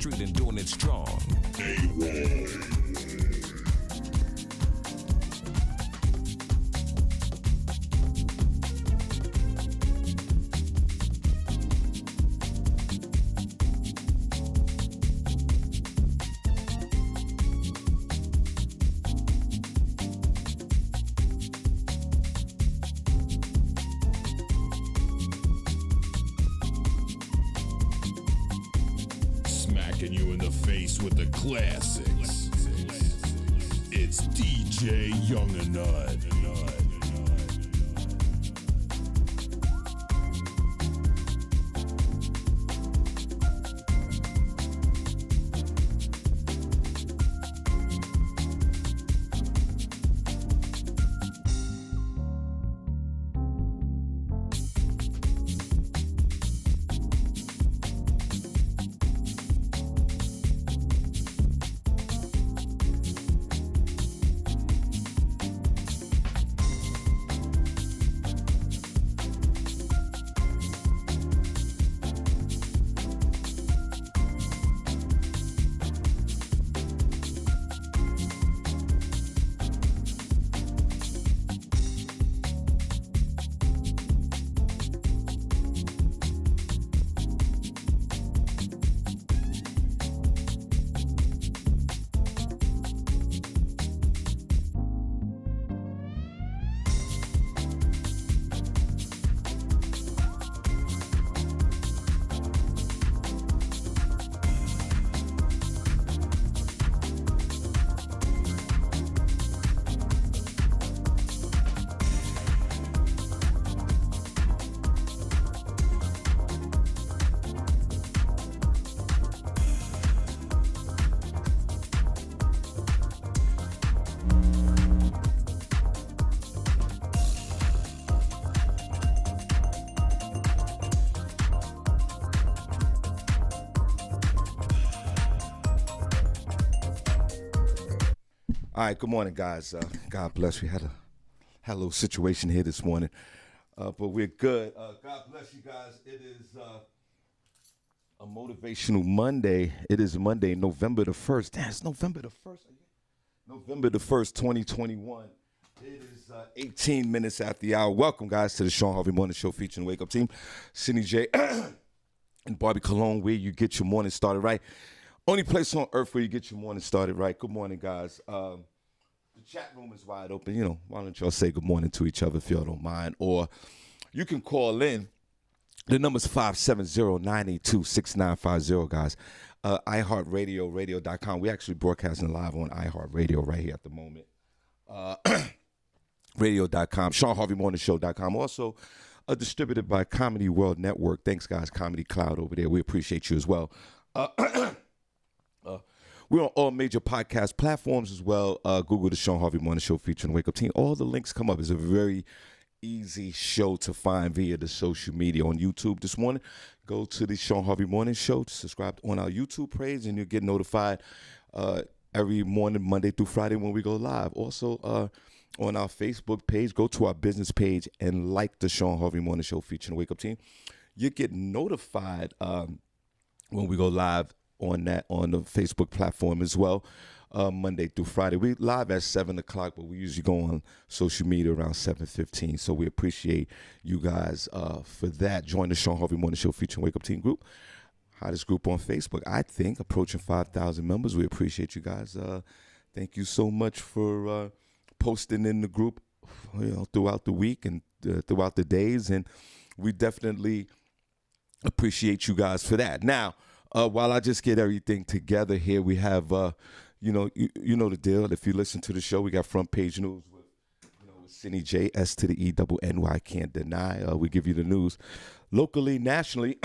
street and doing it strong. Smacking you in the face with the classics. It's DJ Young and Nut. All right, good morning, guys. God bless. We had a little situation here this morning, but we're good. God bless you guys. It is a motivational Monday. It is Monday, November the 1st. Damn, it's November the 1st. November the 1st, 2021. It is 18 minutes after the hour. Welcome, guys, to the Shawn Harvey Morning Show featuring the Wake Up Team. Senny J and Barbi Cologne, where you get your morning started right. Only place on earth where you get your morning started right. Good morning, guys. The chat room is wide open. You know, why don't y'all say good morning to each other if y'all don't mind? Or you can call in. The number's 570-982-6950, guys. iHeartRadio, radio.com. We're actually broadcasting live on iHeartRadio right here at the moment. Radio.com, ShawnHarveyMorningShow.com. Also distributed by Comedy World Network. Thanks, guys. Comedy Cloud over there. We appreciate you as well. We're on all major podcast platforms as well. Google the Shawn Harvey Morning Show featuring Wake Up Team. All the links come up. It's a very easy show to find via the social media. On YouTube this morning, go to the Shawn Harvey Morning Show, subscribe on our YouTube page, and you'll get notified every morning, Monday through Friday when we go live. Also, on our Facebook page, go to our business page and like the Shawn Harvey Morning Show featuring Wake Up Team. You get notified when we go live on the Facebook platform as well, Monday through Friday. We live at 7 o'clock, but we usually go on social media around 7:15. So we appreciate you guys for that. Join the Shawn Harvey Morning Show featuring Wake Up Team group. Hottest group on Facebook, I think, approaching 5,000 members. We appreciate you guys. Thank you so much for posting in the group, throughout the week and throughout the days. And we definitely appreciate you guys for that. Now, while I just get everything together here, we have, you know the deal. If you listen to the show, we got front page news with Senny J, S to the E-double-N-Y, can't deny. We give you the news locally, nationally,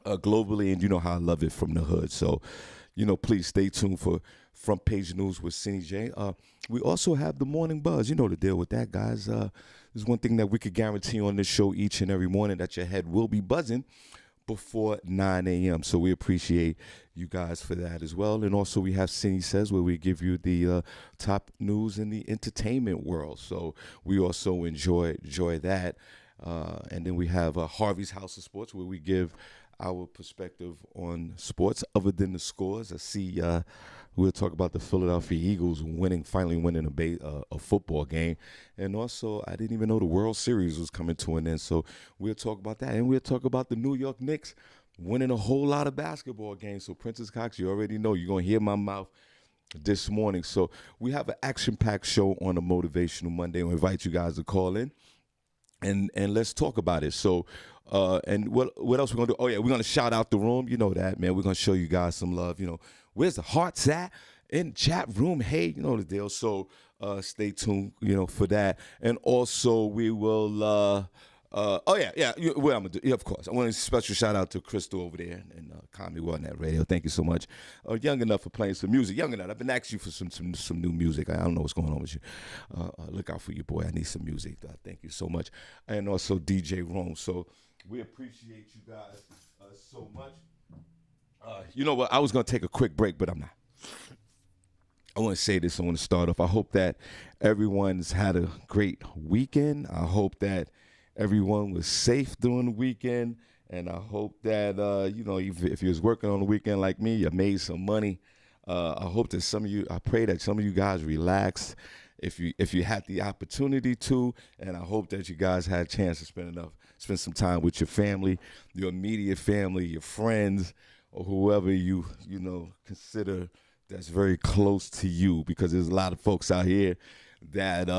globally, and you know how I love it from the hood. So, please stay tuned for front page news with Senny J. We also have the morning buzz. You know the deal with that, guys. There's one thing that we could guarantee on this show each and every morning, that your head will be buzzing before 9 a.m. So we appreciate you guys for that as well. And also we have Senny Says, where we give you the top news in the entertainment world. So we also enjoy that. And then we have Harvey's House of Sports, where we give our perspective on sports other than the scores. I see we'll talk about the Philadelphia Eagles finally winning a football game. And also, I didn't even know the World Series was coming to an end. So we'll talk about that. And we'll talk about the New York Knicks winning a whole lot of basketball games. So Princess Cox, you already know you're going to hear my mouth this morning. So we have an action-packed show on a Motivational Monday. We invite you guys to call in and let's talk about it. So and what else we're going to do? Oh, yeah, we're going to shout out the room. You know that, man. We're going to show you guys some love. You know, where's the hearts at? In the chat room. Hey, you know the deal. So stay tuned, you know, for that. And also we will what I'm gonna do? Yeah, of course. I want a special shout out to Crystal over there and Comedy Wellnet Radio. Thank you so much. Young Enough for playing some music. Young Enough. I've been asking you for some new music. I don't know what's going on with you. Look out for you, boy. I need some music. Thank you so much. And also DJ Rome. So we appreciate you guys so much. You know what? I was gonna take a quick break, but I'm not. I want to say this. I want to start off. I hope that everyone's had a great weekend. I hope that everyone was safe during the weekend, and I hope that if you was working on the weekend like me, you made some money. I hope that I pray that some of you guys relaxed if you had the opportunity to, and I hope that you guys had a chance to spend some time with your family, your immediate family, your friends, or whoever you consider that's very close to you, because there's a lot of folks out here that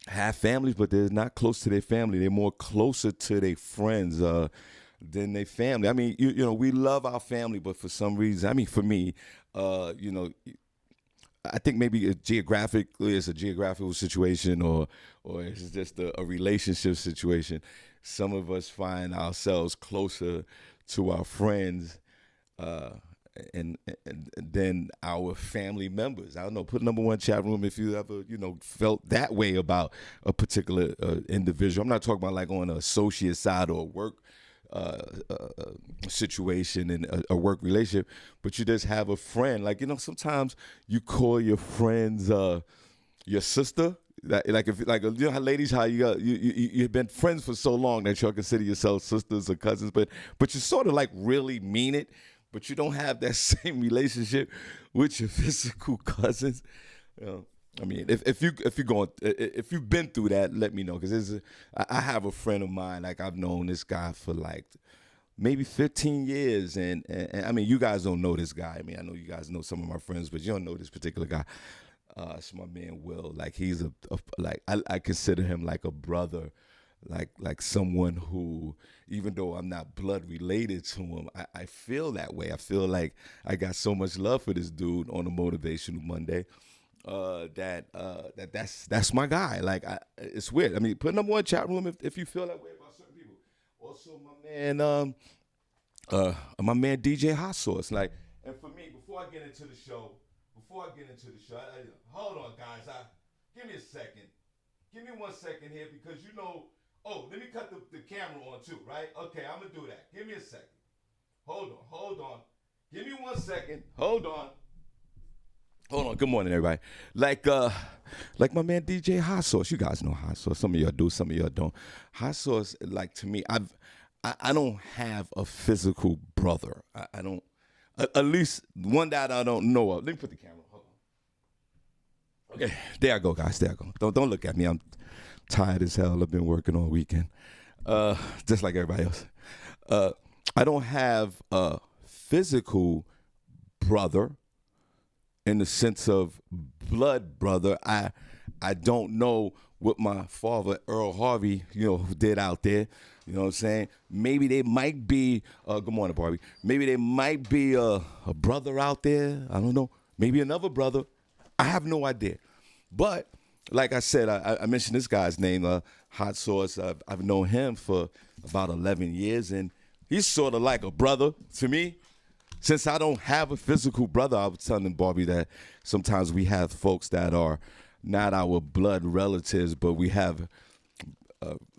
have families, but they're not close to their family. They're more closer to their friends than their family. I mean, we love our family, but for some reason, I mean, for me, I think maybe geographically it's a geographical situation, or it's just a relationship situation. Some of us find ourselves closer to our friends and then our family members. I don't know, put number one chat room if you ever, felt that way about a particular individual. I'm not talking about like on an associate side or a work situation and a work relationship, but you just have a friend. Like, sometimes you call your friends your sister. How ladies, how you've been friends for so long that y'all consider yourselves sisters or cousins, but you sort of like really mean it. But you don't have that same relationship with your physical cousins. I mean, if you've been through that, let me know, because I have a friend of mine. Like, I've known this guy for like maybe 15 years, and I mean, you guys don't know this guy. I mean, I know you guys know some of my friends, but you don't know this particular guy. It's my man Will. Like, he's I consider him like a brother. Like someone who, even though I'm not blood related to him, I feel that way. I feel like I got so much love for this dude on a Motivational Monday that's my guy. Like, it's weird. I mean, put number one chat room if you feel that way about certain people. Also, my man DJ Hot Sauce. Like, and for me, before I get into the show, hold on, guys. Give me a second. Give me 1 second here, because let me cut the camera on too, right? Okay, I'm going to do that. Give me a second. Hold on. Give me 1 second. Hold on. Good morning, everybody. Like my man DJ Hot Sauce. You guys know Hot Sauce. Some of y'all do, some of y'all don't. Hot Sauce, like, to me, I don't have a physical brother. I don't, at least one that I don't know of. Let me put the camera. Hold on. Okay, there I go, guys. There I go. Don't look at me. I'm tired as hell. I've been working all weekend, just like everybody else. I don't have a physical brother in the sense of blood brother. I don't know what my father, Earl Harvey, did out there. You know what I'm saying? Maybe they might be, good morning, Barbi. Maybe there might be a brother out there. I don't know. Maybe another brother. I have no idea. But like I said, I mentioned this guy's name, Hot Sauce. I've known him for about 11 years, and he's sort of like a brother to me. Since I don't have a physical brother, I was telling Barbie that sometimes we have folks that are not our blood relatives, but we have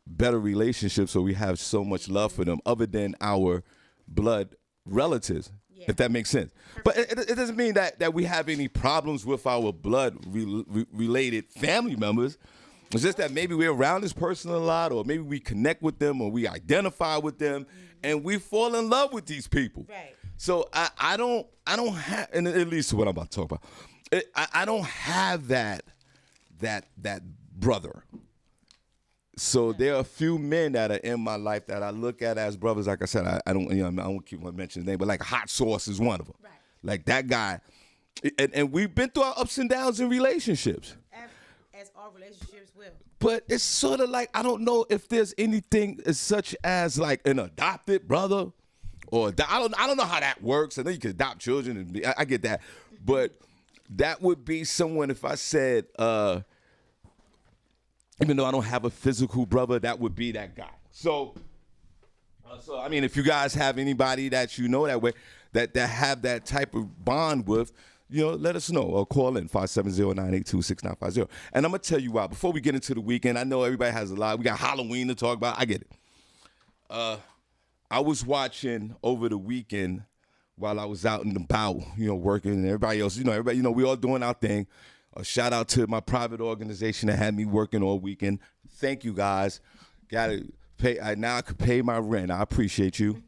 better relationships, so we have so much love for them other than our blood relatives, if that makes sense. But it doesn't mean that we have any problems with our blood related family members. It's just that maybe we're around this person a lot, or maybe we connect with them, or we identify with them, and we fall in love with these people. Right. So I don't have, and at least what I'm about to talk about, I don't have that brother. So there are a few men that are in my life that I look at as brothers. Like I said, I won't keep on mentioning his name, but like Hot Sauce is one of them. Right. Like that guy, and we've been through our ups and downs in relationships. As all relationships will. But it's sort of like, I don't know if there's anything as such as like an adopted brother, or I don't know how that works. I know you can adopt children, and I get that, but that would be someone. If I said, even though I don't have a physical brother, that would be that guy. So I mean, if you guys have anybody that you know that way, that have that type of bond with, let us know or call in 570-982-6950. And I'm going to tell you why. Before we get into the weekend, I know everybody has a lot. We got Halloween to talk about. I get it. I was watching over the weekend while I was out and about, working, and everybody else, we all doing our thing. A shout out to my private organization that had me working all weekend. Thank you, guys. Got to pay. Now I could pay my rent. I appreciate you.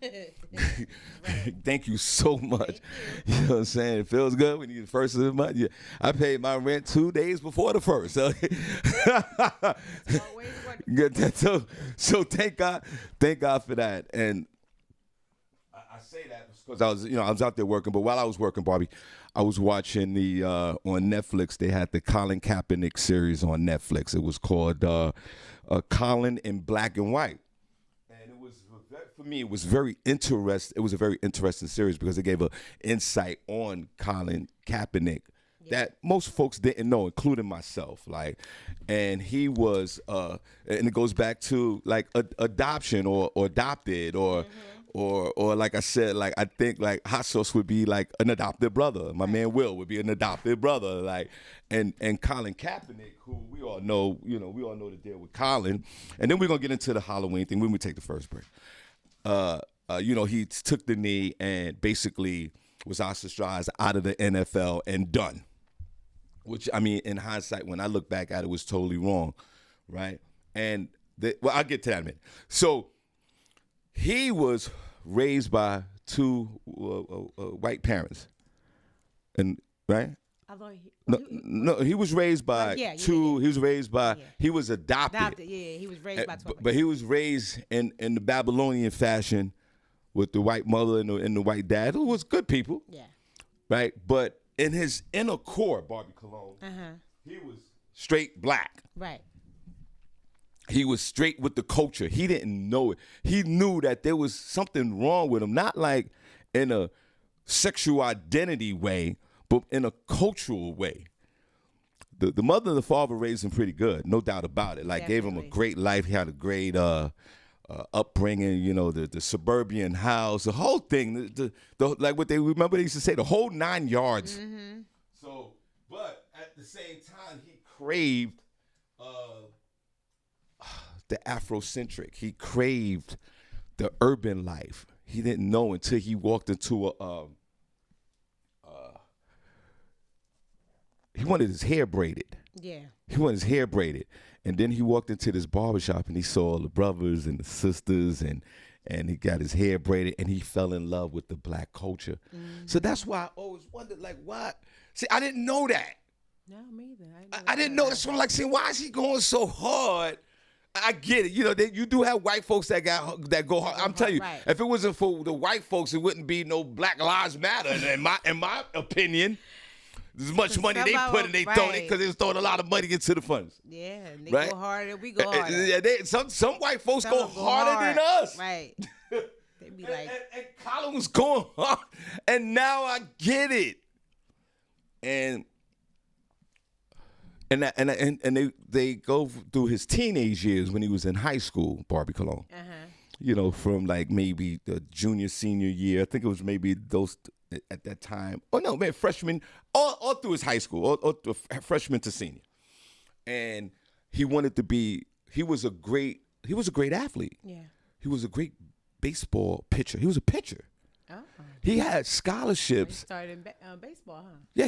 Thank you so much. You know what I'm saying? It feels good when you the first of the month. Yeah. I paid my rent 2 days before the first. So, so thank God for that. And I say that because I was out there working. But while I was working, Barbi, I was watching the on Netflix. They had the Colin Kaepernick series on Netflix. It was called Colin in Black and White. For me, it was very interesting. It was a very interesting series because it gave an insight on Colin Kaepernick that most folks didn't know, including myself. And he was, and it goes back to like adoption or adopted or like I said, like I think like Hot Sauce would be like an adopted brother. My man Will would be an adopted brother. And Colin Kaepernick, who we all know, we all know the deal with Colin. And then we're gonna get into the Halloween thing when we take the first break. He took the knee and basically was ostracized out of the NFL and done. Which, I mean, in hindsight, when I look back at it, was totally wrong, right? And, I'll get to that in a minute. So, he was raised by two white parents, and right? He was raised by two. He was raised by. He was adopted. He was raised by two. But he was raised in the Babylonian fashion, with the white mother and the white dad, who was good people. Yeah. Right, but in his inner core, Barbi Cologne, he was straight black. Right. He was straight with the culture. He didn't know it. He knew that there was something wrong with him, not like in a sexual identity way, but in a cultural way. The mother and the father raised him pretty good, no doubt about it. Like, gave him a great life. He had a great upbringing, the suburban house, the whole thing. The like what they remember they used to say, the whole 9 yards. Mm-hmm. So, but at the same time, he craved the Afrocentric. He craved the urban life. He didn't know until he walked into he wanted his hair braided. Yeah. He wanted his hair braided. And then he walked into this barbershop and he saw all the brothers and the sisters and he got his hair braided and he fell in love with the black culture. Mm-hmm. So that's why I always wondered, like, why? See, I didn't know that. No, me either. I didn't know. That's why I'm like, saying, why is he going so hard? I get it. You do have white folks that go hard. I'm telling you, if it wasn't for the white folks, it wouldn't be no Black Lives Matter. In my opinion, as much money they put in, they throw it because they was throwing a lot of money into the funds. Yeah, and they go harder, we go harder. Yeah, some white folks go harder than us. Right. They be like, and Colin was going hard, and now I get it. And they go through his teenage years when he was in high school, Barbi Cologne. From like maybe the junior, senior year. I think it was maybe those at that time. Oh no, man, freshman, all through his high school, all freshman to senior. And he wanted to be. He was a great athlete. Yeah. He was a great baseball pitcher. He was a pitcher. Oh. He had scholarships. He started in baseball, huh? Yeah,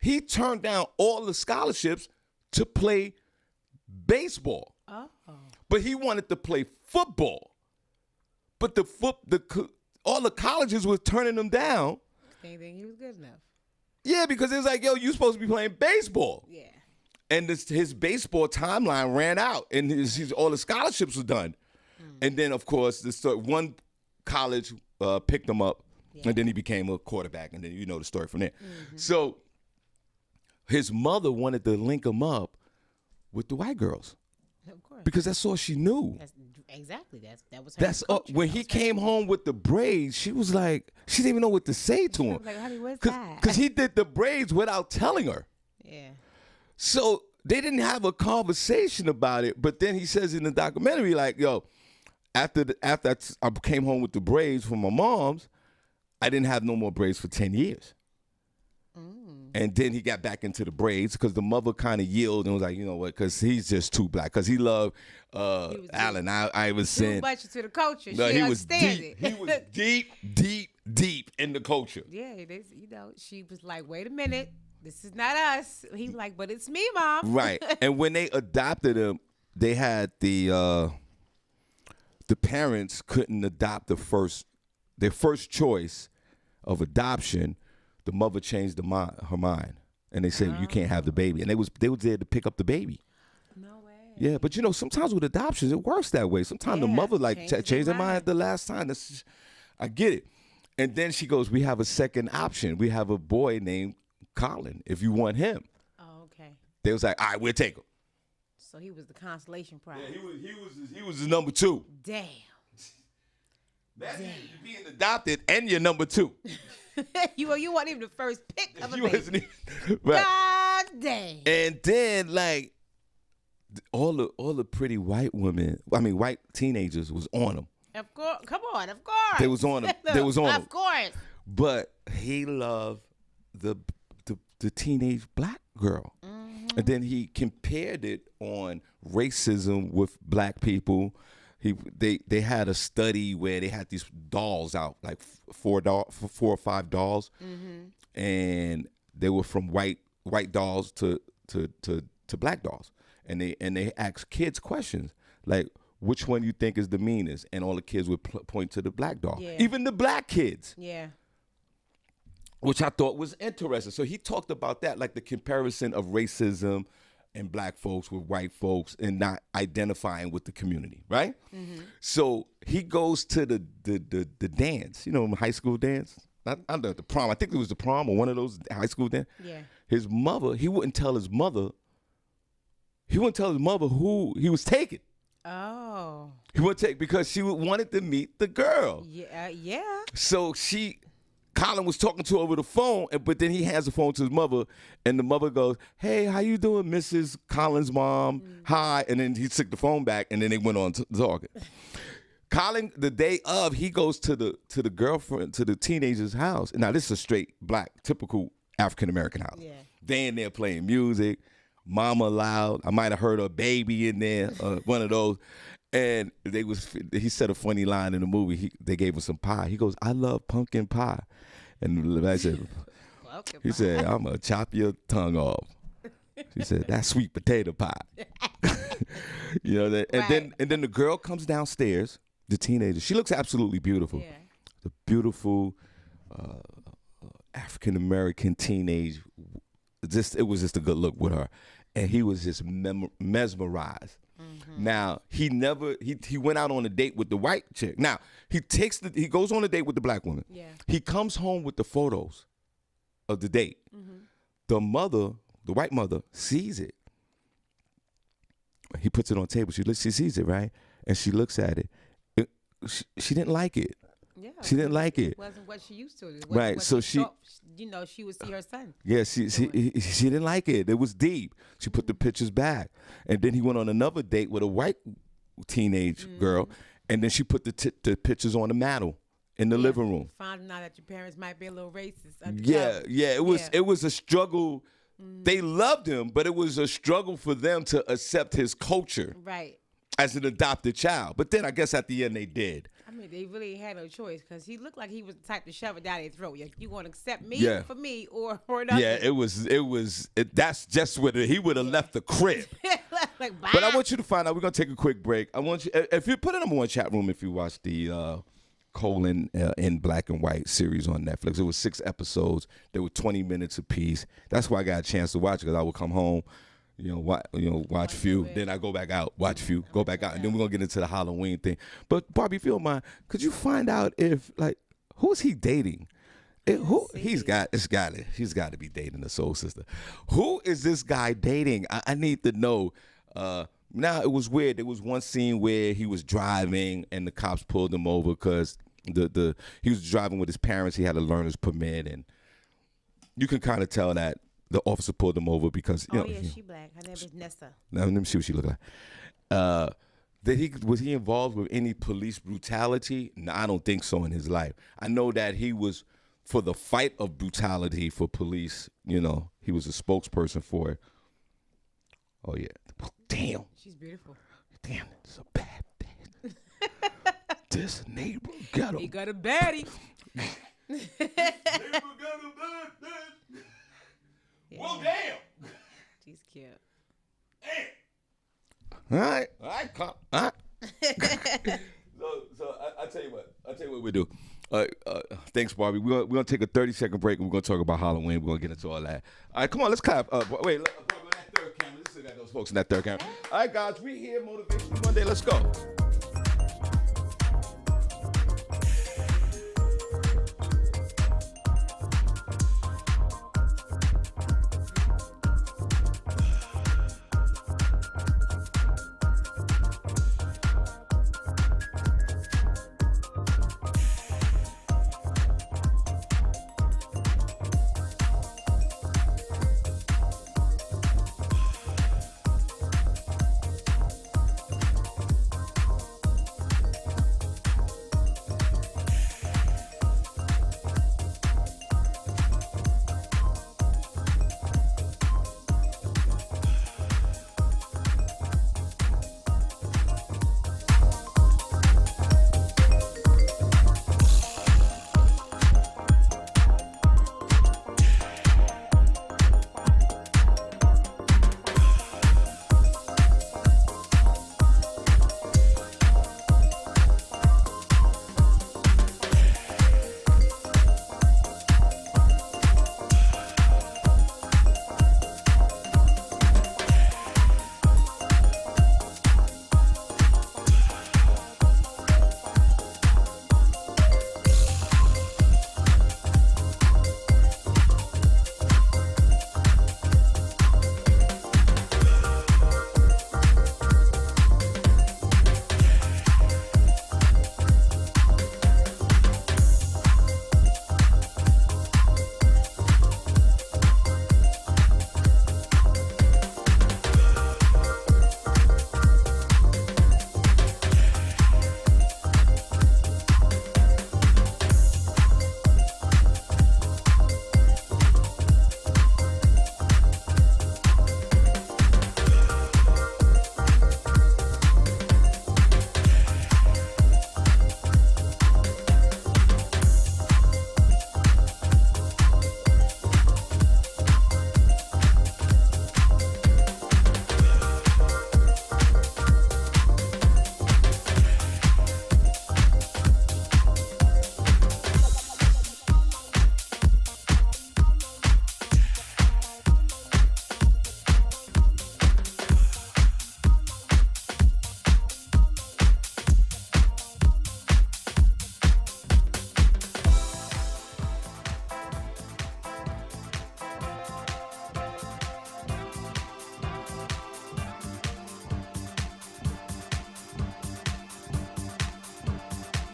he turned down all the scholarships to play baseball. Oh. But he wanted to play football. But all the colleges were turning him down. Didn't think he was good enough. Yeah, because it was like, yo, you supposed to be playing baseball. Yeah. And his baseball timeline ran out, and all the scholarships were done. And then, of course, one college picked him up, and then he became a quarterback, and then you know the story from there. Mm-hmm. So his mother wanted to link him up with the white girls. Of course. Because that's all she knew. That was her culture. When he came home with the braids, she was like, she didn't even know what to say to him. Like, honey, what's that? Because he did the braids without telling her. Yeah. So they didn't have a conversation about it. But then he says in the documentary, like, yo, after I came home with the braids from my mom's, I didn't have no more braids for 10 years. And then he got back into the braids because the mother kind of yielded and was like, you know what, because he's just too black. Because he loved Allen Iverson. Too much to the culture. No, she he was understand deep. it. He was deep in the culture. Yeah, she was like, wait a minute. This is not us. He was like, but it's me, Mom. Right. And when they adopted him, they had the parents couldn't adopt their first choice of adoption. The mother changed her mind, and they said you can't have the baby, and they was there to pick up the baby. No way. Yeah, but you know sometimes with adoptions it works that way. Sometimes the mother changed their mind at the last time. I get it. And then she goes, we have a second option. We have a boy named Colin. If you want him, okay. They was like, all right, we'll take him. So he was the consolation prize. Yeah, he was his number 2. Damn. Imagine you being adopted and you're number 2. you weren't even the first pick of a baby. Wasn't even, right. God dang. And then like all the pretty white teenagers was on him. Of course, come on, of course. They was on him. They was on him. Of course. But he loved the teenage black girl. Mm-hmm. And then he compared it on racism with black people. They had a study where they had these dolls out, like 4 or 5 dolls, and they were from white dolls to black dolls, and they asked kids questions like, which one you think is the meanest, and all the kids would point to the black doll, even the black kids. Yeah. Which I thought was interesting. So he talked about that, like the comparison of racism and black folks with white folks and not identifying with the community, right? Mm-hmm. So he goes to the dance, high school dance. Not the prom. I think it was the prom or one of those high school dance. Yeah. His mother, he wouldn't tell his mother who he was taking. Oh. He wouldn't take because she wanted to meet the girl. Yeah. Yeah. So Colin was talking to her over the phone, but then he hands the phone to his mother, and the mother goes, "Hey, how you doing, Mrs. Colin's mom? Hi." And then he took the phone back, and then they went on talking. Colin, the day of, he goes to the girlfriend, to the teenager's house. Now, this is a straight black, typical African-American house. Yeah. They in there playing music, mama loud. I might have heard a baby in there, one of those. And he said a funny line in the movie. They gave him some pie. He goes, "I love pumpkin pie." And I said, he said, "I'm going to chop your tongue off." She said, "That's sweet potato pie." And then the girl comes downstairs, the teenager. She looks absolutely beautiful. Yeah. The beautiful African-American teenage. It was just a good look with her. And he was just mesmerized. Mm-hmm. Now he went out on a date with the white chick. Now he goes on a date with the black woman. Yeah. He comes home with the photos of the date. Mm-hmm. The white mother, sees it. He puts it on the table. She sees it, right, and she looks at it. She didn't like it. Yeah, she didn't like it. It wasn't what she used to. Right, so she would see her son. Yeah, she didn't like it. It was deep. She put the pictures back, and then he went on another date with a white teenage girl, and then she put the pictures on the mantle in the living room. Finding out that your parents might be a little racist. It was a struggle. They loved him, but it was a struggle for them to accept his culture, right, as an adopted child. But then I guess at the end they did. I mean, they really had no choice because he looked like he was the type to shove it down their throat. You want to accept me for me or nothing? Yeah, that's just what he would have left the crib. Like, bye. But I want you to find out. We're gonna take a quick break. I want you, if you put it in number one chat room, if you watch the Colon in Black and White series on Netflix. It was 6 episodes. They were 20 minutes apiece. That's why I got a chance to watch it, because I would come home, watch few, then I go back out, watch few, go back out, and then we're gonna get into the Halloween thing. But Barbie, if you don't mind, could you find out if who's he dating? He's got to be dating the Soul Sister. Who is this guy dating? I need to know. Now it was weird. There was one scene where he was driving and the cops pulled him over because he was driving with his parents. He had a learner's permit, and you can kind of tell that the officer pulled him over because she black. Her name is Nessa. Now let me see what she looked like. Was he involved with any police brutality? No, I don't think so in his life. I know that he was for the fight of brutality for police. He was a spokesperson for it. Oh yeah. Damn. She's beautiful. Damn, it's a bad thing. This neighbor got a... He got a baddie. Neighbor got a bad thing. Yeah. Well, damn. She's cute. Hey. All right, cop. All right. So I tell you what we do. Thanks, Barbie. We're gonna take a 30-second break and we're gonna talk about Halloween. We're gonna get into all that. All right, come on, let's clap. Wait, that third camera. Let's look at those folks in that third camera. All right, guys, we here, Motivation Monday. Let's go.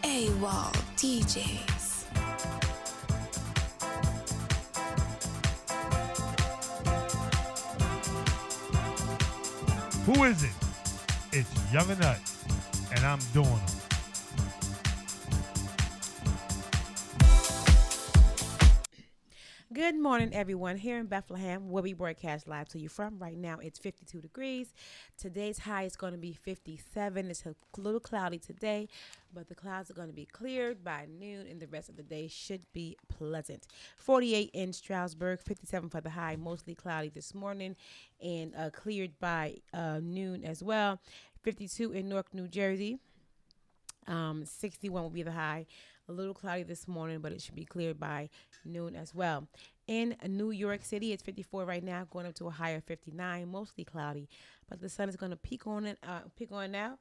AWOL DJs. Who is it? It's Young and Nut, and I'm doing them. Good morning, everyone. Here in Bethlehem, where we broadcast live to you from. Right now, it's 52 degrees. Today's high is going to be 57. It's a little cloudy today, but the clouds are going to be cleared by noon, and the rest of the day should be pleasant. 48 in Stroudsburg, 57 for the high, mostly cloudy this morning, and cleared by noon as well. 52 in Newark, New Jersey. 61 will be the high. A little cloudy this morning, but it should be cleared by noon as well. In New York City, it's 54 right now, going up to a high of 59, mostly cloudy. But the sun is going to peak on now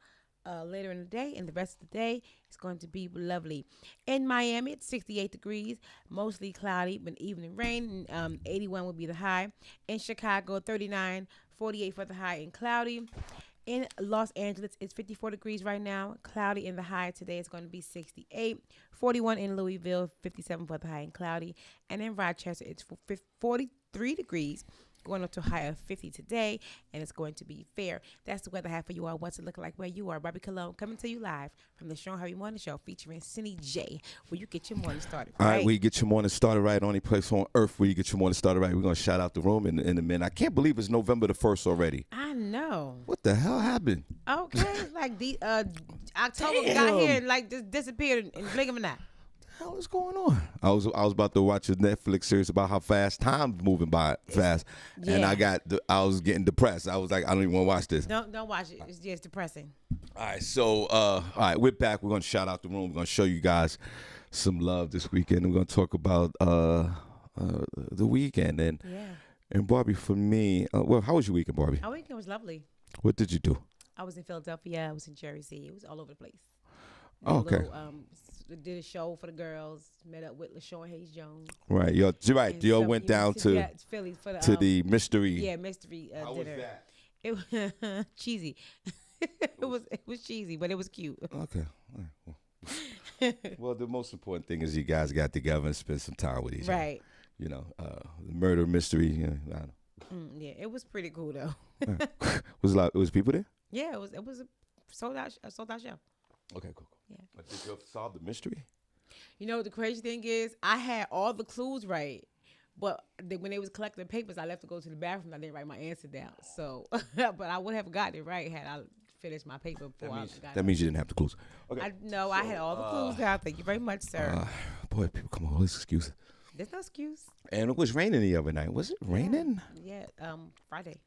later in the day, and the rest of the day is going to be lovely. In Miami, it's 68 degrees, mostly cloudy, but evening rain. 81 will be the high. In Chicago, 39, 48 for the high and cloudy. In Los Angeles, it's 54 degrees right now, cloudy in the high. Today it's going to be 68. 41 in Louisville, 57 for the high and cloudy. And in Rochester, it's 43 degrees, going up to a high of 50 today, and it's going to be fair. That's the weather I have for you all. What's it look like where you are? Barbi Cologne coming to you live from the Shawn Harvey Morning Show featuring Senny J, where you get your morning started. All right, where you get your morning started right, only place on earth where you get your morning started right. We're going to shout out the room in a minute. I can't believe it's November the 1st already. I know. What the hell happened? Okay, like the October got here and like just disappeared in blink of an eye. Hell is going on? I was about to watch a Netflix series about how fast time's moving by fast, and I was getting depressed. I was like, I don't even want to watch this. Don't watch it. It's just depressing. All right, so we're back. We're gonna shout out the room. We're gonna show you guys some love this weekend. We're gonna talk about the weekend and Barbi. For me, how was your weekend, Barbi? Our weekend was lovely. What did you do? I was in Philadelphia. I was in Jersey. It was all over the place. Okay. Did a show for the girls. Met up with LaShawn Hayes Jones. Right. Y'all went down to Philly for the mystery. Yeah, mystery How dinner. was that? It was cheesy. it was cheesy, but it was cute. Okay. All right. Well, the most important thing is you guys got together and spent some time with each other. Right. You know, the murder mystery. You know, I don't know. Yeah, it was pretty cool though. Was people there? Yeah, it was a sold out show. Okay, cool. Yeah. But did you solve the mystery? You know, the crazy thing is, I had all the clues right, but when they was collecting the papers, I left to go to the bathroom. I didn't write my answer down. So, but I would have gotten it right had I finished my paper before That means you didn't have the clues. Okay. I had all the clues down. Thank you very much, sir. Boy, people come on, all these excuses. There's no excuse. And it was raining the other night. Was it raining? Yeah, Friday.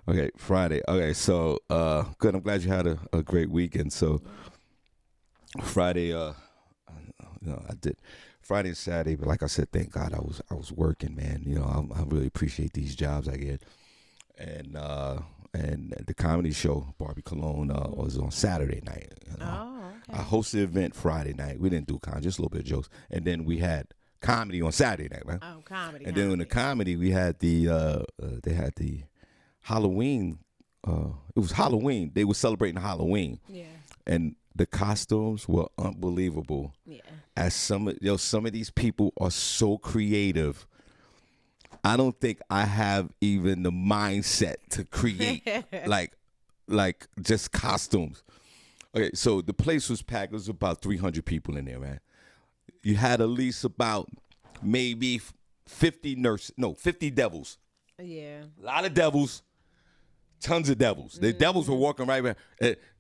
Okay, Friday. Okay, so good. I'm glad you had a great weekend. So Friday, I did Friday and Saturday, but like I said, thank God I was working, man. You know, I really appreciate these jobs I get, and the comedy show Barbi Cologne was on Saturday night. You know? Oh, okay. I hosted an event Friday night. We didn't do comedy, just a little bit of jokes, and then we had comedy on Saturday night, right? Oh, comedy. And then in the comedy, we had they had the Halloween. It was Halloween. They were celebrating Halloween. Yeah. And the costumes were unbelievable. Yeah. As some of these people are so creative. I don't think I have even the mindset to create like just costumes. Okay, so the place was packed. There was about 300 people in there, man. You had at least about maybe 50 devils. Yeah. A lot of devils. Tons of devils. The devils were walking right around.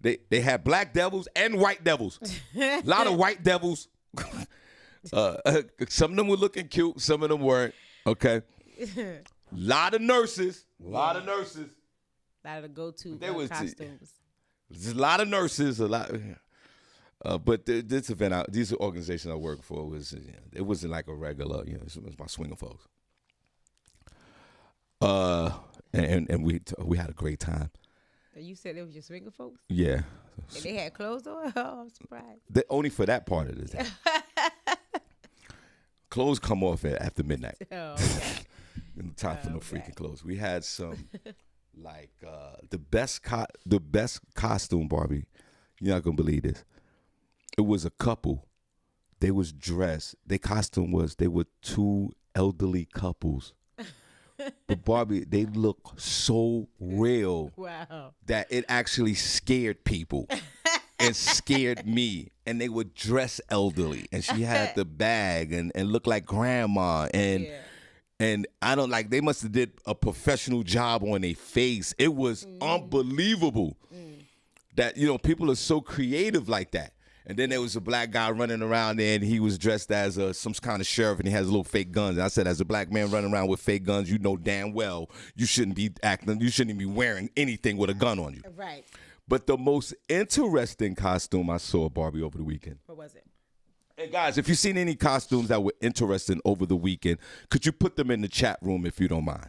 They had black devils and white devils. A lot of white devils. Some of them were looking cute. Some of them weren't. Okay. Lot of nurses. A lot of nurses. A lot of the go-to costumes. There's a lot of nurses. A lot. But this event, these organizations I work for it wasn't like a regular. You know, it was my swinger folks. And we had a great time. You said it was your swinger folks? Yeah. And they had clothes on? Oh, I'm surprised. Only for that part of it. Clothes come off after midnight. Oh, okay. Time for no freaking clothes. We had some, like, the best costume, Barbi. You're not going to believe this. It was a couple. They was dressed. Their costume was, they were two elderly couples. But Barbi, they look so real that it actually scared people and scared me. And they would dress elderly. And she had the bag and looked like grandma. And And I don't like, they must have did a professional job on their face. It was unbelievable that, people are so creative like that. And then there was a black guy running around there, and he was dressed as some kind of sheriff, and he has little fake guns. And I said, as a black man running around with fake guns, you know damn well you shouldn't be wearing anything with a gun on you. Right. But the most interesting costume I saw, Barbie, over the weekend. What was it? Hey, guys, if you've seen any costumes that were interesting over the weekend, could you put them in the chat room if you don't mind?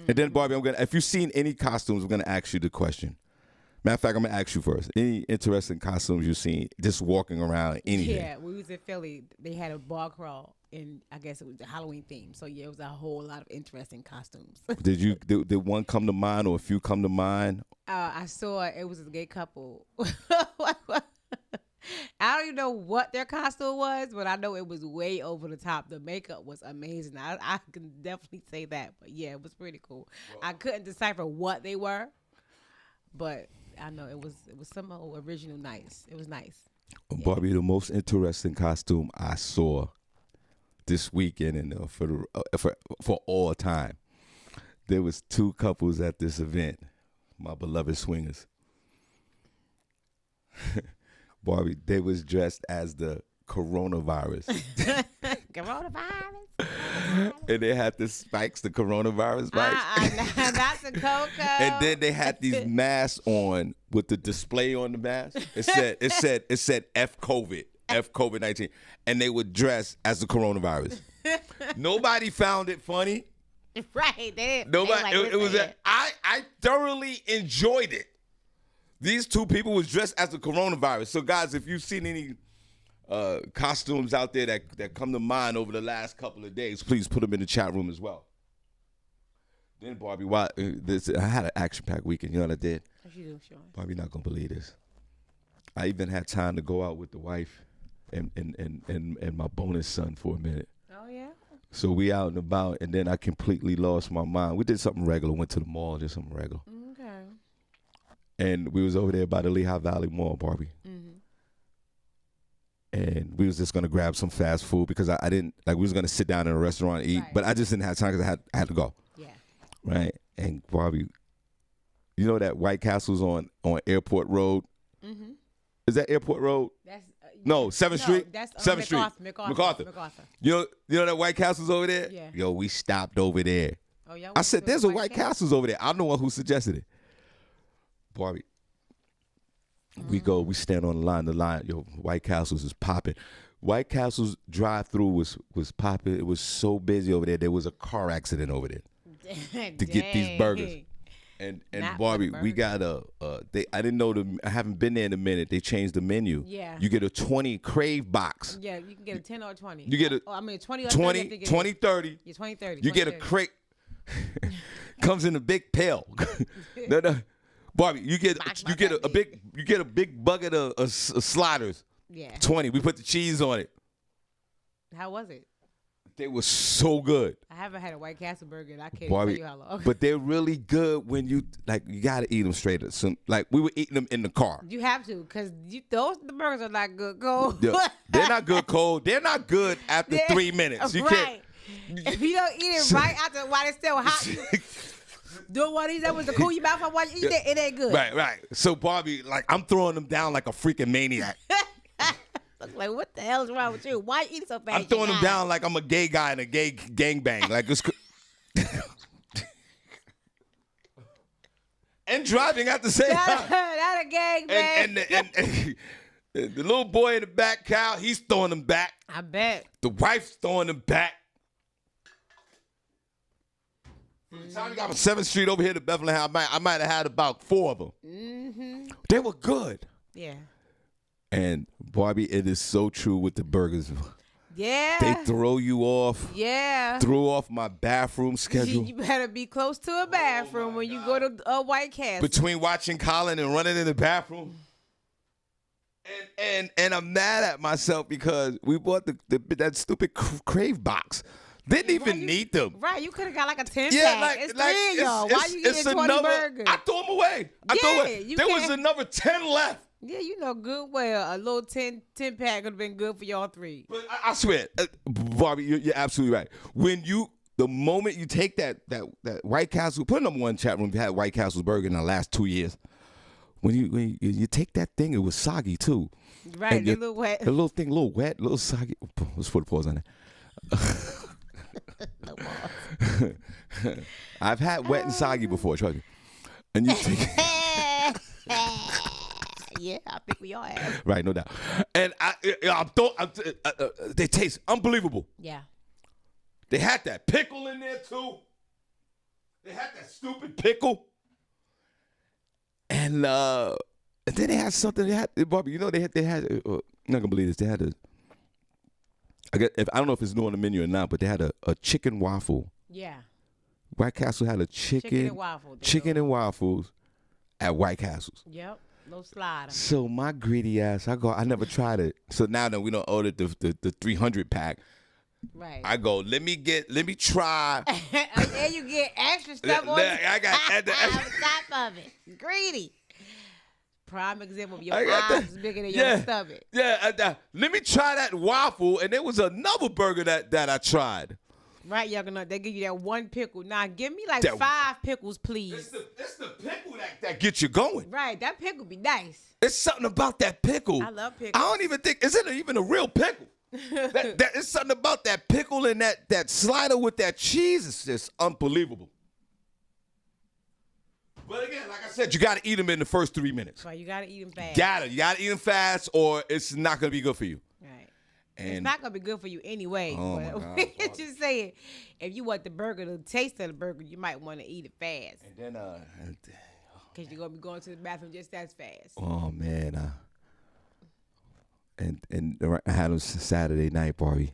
And then, Barbie, if you've seen any costumes, I'm going to ask you the question. Matter of fact, I'm going to ask you first. Any interesting costumes you've seen just walking around, anything? Yeah, we was in Philly. They had a bar crawl, and I guess it was the Halloween theme. So, yeah, it was a whole lot of interesting costumes. Did one come to mind or a few come to mind? I saw it was a gay couple. I don't even know what their costume was, but I know it was way over the top. The makeup was amazing. I can definitely say that. But, yeah, it was pretty cool. Well, I couldn't decipher what they were, but I know it was some original nice. It was nice. Barbie, the most interesting costume I saw this weekend and for all time. There was two couples at this event, my beloved swingers. Barbie, they was dressed as the coronavirus. Coronavirus. And they had the spikes, the coronavirus spikes. That's a cocoa. And then they had these masks on with the display on the mask. It said F COVID-19, and they were dressed as the coronavirus. Nobody found it funny. Right. Nobody. It was. I thoroughly enjoyed it. These two people was dressed as the coronavirus. So, guys, if you've seen any costumes out there that come to mind over the last couple of days, please put them in the chat room as well. Then, Barbie, I had an action-packed weekend. You know what I did? What you do, Shawn? Barbie, you're not going to believe this. I even had time to go out with the wife and my bonus son for a minute. Oh, yeah? So we out and about, and then I completely lost my mind. We did something regular, went to the mall, did something regular. Okay. And we was over there by the Lehigh Valley Mall, Barbie. Mm-hmm. And we was just going to grab some fast food because I didn't, we was going to sit down in a restaurant and eat, right. But I just didn't have time because I had to go. Yeah. Right? And Barbie, you know that White Castle's on Airport Road? Mm-hmm. Is that Airport Road? That's no, 7th Street? That's 7th Street. MacArthur. You know that White Castle's over there? Yeah. Yo, we stopped over there. Oh, yeah. I said, there's a White Castle's over there. I'm the one who suggested it. Barbie. We stand on the line. Yo, White Castle's is popping. White Castle's drive-through was popping. It was so busy over there. There was a car accident over there to get these burgers. And Barbie, we got I didn't know I haven't been there in a minute. They changed the menu. Yeah. You get a 20 crave box. Yeah, you can get a 10 or 20. You get a 20 or 20, 30. 30. Yeah, 20, 30. You get a crate. Comes in a big pail. No. Barbie, you get a big bucket of sliders. Yeah. 20. We put the cheese on it. How was it? They were so good. I haven't had a White Castle burger, and I can't Barbie, tell you how long. But they're really good when you gotta eat them straight. We were eating them in the car. You have to, because the burgers are not good cold. Yeah, they're not good cold. They're not good after 3 minutes. You right. can't. If you don't eat it right after while it's still hot, doing one of these that was to cool your mouth while you eat it, it ain't good. Right. So Barbie, I'm throwing them down like a freaking maniac. Like, what the hell is wrong with you? Why you eat so fast? I'm throwing them down like I'm a gay guy in a gay gangbang. Like it's and driving at the same time. Not a gangbang. And the little boy in the back, Kyle, he's throwing them back. I bet. The wife's throwing them back. From the time we got from 7th Street over here to Bethlehem, I might have had about 4 of them. Mm-hmm. They were good. Yeah. And Barbie, it is so true with the burgers. Yeah. They throw you off. Yeah. Threw off my bathroom schedule. You better be close to a bathroom when you go to a White Castle. Between watching Colin and running in the bathroom. And I'm mad at myself because we bought that stupid crave box. Didn't even need them. Right, you could have got like a 10-pack. It's 3 of y'all. Why you getting 20 burgers? I threw them away. There was another 10 left. Yeah, you know good well. A little 10-pack would have been good for y'all 3. But I swear, Barbie, you're absolutely right. When you the moment you take that White Castle, put number one chat room if you had White Castle's burger in the last 2 years. When you take that thing, it was soggy too. Right, a little wet. The little thing, a little wet, a little soggy. Let's put a pause on that. I've had wet and soggy before, trust me. And you take Yeah, I think we all have. right, no doubt. And they taste unbelievable. Yeah. They had that pickle in there too. They had that stupid pickle. And then they had something. They had Barbie. You know they had. I'm not gonna believe this. They had I don't know if it's new on the menu or not, but they had a chicken waffle. Yeah. White Castle had a chicken and waffle. Chicken and waffles at White Castle's. Yep. No slider. So my greedy ass, I never tried it. So now that we don't order the 300 pack, right? I go, let me try. And then you get extra stuff on I got on top of it. Greedy. Prime example of your eyes is bigger than your stomach. Yeah, let me try that waffle. And there was another burger that I tried. Right, young enough. They give you that one pickle. Now, give me like 5 pickles, please. It's the pickle that gets you going. Right, that pickle be nice. It's something about that pickle. I love pickles. I don't even think, is it even a real pickle? It's something about that pickle and that slider with that cheese. It's just unbelievable. But again, like I said, you got to eat them in the first 3 minutes. Right, you got to eat them fast. You got to eat them fast or it's not going to be good for you. Right. And it's not going to be good for you anyway. Oh but my God, just saying, if you want the burger, the taste of the burger, you might want to eat it fast. And then, because you're going to be going to the bathroom just as fast. Oh, man. And I had them Saturday night, Barbi.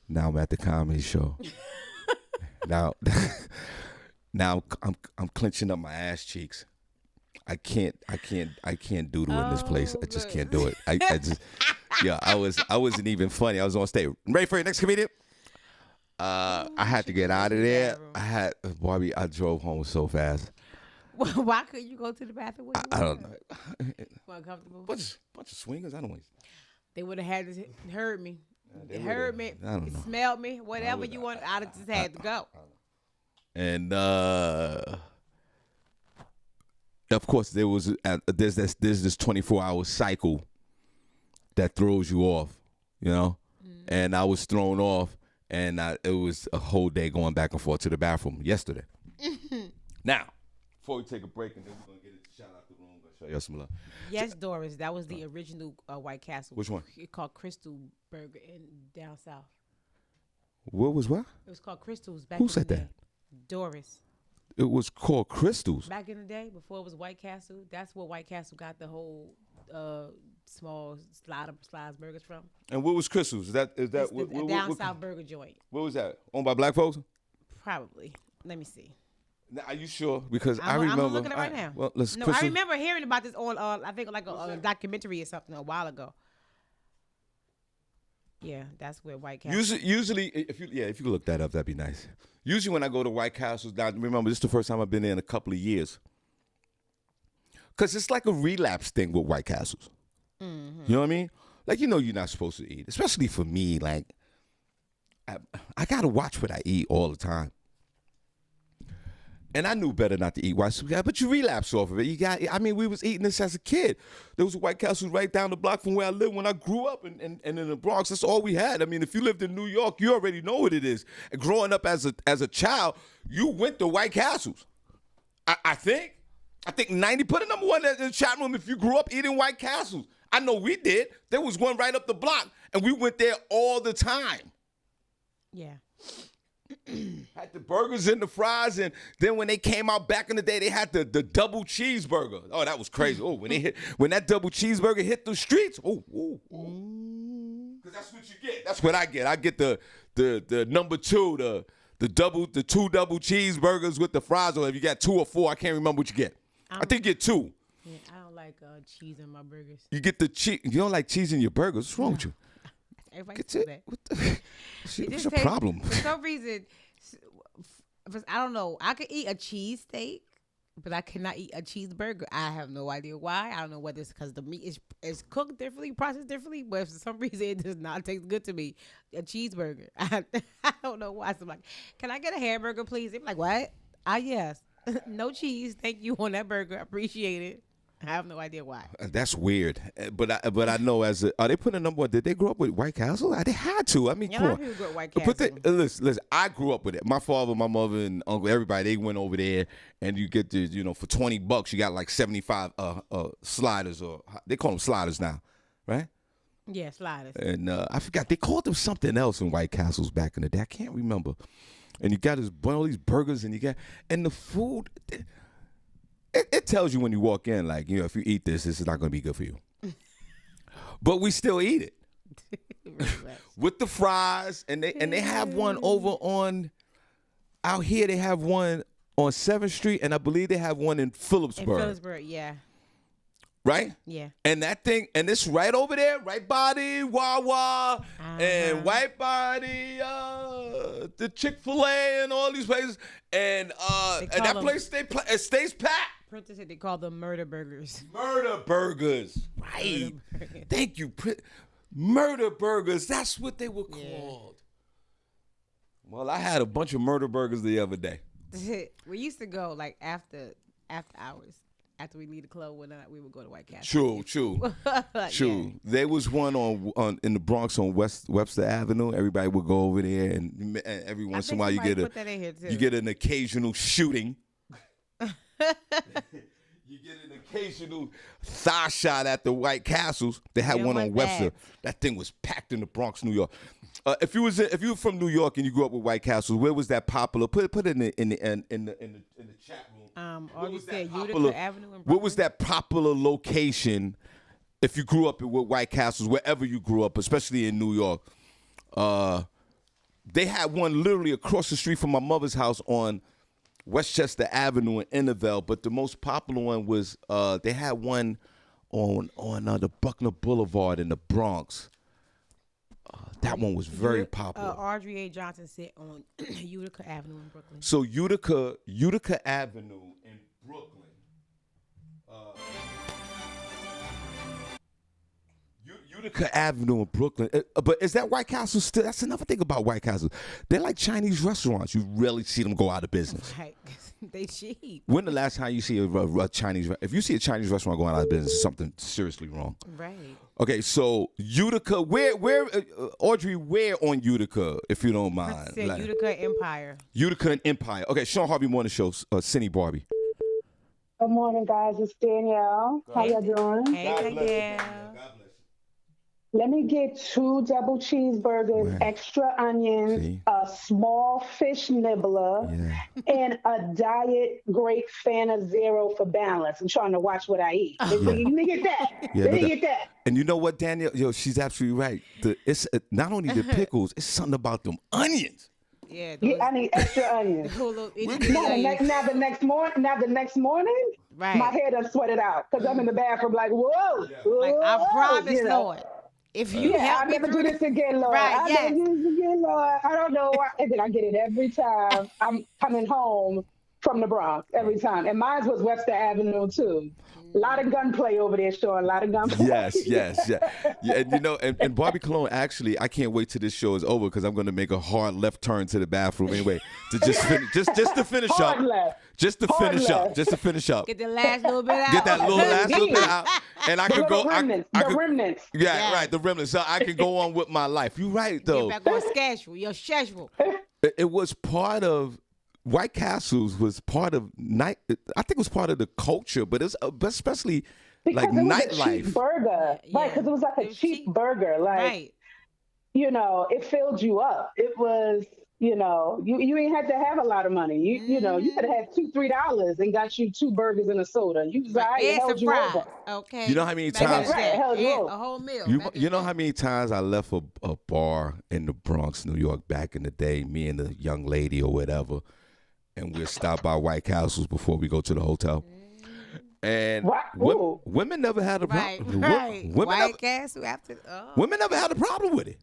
Now I'm at the comedy show. Now I'm clenching up my ass cheeks. I can't doodle in this place. I just can't do it. I just I wasn't even funny. I was on stage. Ready for your next comedian? I had to get out of there. Barbi, I drove home so fast. Why couldn't you go to the bathroom? I don't know. Uncomfortable. Bunch of swingers. I don't want. They would have had to heard me. They heard me. I don't know. Smelled me. Whatever you want. I'd have just had to go. And of course, there's this 24-hour cycle that throws you off, you know. And I was thrown off, and it was a whole day going back and forth to the bathroom yesterday. Now, before we take a break, and then we're gonna get a shout out to the room, I'm gonna show you some love. Yes, Doris, that was the original White Castle. Which one? It called Crystal Burger in down south. What was what? It was called Crystals back Who in the said day. that? Doris. It was called Crystals. Back in the day, before it was White Castle, that's where White Castle got the whole small slides burgers from. And what was Crystals? Is that It's what, down south burger joint? What was that? Owned by black folks? Probably. Let me see. Now, are you sure? Because I I'm remember. looking at it right now. Well, let's. No, I remember hearing about this on I think like a documentary or something a while ago. Yeah, that's where White Castle. Usually, if you look that up, that'd be nice. Usually, when I go to White Castles, now remember this is the first time I've been there in a couple of years. Cause it's like a relapse thing with White Castles. Mm-hmm. You know what I mean? Like you're not supposed to eat, especially for me. Like I gotta watch what I eat all the time. And I knew better not to eat White Castle, but you relapse off of it. We was eating this as a kid. There was a White Castle right down the block from where I lived when I grew up and in the Bronx. That's all we had. I mean, if you lived in New York, you already know what it is. And growing up as a child, you went to White Castles. I think 90, put a number one in the chat room if you grew up eating White Castles. I know we did. There was one right up the block, and we went there all the time. Yeah. Had the burgers and the fries, and then when they came out back in the day, they had the double cheeseburger. Oh, that was crazy. Oh, when that double cheeseburger hit the streets, because that's what you get. That's what I get. I get the number two, the two double cheeseburgers with the fries. Or if you got 2 or 4, I can't remember what you get. I think you get 2. Yeah, I don't like cheese in my burgers. You get the cheese. You don't like cheese in your burgers. What's wrong with you? Everybody says that. What's your problem? For some reason, I don't know. I could eat a cheesesteak, but I cannot eat a cheeseburger. I have no idea why. I don't know whether it's because the meat is cooked differently, processed differently, but for some reason it does not taste good to me. A cheeseburger. I don't know why. So I'm like, can I get a hamburger, please? They're like, what? Yes. No cheese. Thank you on that burger. I appreciate it. I have no idea why. That's weird, but I know are they putting a number one? Did they grow up with White Castle? They had to. I mean, Yeah, a come lot on. of people go White Castle. Listen. I grew up with it. My father, my mother, and uncle, everybody, they went over there, and you get the, for $20, you got like 75 sliders, or they call them sliders now, right? Yeah, sliders. And I forgot they called them something else in White Castles back in the day. I can't remember. And you got all these burgers, and the food. It tells you when you walk in, like, if you eat this is not going to be good for you. But we still eat it. With the fries, and they have one out here they have one on 7th Street, and I believe they have one in Phillipsburg. In Phillipsburg, yeah. Right? Yeah. And that thing, and it's right over there, right by the Wawa, and right by the Chick-fil-A and all these places. And that place stays packed. Princess said they call them murder burgers. Murder burgers. Right. Thank you. Murder burgers. That's what they were called. Well, I had a bunch of murder burgers the other day. We used to go like after hours. After we leave the club, we would go to White Castle. True. Like, True. yeah. There was one on in the Bronx on Webster Avenue. Everybody would go over there, and every once in a while you get an occasional shooting. You get an occasional thigh shot at the White Castles. They had one on Webster. That thing was packed in the Bronx, New York. If you were from New York and you grew up with White Castles, where was that popular? Put it in the chat room. Audrey said Utica Avenue in Brooklyn. What was that popular location if you grew up with White Castles, wherever you grew up, especially in New York? They had one literally across the street from my mother's house on Westchester Avenue in Innerville, but the most popular one was they had one on the Buckner Boulevard in the Bronx. That one was very popular. Audrey A. Johnson said on Utica Avenue in Brooklyn. So Utica Avenue in Brooklyn. Utica Avenue in Brooklyn. But is that White Castle still? That's another thing about White Castle. They're like Chinese restaurants. You rarely see them go out of business. Right. They cheap. When the last time you see a Chinese? If you see a Chinese restaurant going out of business, something seriously wrong. Right. Okay, so Utica, where Audrey, where on Utica, if you don't mind? Said Utica Empire. Utica and Empire. Okay, Shawn Harvey Morning Show, Senny Barbi. Good morning, guys. It's Danielle. How y'all doing? Hey, Danielle. God bless you. Let me get 2 double cheeseburgers, Man. extra onions, See? a small fish nibbler, and a diet grape Fanta Zero for balance. I'm trying to watch what I eat. Let me get that. Let me get that. And you know what, Danielle? Yo, she's absolutely right. It's not only the pickles, it's something about them onions. Yeah. I need extra onions. Now the next morning, Right. my head done sweated out because I'm in the bathroom like, whoa. Like, I promise, Lord. If you help I'll me never through do this again, Lord. Right, I'll yes. never do this again, Lord. I don't know why. And then I get it every time I'm coming home from the Bronx, every time. And mine was Webster Avenue, too. A lot of gunplay over there, Sean. A lot of gunplay. Yes. Yeah, and and Barbie Cologne, actually, I can't wait till this show is over because I'm going to make a hard left turn to the bathroom anyway to just finish, just to finish Hard up. left. Just to Hard finish last. up. Just to finish up. Get the last little bit out. Get that last little bit out. And I could go. The remnants. The remnants. Yeah, right, the remnants. So I can go on with my life. You're right, though. Get back on schedule. Your schedule. It was part of White Castles was part of night. I think it was part of the culture, but it's especially Because like it was a nightlife. cheap burger. Yeah. Right, because it was like It a was cheap cheap. burger. Like, Right. it filled you up. It was, you ain't had to have a lot of money. You could have had $2-3 and got you 2 burgers and a soda. You was all right, it And held some you fries. over. Okay. You know how many Back in times- the day. Right, hell, Yeah, you- a whole meal. You know how many times I left a bar in the Bronx, New York, back in the day, me and the young lady or whatever, and we'd stop by White Castles before we go to the hotel. And What? Ooh. women never had a Right, problem. right. Women, White Castle after. Oh. women never had a problem with it.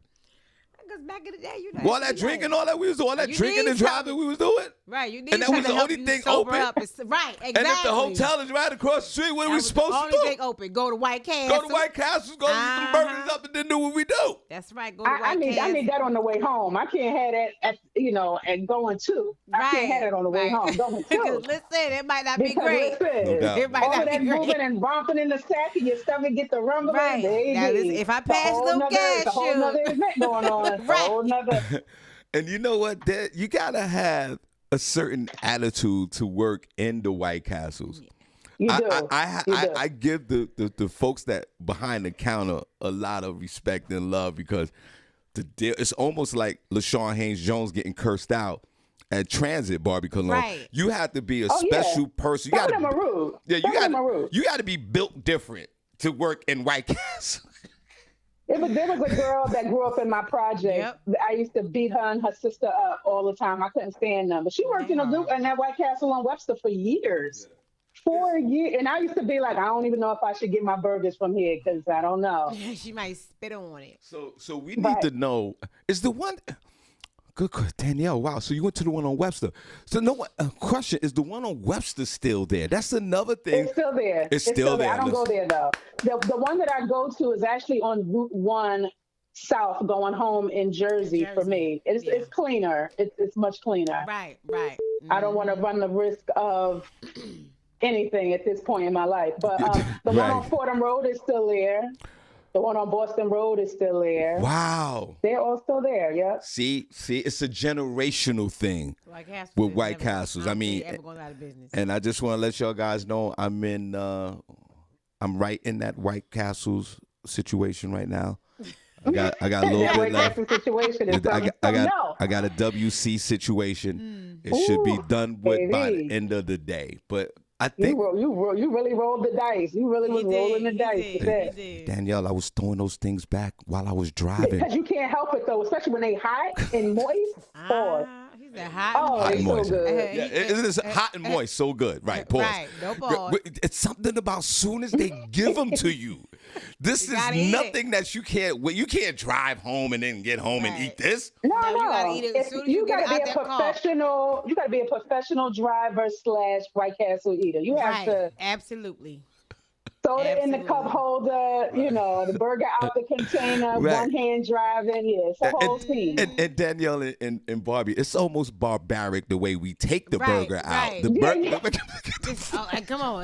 because back in the day, you know. All that drinking, all that we was doing, all that You drinking need and driving something. we was doing. Right, you need And that was something the to help only you thing sober open. up. Right, exactly. And if the hotel is right across the street, what are we supposed to only do? thing open. Go to White Castle. Go to White Castles, go eat some burgers up, and then do what we do. That's right. Go to White I Castle. need that on the way home. I can't have that and going to. I can't have it on the way home. Going Because to. listen, it might not be Because great. listen, No doubt. It might all not of that be great. moving and romping in the sack and your stomach get the rumbling, Right. baby. Now, listen, if I pass a little gas, it's a whole nother event going on. It's a whole nother. And you know what? You gotta have a certain attitude to work in the White Castles. You do. I give the folks that behind the counter a lot of respect and love because it's almost like LaShawn Haynes Jones getting cursed out at Transit, Barbi Cologne. Right. You have to be a Oh, special yeah. person. Some of them are rude. Yeah, Some of them are rude. you got to be built different to work in White Castle. There was a girl that grew up in my project. Yep. I used to beat her and her sister up all the time. I couldn't stand them. But she worked in that White Castle on Webster for years. 4 years. And I used to be like, I don't even know if I should get my burgers from here because I don't know. She might spit on it. So we need to know, is the one... Good, Danielle. Wow. So you went to the one on Webster. So question, is the one on Webster still there? That's another thing. It's still there. It's still there. I don't go there though. The one that I go to is actually on Route 1 South going home in Jersey for me. It's cleaner. It's much cleaner. Right. I don't want to run the risk of anything at this point in my life. But the one on Fordham Road is still there. The one on Boston Road is still there. Wow. They're all still there, yep. See, it's a generational thing with White Castles. I mean, ever going out of business. And I just want to let y'all guys know I'm right in that White Castles situation right now. I got a little bit left. Situation is I got a WC situation. It should be done with by the end of the day. But I think you really rolled the dice. You really was rolling the dice. He did. Danielle, I was throwing those things back while I was driving. Because you can't help it though, especially when they hot and moist. He said hot. Hot and moist. So good. Yeah, it's hot and moist, so good. Right, pause. Right, no pause. It's something about soon as they give them to you. This is nothing that you can't drive home and then get home and eat this. No. You gotta eat it as soon as you get out that car. You gotta be a professional driver / White Castle eater. You have to absolutely. Soda in the cup holder, the burger out the container, one hand driving. Yeah, it's a whole scene. And Danielle and Barbi, it's almost barbaric the way we take the burger out. Come on.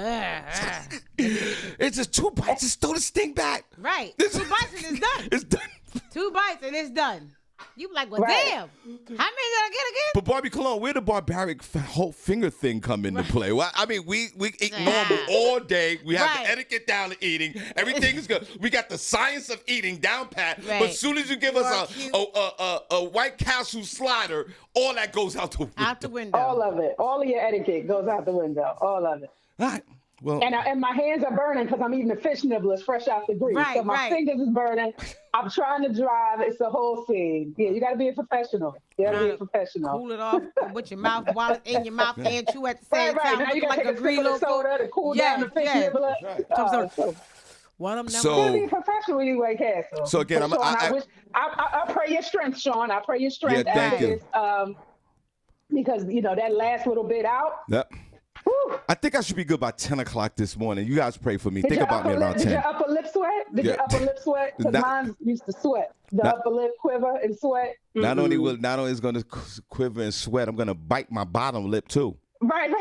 It's just 2 bites. Just throw this thing back. Right. 2 bites and it's done. It's done. 2 bites and it's done. You be like, well, damn. How many did I get again? But Barbi Cologne, where the barbaric whole finger thing come into play? Well, I mean, we eat normal all day. We have the etiquette down to eating. Everything is good. We got the science of eating down pat. But as soon as you give us a White Castle slider, all that goes out the window. Out the window. All of it. All of your etiquette goes out the window. All of it. All right. Well, and my hands are burning because I'm eating the fish nibblers fresh out the grease. So my fingers is burning. I'm trying to drive. It's the whole scene. Yeah, you got to be a professional. Cool it off with your mouth, wallet in your mouth, and chew at the same time. Now you got to like take a green little soda to cool down the fish nibbler. One of them. So you be a professional when you White Castle. So again, I pray your strength, Shawn. I pray your strength. Yeah, thank you. Because that last little bit out. Yep. I think I should be good by 10 o'clock this morning. You guys pray for me. Think about me around 10. Did your upper lip sweat? Did your upper lip sweat? Because mine used to sweat. The upper lip quiver and sweat. Not only is going to quiver and sweat, I'm going to bite my bottom lip too. Right.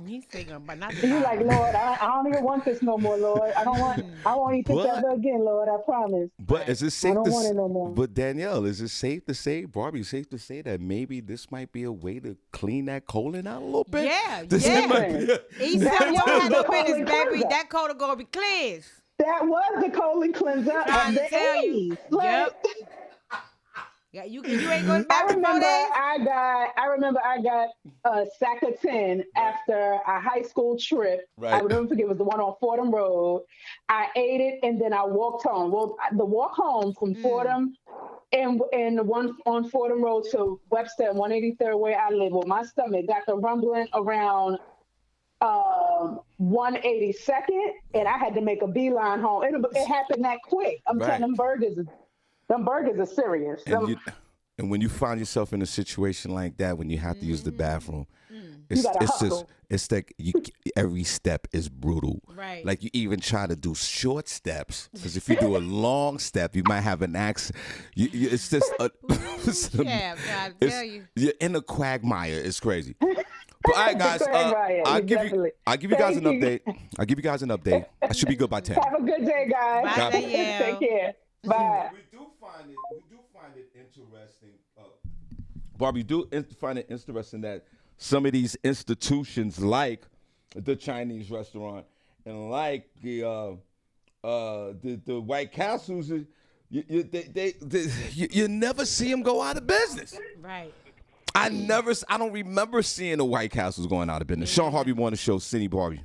He's thinking, but not. You like, Lord, I don't even want this no more, Lord. I won't eat this ever again, Lord. I promise. But is it safe? I don't want it no more. But Danielle, is it safe to say, Barbi, safe to say that maybe this might be a way to clean that colon out a little bit? Yeah. Eat some you had no business, baby. That colon gonna be cleansed. That was the colon cleanser of the 80s. Yep. Yeah, you ain't going back for 4 days? I remember I got a sack of 10 after a high school trip. Right. I never forget, it was the one on Fordham Road. I ate it and then I walked home. Well, the walk home from Fordham and the one on Fordham Road to Webster and 183rd where I live, well, my stomach got the rumbling around 182nd, and I had to make a beeline home. It happened that quick. I'm telling them burgers. Them burgers are serious. And when you find yourself in a situation like that, when you have to use the bathroom, You gotta it's just hustle. it's like every step is brutal. Right. Like you even try to do short steps because if you do a long step, you might have an accident. It's just Yeah, I tell you. you're in a quagmire. It's crazy. But all right, guys, Quagmire, I'll give you guys an Thank you. update. I'll give you guys an update. I should be good by 10. Have a good day, guys. Bye, Danielle. Take care. Bye. We do find it interesting. Barbie, find it interesting that some of these institutions, like the Chinese restaurant and like the White Castles, you never see them go out of business. Right. I don't remember seeing the White Castles going out of business. Shawn Harvey Morning Show, Senny, Barbi.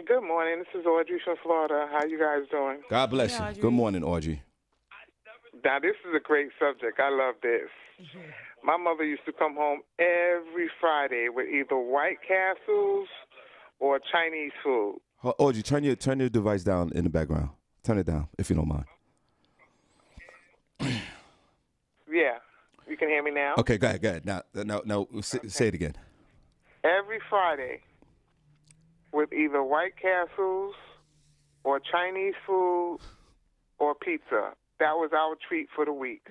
Good morning. This is Audrey from Florida. How you guys doing? God bless you. Audrey. Good morning, Audrey. Now, this is a great subject. I love this. My mother used to come home every Friday with either White Castles or Chinese food. Audrey, turn your device down in the background. Turn it down, if you don't mind. Yeah. You can hear me now? Okay, go ahead. Now, say it again. Every Friday with either White Castles or Chinese food or pizza. That was our treat for the week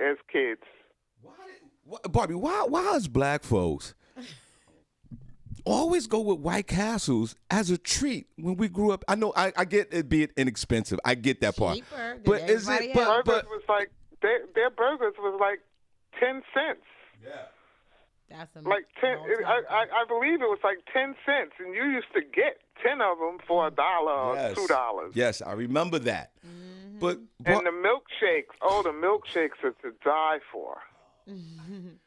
as kids. Barbie, why is black folks always go with White Castles as a treat when we grew up? I know I get it being inexpensive. I get that part. Cheaper But than is it everybody but, else. Burgers was like, their burgers was like 10 cents. yeah. That's a Like 10, long time ago. I believe it was like 10 cents, and you used to get 10 of them for $1 or Yes. $2. Yes, I remember that. But And the milkshakes, the milkshakes are to die for.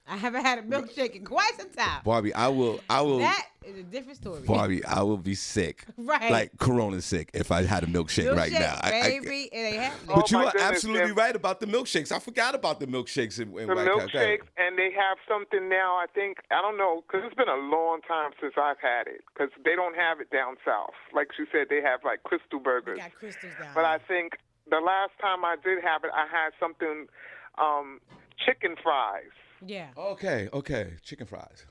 I haven't had a milkshake in quite some time. Barbie, I will That is a different story. Barbie, I will be sick. Right. Like Corona sick if I had a milkshake right now. Baby, it ain't happening. But you my are goodness, absolutely Tim. right about the milkshakes. I forgot about the milkshakes in The White Castle. milkshakes, and they have something now, I think, I don't know, because it's been a long time since I've had it, because they don't have it down south. Like she said, they have like crystal burgers. Got crystals down. But I think the last time I did have it, I had something, chicken fries. Yeah. Okay. Chicken fries.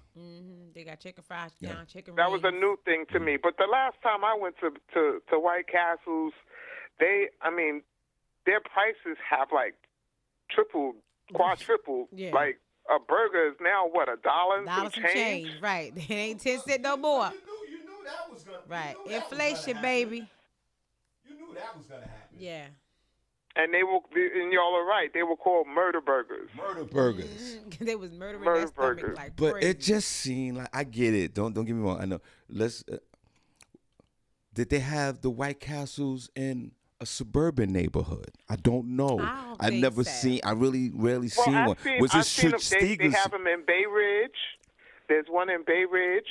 They got chicken fries down, chicken That was a wings. new thing to me. But the last time I went to White Castles, their prices have like tripled, quadrupled. Yeah. Like a burger is now what, $1 and Dollars some some change? change. Right. It ain't 10 cents no more. You knew that was gonna. Right. Inflation, baby. You knew that was gonna happen. Yeah. And and y'all are right. They were called murder burgers. Murder burgers. They was murdering Murder that stomach burgers. like But crazy. it just seemed like I get it. Don't get me wrong. I know. Did they have the White Castles in a suburban neighborhood? I don't know. I don't I think never so. seen. I really rarely Well, seen one. I've seen, Was I've it seen them, they have them in Bay Ridge. There's one in Bay Ridge.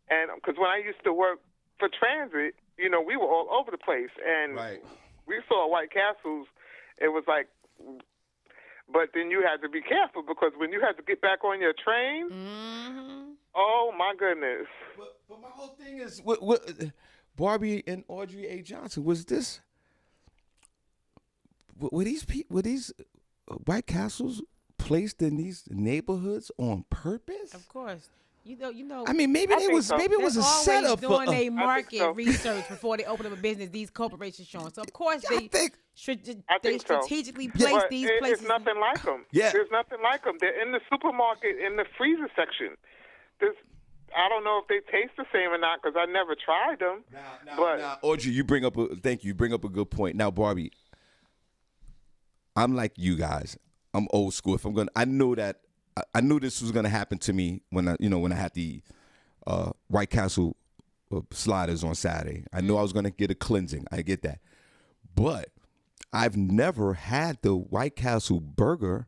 And because when I used to work for transit, we were all over the place. And Right. we saw White Castles. It was like, but then you had to be careful because when you had to get back on your train, oh my goodness. But my whole thing is, what Barbie and Audrey A. Johnson, was this? Were these White Castles placed in these neighborhoods on purpose? Of course. You know. I mean, maybe I it think was so. maybe it was a they're always setup for. doing their market so. research before they open up a business. These corporations, Sean. So of course I think. I they think so. strategically place But these it's places. nothing like them. Yeah. There's nothing like them. They're in the supermarket in the freezer section. I don't know if they taste the same or not because I never tried them. Now, Audrey, you bring up a good point. Now, Barbie, I'm like you guys. I'm old school. I knew this was gonna happen to me when I had the White Castle sliders on Saturday. I knew I was gonna get a cleansing. I get that, but I've never had the White Castle burger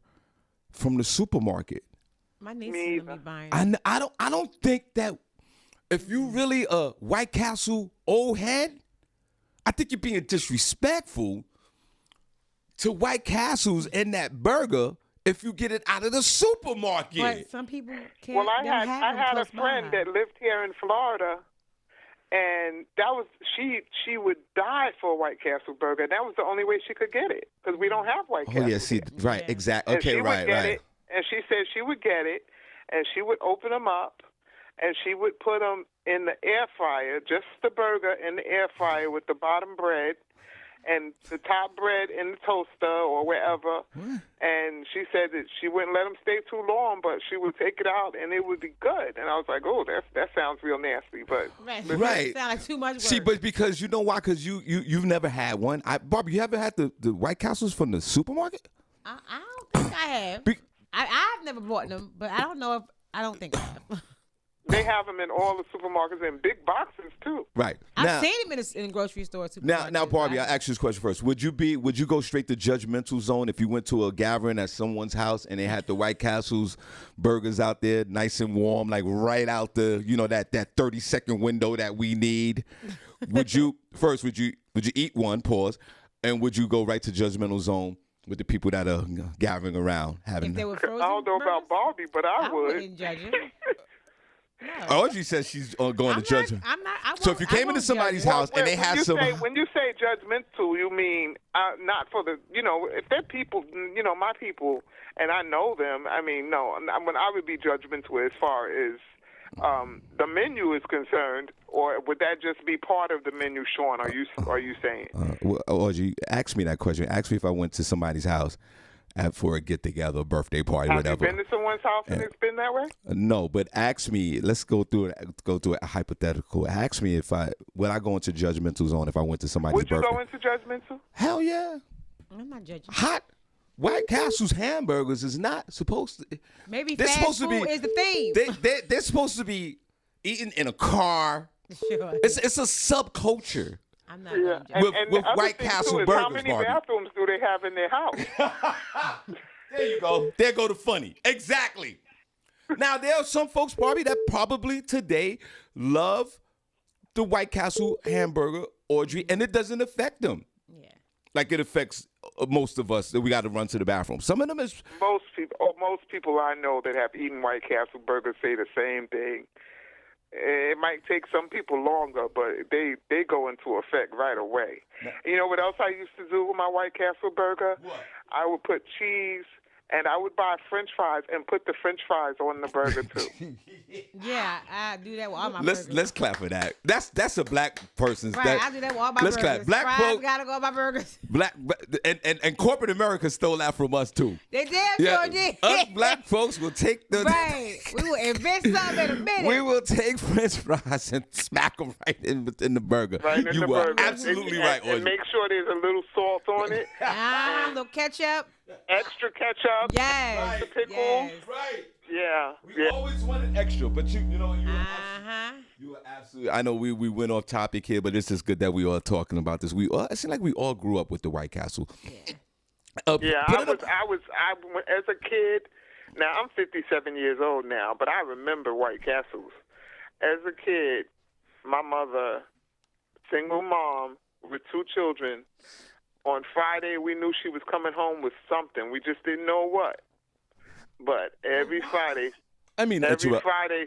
from the supermarket. My niece Me is gonna either. be buying. I don't think that if you really a White Castle old head, I think you're being disrespectful to White Castles in that burger if you get it out of the supermarket. But some people can't. Well, I don't had have I them had a close friend by. that lived here in Florida, And that was she would die for a White Castle burger. And that was the only way she could get it because we don't have White Castle. Oh yeah, see, right, Yeah. exactly. And Okay, she right, would get right. it, and she said she would get it, and she would open them up, and she would put them in the air fryer, just the burger in the air fryer with the bottom bread, and the top bread in the toaster or wherever. And she said that she wouldn't let them stay too long, but she would take it out, and it would be good. And I was like, oh, that sounds real nasty, but. Right. Sound like too much work. See, but because you know why? Because you've never had one. Barbie, you ever had the White Castles from the supermarket? I don't think I have. I've never bought them, but I don't know if I don't think I have. They have them in all the supermarkets in big boxes too. Right. I've seen them in grocery stores. Now, Barbie, I ask you this question first. Would you go straight to judgmental zone if you went to a gathering at someone's house and they had the White Castle's burgers out there, nice and warm, like right out the that 30-second window that we need? Would you eat one? Pause, and would you go right to judgmental zone with the people that are gathering around having? If they were frozen I don't know about Barbie, but I would. wouldn't judge it. No. Audrey says she's going to judge him. I'm not. So if you came into somebody's house and they had some, when you say judgmental, you mean not for the if they're people, my people, and I know them. I mean, no, when I would be judgmental as far as the menu is concerned, or would that just be part of the menu, Shawn? Are you saying? Audrey, ask me that question. Ask me if I went to somebody's house for a get-together, a birthday party, Have whatever. you been to someone's house and it's been that way? No, but ask me. Let's go through a hypothetical. Ask me would I go into judgmental zone if I went to somebody's birthday? Would you go into judgmental? Hell yeah. I'm not judging. Hot White Castle's hamburgers is not supposed to. Maybe they're fast supposed to food be, is the theme. They're supposed to be eaten in a car. Sure. It's a subculture. I'm not gonna judge. With the other White thing, Castle too, is burgers, how many Barbie. bathrooms do they have in their house? There you go. There go the funny. Exactly. Now, there are some folks, Barbie, that probably today love the White Castle hamburger, Audrey, and it doesn't affect them. Yeah. Like it affects most of us that we got to run to the bathroom. Some of them is... Most people I know that have eaten White Castle burgers say the same thing. It might take some people longer, but they go into effect right away. You know what else I used to do with my White Castle burger? What? I would put cheese, and I would buy French fries and put the French fries on the burger too. Yeah, I do that with all my Let's burgers. clap for that. That's a black person's... Right, I do that with all my let's burgers. clap. Black Fries folk... gotta go on my burgers. And corporate America stole that from us too. They damn sure did. Us black folks will take the... Right. We will invest something in a minute. We will take French fries and smack them right in the burger. Right in You the are burger. absolutely right, And Audrey. make sure there's a little salt on it, Little ketchup. extra ketchup, Yes. the pickles. Yes. Right. Yeah. We always wanted extra, but you Uh-huh. are absolutely. I know we went off topic here, but it's just good that we are talking about this. It seems like we all grew up with the White Castle. Yeah. Yeah, I was as a kid. Now I'm 57 years old now, but I remember White Castles. As a kid, my mother, single mom with 2 children. On Friday, we knew she was coming home with something. We just didn't know what. But every Friday,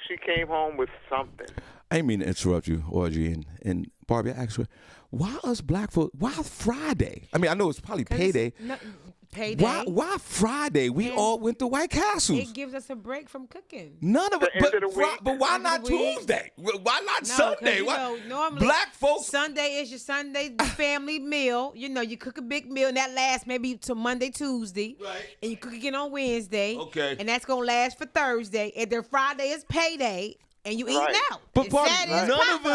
she came home with something. I didn't mean to interrupt you, Audrey and Barbie. Actually, why us black folks? Why Friday? I mean, I know it's probably payday. Payday. Why Friday? We all went to White Castles. It gives us a break from cooking. None of it. The end of the week. But why End of not the week. Tuesday? Why not No, Sunday? 'cause, Why? normally Black folks. Sunday is your Sunday family meal. You cook a big meal, and that lasts maybe till Monday, Tuesday. Right. And you cook again on Wednesday. Okay. And that's going to last for Thursday. And then Friday is payday, and you eating Right. out. But And Barbie, Saturday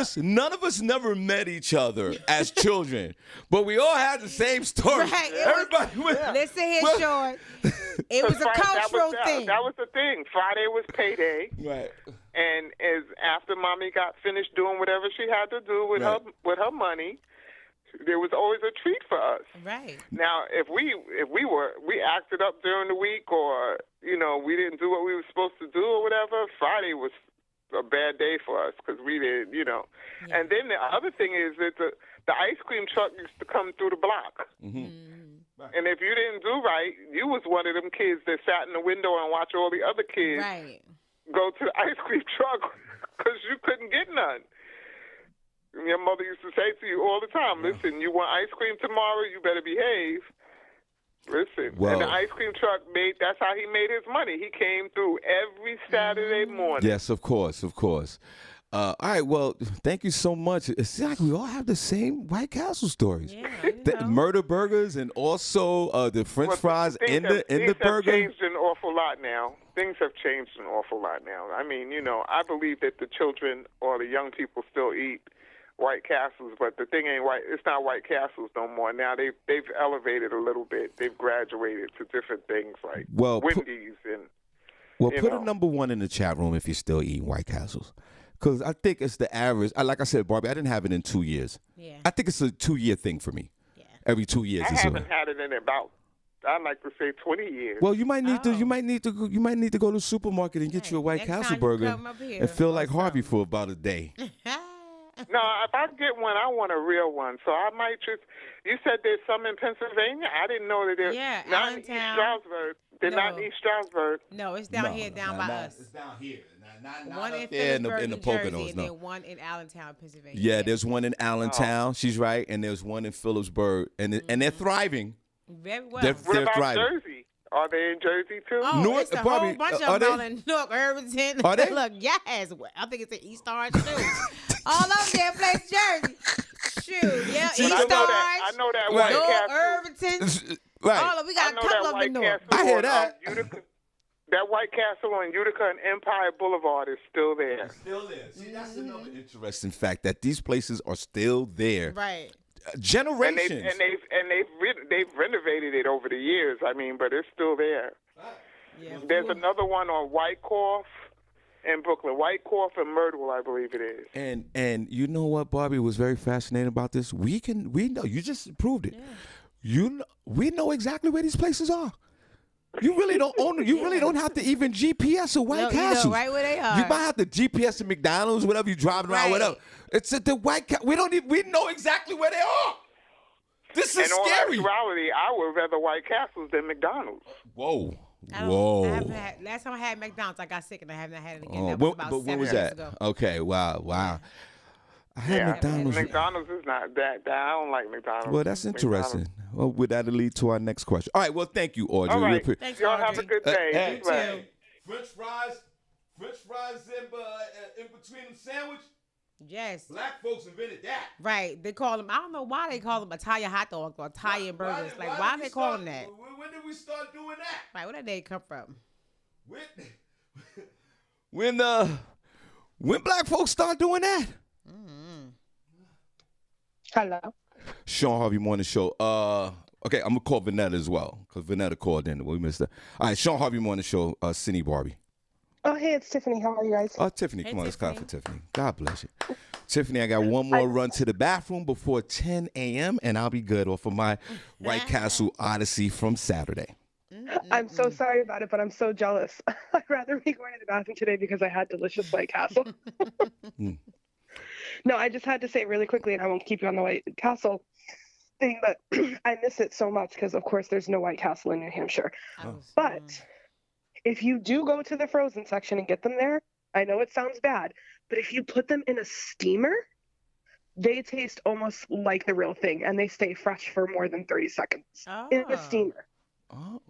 is none of us never met each other as children, but we all had the same story. Right, Everybody went. Listen here, Sean. It was a cultural thing. That was the thing. Friday was payday. Right. And as after mommy got finished doing whatever she had to do with her money, there was always a treat for us. Right. Now, if we acted up during the week, or we didn't do what we were supposed to do or whatever, Friday was a bad day for us because we didn't, Yeah. And then the other thing is that the ice cream truck used to come through the block. And if you didn't do right, you was one of them kids that sat in the window and watched all the other kids Right. go to the ice cream truck because you couldn't get none. Your mother used to say to you all the time, listen, you want ice cream tomorrow, you better behave. Listen, Well, and the ice cream truck that's how he made his money. He came through every Saturday morning. Yes, of course. All right, well, thank you so much. It's like we all have the same White Castle stories. Yeah, The murder burgers and also the French fries in the burger. Things have changed an awful lot now. Things have changed an awful lot now. I mean, I believe that the children or the young people still eat White Castles, but the thing ain't white. It's not White Castles no more. Now they've elevated a little bit. They've graduated to different things like Wendy's and. Well, put a number 1 in the chat room if you're still eating White Castles. Because I think it's the average. Like I said, Barbie, I didn't have it in 2 years. Yeah. I think it's a 2-year thing for me. Yeah. Every 2 years. I haven't had it in about, I'd like to say 20 years. Well, you might need to. You might need to go to the supermarket and get you a White Next Castle time you burger come up here, and feel like awesome. Harvey for about a day. No, if I get one, I want a real one. So I might just. You said there's some in Pennsylvania. I didn't know that there's not in East Allentown. Strasburg. They're not in East Strasburg. No, it's down here, down by us. It's down here. Not One in there Phillipsburg, in the New Jersey, Poconos. and No. then one in Allentown, Pennsylvania. Yeah, there's one in Allentown. She's right, and there's one in Phillipsburg, and they're thriving. Very well. They're What about thriving. Jersey? Are they in Jersey too? Oh, Newark- it's a Barbie, whole bunch are of them they? down in Newark, Irvington. Are they? Look, yes. I think it's in East Orange, too. All over there, place Jersey. Shoot, yeah, See, East I Orange. know that Right. White Newark, Castle. Irvington. Right. All of, we got I a know couple that of them White in Newark. Castle. I hear on, that. Utica. That White Castle on Utica and Empire Boulevard is still there. Still there. See, that's another interesting fact that these places are still there. Right. Generations. They've renovated it over the years. I mean, but it's still there. Yeah, There's another one on Whitecorf in Brooklyn. Whitecorf and Myrtle, I believe it is. And you know what, Barbie, was very fascinating about this? We know, you just proved it. We know exactly where these places are. You really don't own it. You really don't have to even GPS a White Castle. You know right where they are. You might have to GPS to McDonald's, whatever you driving around, Right. whatever. It's at the White Castle. We know exactly where they are. This is In all scary. actuality, I would rather White Castles than McDonald's. Whoa. I haven't Whoa. last time I had McDonald's, I got sick and I haven't had it again. Oh, That was about but when 7 was years that? ago. Okay, wow. I had Yeah, McDonald's. McDonald's is not that. I don't like McDonald's. Well, that's interesting. Well, would that lead to our next question? All right. Well, thank you, Audrey. All We right. appre- Thanks, Y'all have a Audrey. good day. hey. Be blessed. French fries in between the sandwich. Yes. Black folks invented that. Right. They call them, I don't know why they call them Italian hot dogs or Italian burgers. Like, why did they we call start- them that? When did we start doing that? Right, where did they come from? When black folks start doing that? Hello. Shawn Harvey Morning Show. Okay, I'm gonna call Vanetta as well because Vanetta called in. We missed that. All right, Shawn Harvey Morning Show. Senny Barbi. Oh, hey, it's Tiffany. How are you guys? Tiffany, Hey, come on, let's clap for Tiffany. Tiffany. God bless you. Tiffany, I got one more run to the bathroom before 10 a.m. and I'll be good off of my White Castle Odyssey from Saturday. I'm so sorry about it, but I'm so jealous. I'd rather be going to the bathroom today because I had delicious White Castle. No, I just had to say it really quickly, and I won't keep you on the White Castle thing, but I miss it so much because, of course, there's no White Castle in New Hampshire. But if you do go to the frozen section and get them there, I know it sounds bad, but if you put them in a steamer, they taste almost like the real thing, and they stay fresh for more than 30 seconds in a steamer. Oh.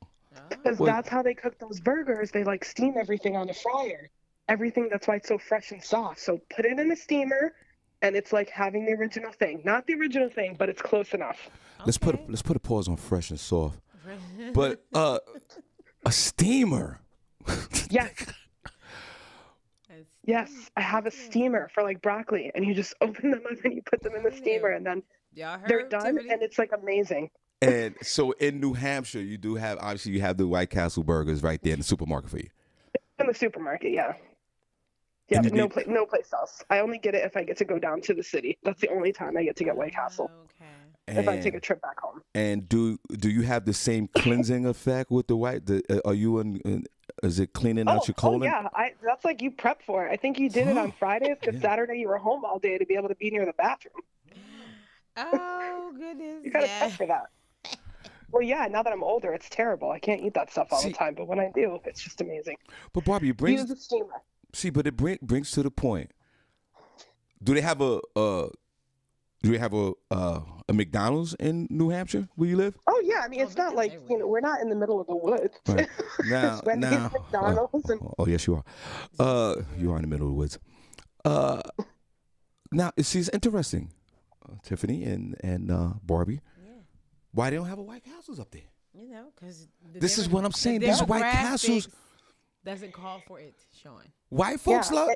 Because Well- that's how they cook those burgers. They like steam everything on the fryer. Everything, that's why it's so fresh and soft. So put it in a steamer, and it's like having the original thing. Not the original thing, but it's close enough. Let's put a pause on fresh and soft. But a steamer. Yes. Yes, I have a steamer for like broccoli, and you just open them up and you put them in the steamer, and then Y'all heard they're done, Tiffany? and it's like amazing. And so in New Hampshire, you do have, obviously, you have the White Castle burgers right there in the supermarket for you. In the supermarket, yeah. Yeah, And but no place else. I only get it if I get to go down to the city. That's the only time I get to get White Castle. Okay. If I take a trip back home. And do you have the same cleansing effect with the white? Are you is it cleaning out your colon? Oh yeah, that's like you prep for it. I think you did it on Fridays because Saturday you were home all day to be able to be near the bathroom. Oh, goodness. You gotta prep for that. Well, yeah. Now that I'm older, it's terrible. I can't eat that stuff all the time, but when I do, it's just amazing. But Barbie, it brings Use a steamer. but it brings to the point. Do they have a Do we have a McDonald's in New Hampshire where you live? Oh yeah, I mean it's not like we're not in the middle of the woods. Right. Now, Wendy's, McDonald's, and oh yes, you are. You are in the middle of the woods. Now, see, it's interesting, Tiffany and Barbi. Yeah. Why they don't have a White Castles up there? You know, because This is what I'm saying. These White Castles doesn't call for it, Sean. white folks love.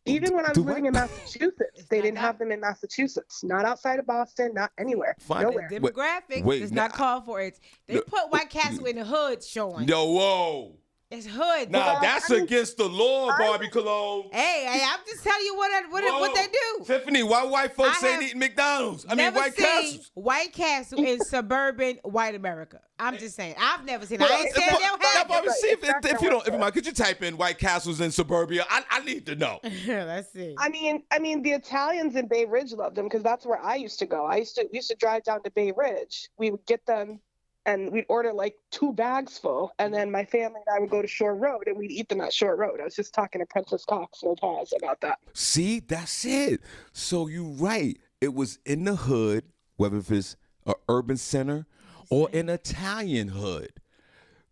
Even when I was Do living what? in Massachusetts, they didn't have them in Massachusetts. Not outside of Boston, not anywhere. Fine. Nowhere. The demographic Wait, does now- not call for it. They put White Castle in the hood, Sean. No, whoa. It's hood. Nah, that's against the law, Barbie Cologne. Hey, I'm just telling you what they do. Tiffany, why white folks I ain't have eating McDonald's? I mean, Never White seen Castles. White Castle in suburban white America. I'm just saying. I've never seen it. I ain't saying they don't Now, have it. Barbie, see if you don't, if you mind, could you type in White Castles in suburbia? I need to know. Let's see. I mean, the Italians in Bay Ridge loved them because that's where I used to go. I used to drive down to Bay Ridge. We would get them, and we'd order like 2 bags full, and then my family and I would go to Shore Road, and we'd eat them at Shore Road. I was just talking to Princess Cox, no pause, about that. See, that's it. So you're right. It was in the hood, whether if it's an urban center or an Italian hood.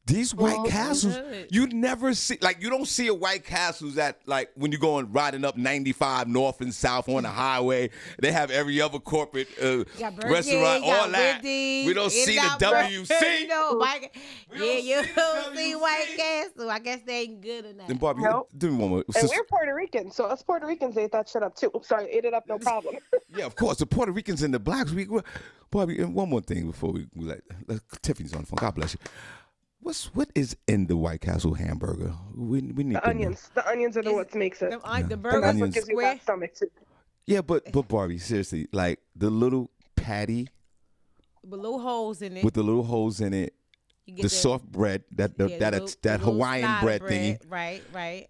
These White Castles, hood. you never see, like, you don't see a White Castles at, like, when you're going riding up 95 north and south on the highway. They have every other corporate Got Burger restaurant, King, all got that. Wendy's, We don't see the In-N-Out Burger. WC. You know, We don't you see the don't see WC. White Castle. I guess they ain't good enough. Then, Barbie, Nope. do me one more. And we're Puerto Rican, so us Puerto Ricans ate that shit up too. Sorry, ate it up, no problem. Yeah, of course. The Puerto Ricans and the blacks. Barbie, and one more thing before we let Tiffany's on the phone. God bless you. What is in the White Castle hamburger? We need The to know. onions. The onions are what makes it. The And burger that's what onions. gives you square. that stomach too. Yeah, but Barbie, seriously, like the little patty With little holes in it. with the little holes in it, You get the soft bread, that yeah, the little Hawaiian slider bread thingy, Right.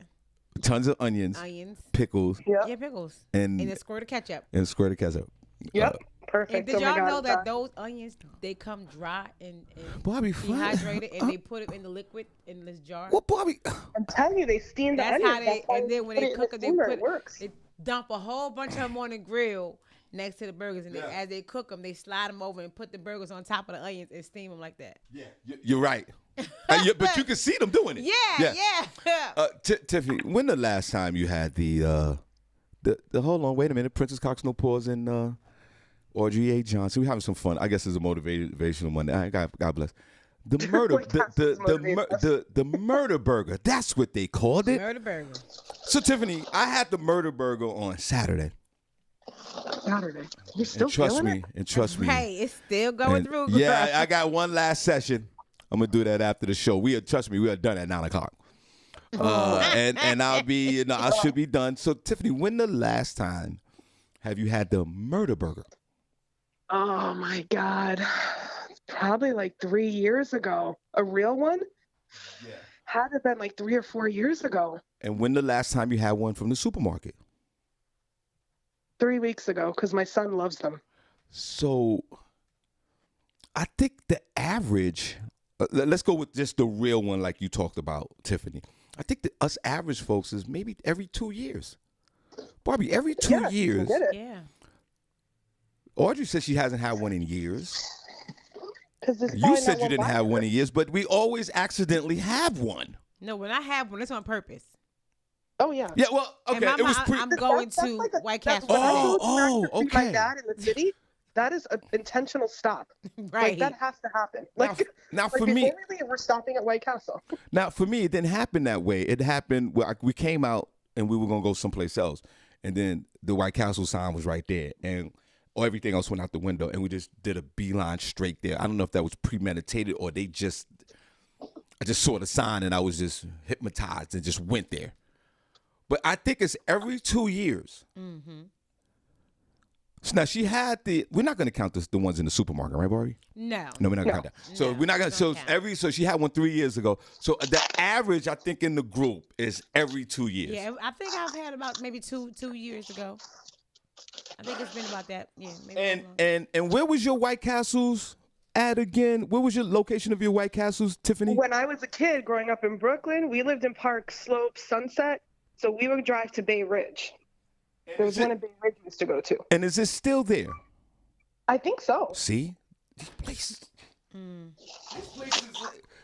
tons of onions, Onions. pickles, Yep. Yeah, pickles. and And a squirt of ketchup. and squirt of ketchup. Yep. Perfect. And did Oh my y'all God, know it's that fine. those onions, they come dry and Barbie, fine. dehydrated, and they put it in the liquid in this jar? Well, Barbie, I'm telling you, they steam the That's onions. how they, That's why and then when put they it in cook the it, they steamer. put It works. they dump a whole bunch of them on the grill next to the burgers, and then Yeah. as they cook them, they slide them over and put the burgers on top of the onions and steam them like that. yeah, you're right. But you can see them doing it. Yeah. Tiffany, when the last time you had the hold on, wait a minute, Princess Cox No Pause and Audrey A. Johnson. We're having some fun. I guess it's a motivational one. God bless. The murder, White Castle's motivated. the murder burger. That's what they called it. Murder burger. So Tiffany, I had the murder burger on Saturday. Saturday. You're still And trust feeling me, it? and trust me. Hey, it's still going And through. yeah, I got one last session. I'm gonna do that after the show. Trust me, we are done at 9:00. And I'll be, I should be done. So Tiffany, when the last time have you had the murder burger? Oh my God. Probably like 3 years ago. A real one? Yeah. Had it been like 3 or 4 years ago. And when the last time you had one from the supermarket? 3 weeks ago, because my son loves them. So I think the average, let's go with just the real one like you talked about, Tiffany. I think that us average folks is maybe every 2 years. Barbie, every 2 Yeah, you years. did it. Yeah. Audrey says she hasn't had one in years. 'Cause it's You probably said not you one didn't buy have it. one in years, but we always accidentally have one. No, when I have one, it's on purpose. Oh yeah. Yeah, well, And okay, Mama, it was pre. I'm going That's to like a- White that's Castle. when I go Oh, to America to see okay. My dad in the city. That is an intentional stop. Like Right. that has to happen. Now, Like, now like for before me, we leave, we're stopping at White Castle. now for me, it didn't happen that way. It happened. We came out and we were gonna go someplace else, and then the White Castle sign was right there, and everything else went out the window, and we just did a beeline straight there. I don't know if that was premeditated or I just saw the sign and I was just hypnotized and just went there. But I think it's every 2 years. Mm-hmm. So now she had we're not going to count the ones in the supermarket, right, Barbie? No. No, we're not going to count that. So No, we're not going to. don't So count. so she had one 3 years ago. So the average, I think, in the group is every 2 years. Yeah, I think I've had about maybe two years ago. I think it's been about that. Yeah, maybe. a little longer. And where was your White Castles at again? Where was your location of your White Castles, Tiffany? When I was a kid growing up in Brooklyn, we lived in Park Slope, Sunset. So we would drive to Bay Ridge. There was one in Bay Ridge we used to go to. And is it still there? I think so. See,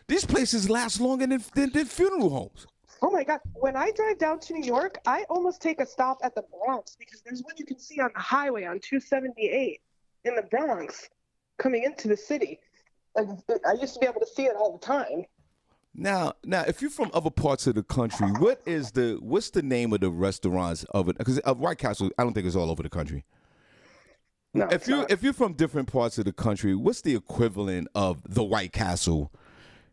these places last longer than funeral homes. Oh my God. When I drive down to New York, I almost take a stop at the Bronx because there's one you can see on the highway on 278 in the Bronx coming into the city. Like, I used to be able to see it all the time. Now, if you're from other parts of the country, what's the name of the restaurants of it? Because White Castle, I don't think it's all over the country. No, If you're from different parts of the country, what's the equivalent of the White Castle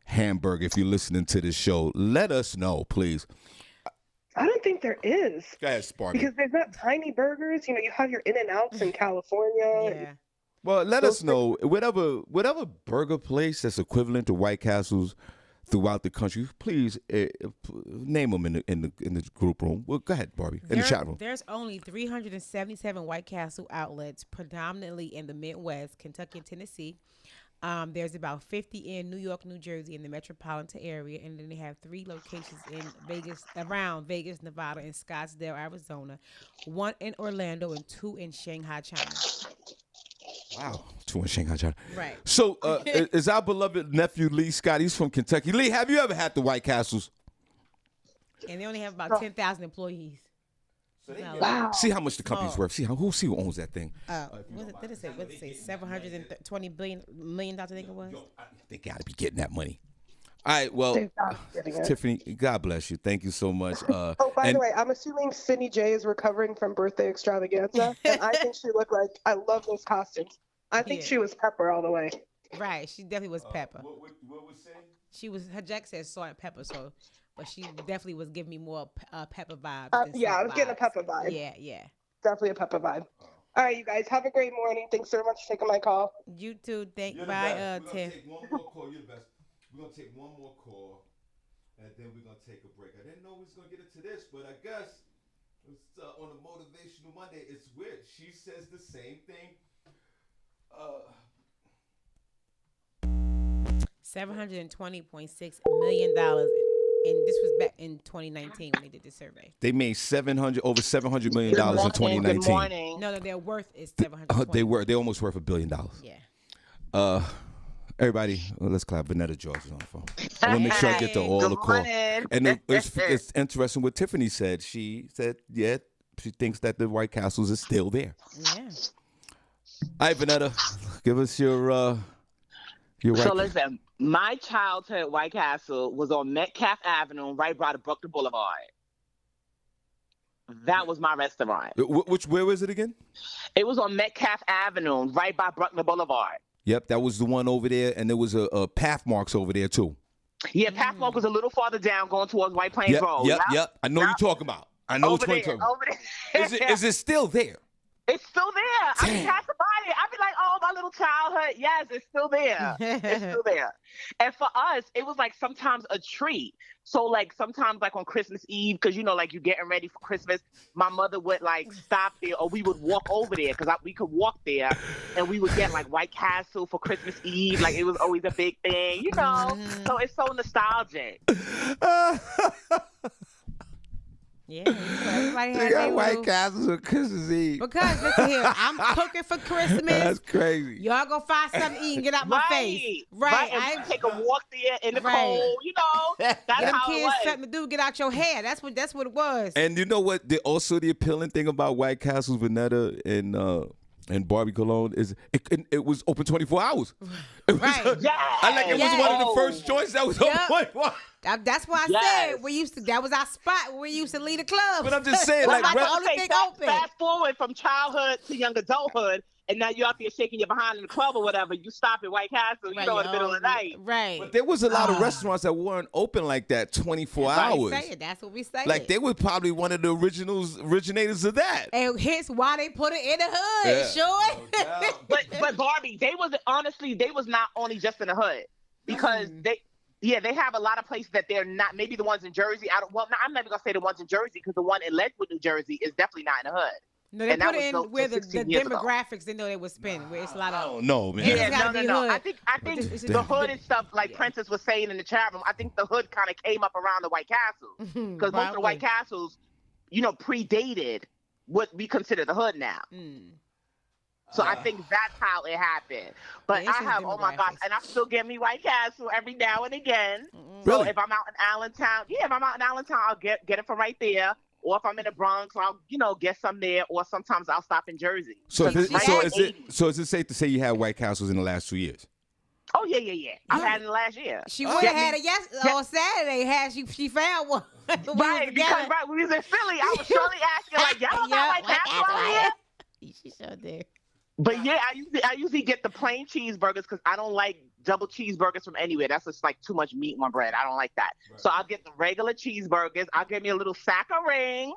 hamburger? If you're listening to this show, let us know, please. I don't think there is. Go ahead, Sparky. Because there's not tiny burgers. You know, you have your In-N-Outs in California. Yeah. Well, let us know whatever burger place that's equivalent to White Castles throughout the country. Please name them in the group room. Well, go ahead, Barbi, in the chat room. There's only 377 White Castle outlets, predominantly in the Midwest, Kentucky, and Tennessee. There's about 50 in New York, New Jersey, in the metropolitan area, and then they have 3 locations in around Vegas, Nevada, and Scottsdale, Arizona, 1 in Orlando, and 2 in Shanghai, China. Wow, 2 in Shanghai, China. Right. So, is our beloved nephew Lee Scott? He's from Kentucky. Lee, have you ever had the White Castles? And they only have about 10,000 employees. Wow. See how much the company's worth. See who owns that thing. What did it say? What did it say? $720 million, I think it was. They got to be getting that money. All right, well, Tiffany, God bless you. Thank you so much. By the way, I'm assuming Senny J is recovering from birthday extravaganza, and I think she looked like, I love those costumes. I think she was Pepper all the way. Right, she definitely was Pepper. What was saying? She was, her jacket says salt and pepper, so, but she definitely was giving me more Pepper vibes. Yeah, I was getting a Pepper vibe. Yeah. Definitely a Pepper vibe. All right, you guys, have a great morning. Thanks so much for taking my call. You too. Bye, Tiff. Take one more call. You're the best. We're going to take one more call, and then we're going to take a break. I didn't know we was going to get into this, but I guess it's, on a Motivational Monday, it's weird. She says the same thing. $720.6 million, and this was back in 2019 when they did the survey. They made over $700 million in 2019. Good morning. No, their worth is $720. They almost worth $1 billion. Yeah. Everybody, let's clap. Vanetta George is on the phone. I want to make sure I get to all the calls. And it's interesting what Tiffany said. She said, yeah, she thinks that the White Castles is still there. Yeah. All right, Vanetta, give us your So listen, my childhood White Castle was on Metcalf Avenue, right by the Bruckner Boulevard. That was my restaurant. Where was it again? It was on Metcalf Avenue, right by Bruckner Boulevard. Yep, that was the one over there, and there was a Pathmarks over there too. Yeah, Pathmark was a little farther down, going towards White Plains Road. Yep. I know you're talking about. I know which one you're talking about. Is it still there? It's still there. I be passing by it. I be like, oh, my little childhood. Yes, it's still there. It's still there. And for us, it was like sometimes a treat. So like sometimes like on Christmas Eve, because you know, like you're getting ready for Christmas, my mother would like stop there, or we would walk over there because we could walk there, and we would get like White Castle for Christmas Eve. Like it was always a big thing, you know. So it's so nostalgic. Yeah, everybody They has got White Castles on Christmas Eve. Because listen here, I'm cooking for Christmas. That's crazy. Y'all go find something to eat and get out my face. Right. And take a walk there in the cold, you know. That's Get them how kids it was. something to do, get out your hair. That's what it was. And you know what? The appealing thing about White Castles, Vanetta, and Barbi Cologne is it was open 24 hours. Right. It was one of the first choices that was open 24 hours. That's why I said that was our spot where we used to leave the club. But I'm just saying, like, the only thing open. Fast forward from childhood to young adulthood, and now you're out there shaking your behind in the club or whatever. You stop at White Castle, you know, in the middle of the night. Right. But there was a lot of restaurants that weren't open like that 24 hours. That's what we say. Like they were probably one of the originators of that. And hence why they put it in the hood, sure. No but Barbi, they was not only just in the hood, because they have a lot of places that they're not. Maybe the ones in Jersey. I'm not even gonna say the ones in Jersey, because the one in Lakewood, New Jersey, is definitely not in the hood. No, they put it in where the demographics they know they would spend, where it's a lot of. I don't know, man. Yeah, no. I think the hood and stuff, like Princess was saying in the chat room, I think the hood kind of came up around the White Castle, because most of the White Castles, you know, predated what we consider the hood now. So I think that's how it happened. But Yeah, it's I just have, oh my gosh, demographics. and I still get me White Castle every now and again. So Really? if I'm out in Allentown, I'll get it from right there. Or if I'm in the Bronx, I'll get some there. Or sometimes I'll stop in Jersey. So, Because it's right is on it 80. so is it safe to say you had White Castles in the last 2 years? Oh yeah. I've had it last year. She would have had it on Saturday. She found one. Right, because when we was in Philly, I was surely asking like, y'all don't got White Castle out here? She showed there. But yeah, I usually get the plain cheeseburgers because I don't like double cheeseburgers from anywhere. That's just like too much meat on my bread. I don't like that. Right. So I'll get the regular cheeseburgers. I'll get me a little sack of ring,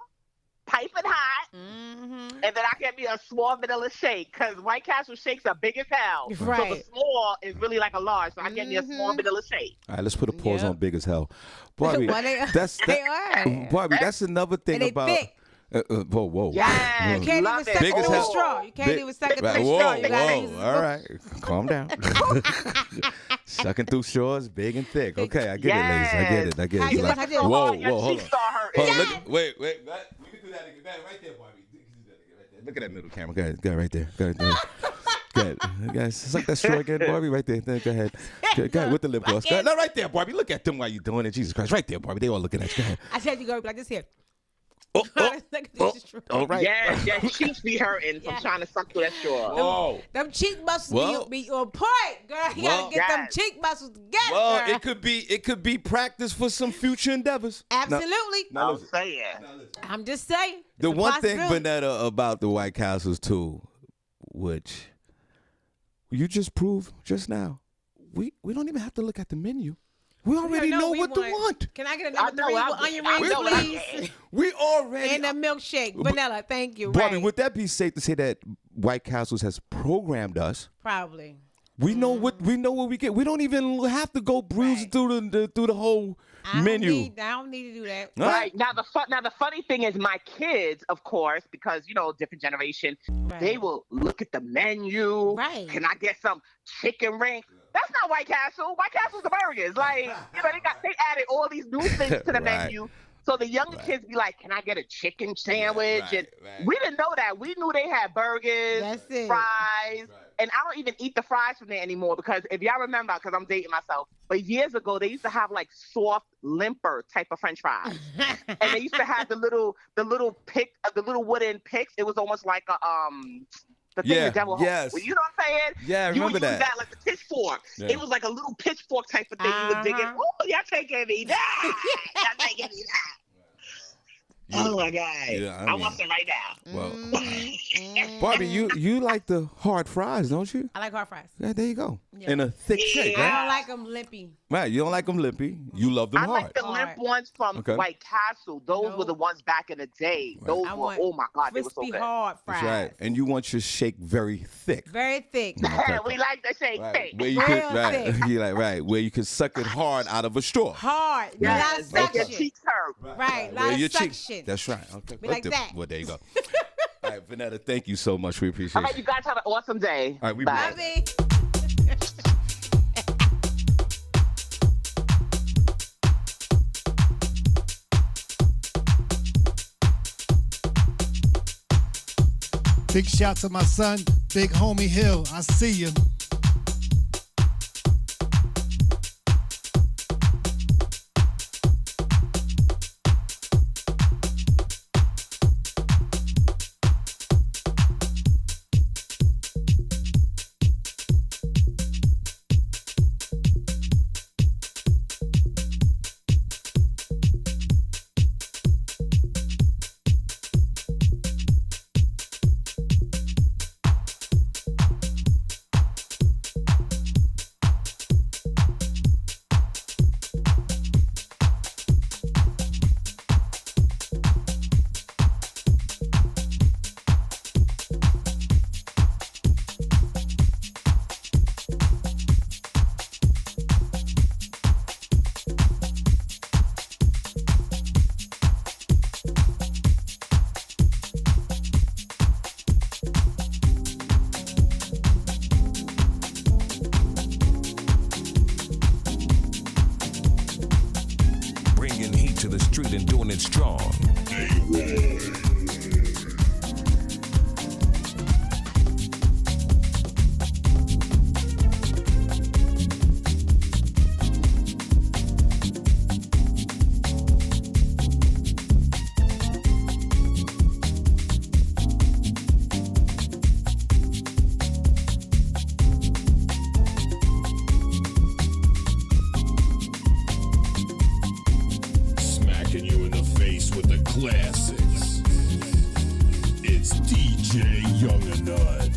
piping hot, and then I get me a small vanilla shake because White Castle shakes are big as hell. Right. So the small is really like a large. So I get me a small vanilla shake. All right, let's put a pause on big as hell. Barbie, Well, they are. Barbie, that's another thing And they about. thick. Whoa. Yes, You can't love even suck it. Big as through a hell. straw. You can't even suck it through Right, a whoa, straw. You gotta use whoa. All right. Calm down. Sucking through straws, big and thick. Okay, I get it, ladies. I get it. How you Like, look at this? whoa, Your hold cheeks on. start hurting. Hold on, wait. You can do that again. Right there, Barbie. You can do that again. Right there. Look at that middle camera. Go ahead, right there. Go ahead. Guys, suck that straw again, Barbie. Right there. Go ahead. Go ahead with the lip gloss. Go ahead. No, right there, Barbie. Look at them while you're doing it. Jesus Christ. Right there, Barbie. They all looking at you. Go ahead. I said you go like this here. Oh, all right. Yes, your cheeks be hurting from trying to suck through that straw. Whoa. Them cheek muscles be on point, girl. You gotta get them cheek muscles together. Well, girl. it could be practice for some future endeavors. Absolutely. Now I'm listen. saying. I'm just saying. The It's a one thing, possibility. Vanetta, about the White Castles too, which you just proved just now, we don't even have to look at the menu. We already know what to want. Can I get a number 3 with onion rings, please? We already. And a milkshake. Vanilla, thank you. Barbie, Right. would that be safe to say that White Castles has programmed us? Probably. We know what we get. We don't even have to go bruising through the whole menu. I don't need to do that. Huh? Right. Now the funny thing is my kids, of course, because different generation, they will look at the menu. Right. Can I get some chicken ring? That's not White Castle. White Castle's the burgers. Like, they added all these new things to the menu. So the younger kids be like, can I get a chicken sandwich? And we didn't know that. We knew they had burgers, That's it. fries. And I don't even eat the fries from there anymore because if y'all remember, because I'm dating myself, but years ago, they used to have like soft, limper type of French fries. And they used to have the little wooden picks. It was almost like the thing the devil holds. Well, you know what I'm saying? Yeah, I remember you would that. use that like the pitchfork. Yeah. It was like a little pitchfork type of thing. You would dig it. Oh, y'all taking me that. Y'all taking me that. Oh my God. Yeah, I want some right now. Well, Barbie, you like the hard fries, don't you? I like hard fries. Yeah, there you go. Yeah. In a thick shake, I right? don't like them lippy. Right, you don't like them lippy. You love them I hard. like the limp ones from White Castle. Those were the ones back in the day. Those I were, want oh my God, they were so crispy good. hard fries. That's right. And you want your shake very thick. Very thick. Okay. We like the shake thick. Where you could, you like where you could suck it hard out of a straw. Hard. Yes, A lot make of your suction. cheeks hurt. Right. A lot Where of your suction. cheeks. That's right. Okay. We like that. Well, there you go. All right, Vanetta, thank you so much. We appreciate All right, it. you guys have an awesome day. All right, we Bye. Bobby. Big shout to my son, Big Homie Hill. I see you. It's DJ Young and Nut.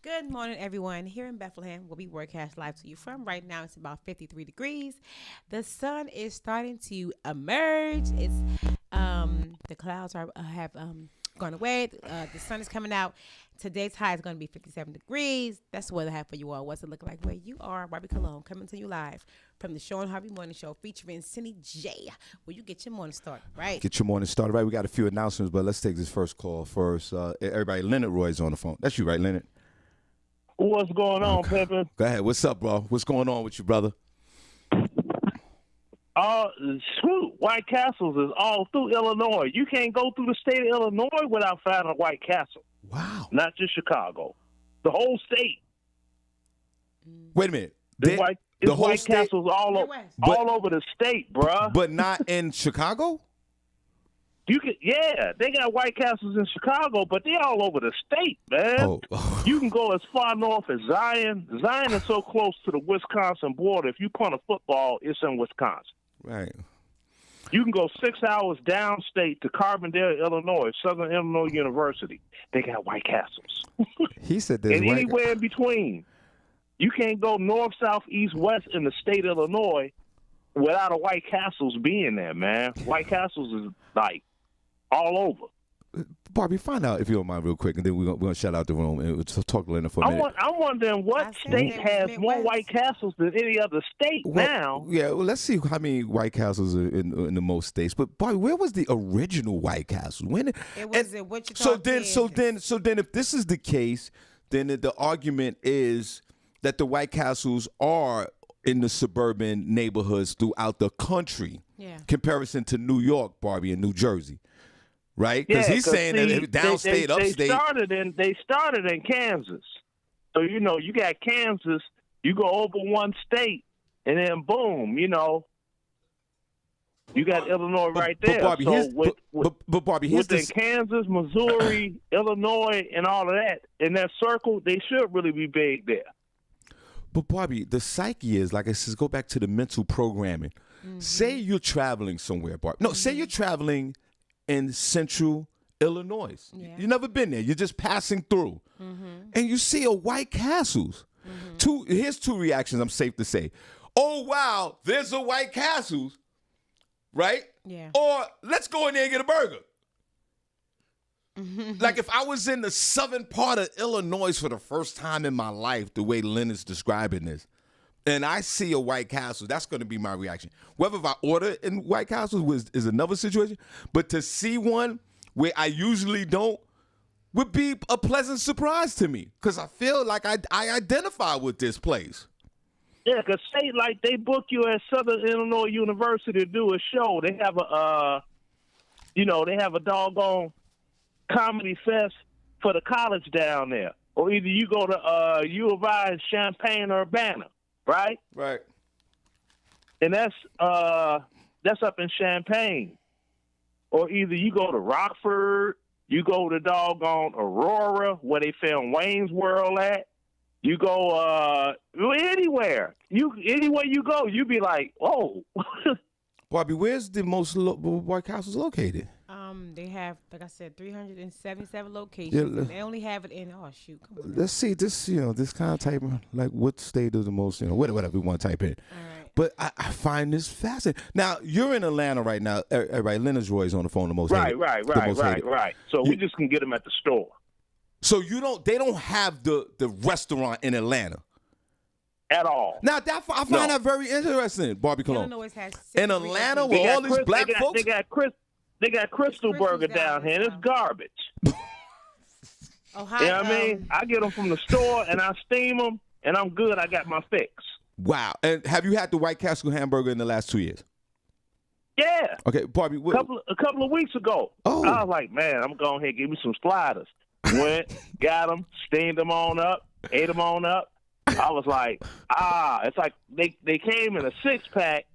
Good morning, everyone. Here in Bethlehem, where we broadcast live to you from right now, it's about 53 degrees. The sun is starting to emerge. It's the clouds have gone away. The sun is coming out. Today's high is going to be 57 degrees. That's the weather I have for you all. What's it look like where you are? Barbi Cologne coming to you live from the Shawn Harvey Morning Show featuring Senny J, where you get your morning started, right? Get your morning started, right? We got a few announcements, but let's take this first call first. Everybody, Leonard Roy's on the phone. That's you, right, Leonard? What's going on, Pimpin'? Go ahead. What's up, bro? What's going on with you, brother? White Castles is all through Illinois. You can't go through the state of Illinois without finding a White Castle. Wow. Not just Chicago. The whole state. Wait a minute. The White state? Castles all over the state, bruh. But not in Chicago? They got White Castles in Chicago, but they're all over the state, man. Oh. You can go as far north as Zion. Zion is so close to the Wisconsin border. If you punt a football, it's in Wisconsin. Right. You can go 6 hours downstate to Carbondale, Illinois, Southern Illinois University. They got White Castles. He said there's and anywhere in between. You can't go north, south, east, west in the state of Illinois without a White Castles being there, man. White Castles is like all over. Barbi, find out if you don't mind real quick, and then we're gonna shout out the room and we'll talk Leonard for a minute. I'm wondering what state has more White Castles than any other state now. Yeah, well, let's see how many White Castles are in the most states. But Barbi, where was the original White Castle? When it was in Wichita. So then, if this is the case, then the argument is that the White Castles are in the suburban neighborhoods throughout the country. Yeah. Comparison to New York, Barbi, and New Jersey. Right? Because he's saying that downstate, upstate. They started in Kansas. So, you got Kansas, you go over one state, and then boom, you got Illinois right there. Barbi, within Kansas, Missouri, Illinois, and all of that, in that circle, they should really be big there. But Barbi, the psyche is, like I said, go back to the mental programming. Mm-hmm. Say you're traveling somewhere, Barbi. No, say you're traveling in central Illinois. Yeah. You've never been there. You're just passing through. Mm-hmm. And you see a White Castles. Mm-hmm. Here's two reactions, I'm safe to say. Oh, wow, there's a White Castles, right? Yeah. Or let's go in there and get a burger. Like if I was in the southern part of Illinois for the first time in my life, the way Leonard's describing this, and I see a White Castle, that's going to be my reaction. Whether if I order in White Castles is another situation, but to see one where I usually don't would be a pleasant surprise to me because I feel like I identify with this place. Yeah, because say like they book you at Southern Illinois University to do a show. They have a doggone comedy fest for the college down there. Or either you go to U of I in Champaign or Urbana. Right? Right. And that's up in Champaign. Or either you go to Rockford, you go to doggone Aurora, where they film Wayne's World at. You go anywhere. Anywhere you go, you be like, oh. Barbi, where's the most White Castles located? They have, like I said, 377 locations. And they only have it in, come on. Let's see this, this kind of type of, like what state is the most, whatever we want to type in. All right. But I find this fascinating. Now, you're in Atlanta right now. Everybody, Leonard Roy's on the phone the most hated. Right. So we just can get them at the store. So they don't have the restaurant in Atlanta. At all. Now, I find that very interesting, Barbi Cologne. In Atlanta, with all these black folks. They got Crystal Burger down here, and it's garbage. Ohio. You know what I mean? I get them from the store, and I steam them, and I'm good. I got my fix. Wow. And have you had the White Castle hamburger in the last 2 years? Yeah. Okay, Barbi. A couple of weeks ago. Oh. I was like, man, I'm going ahead and give me some sliders. Went, got them, steamed them on up, ate them on up. I was like, it's like they came in a 6-pack,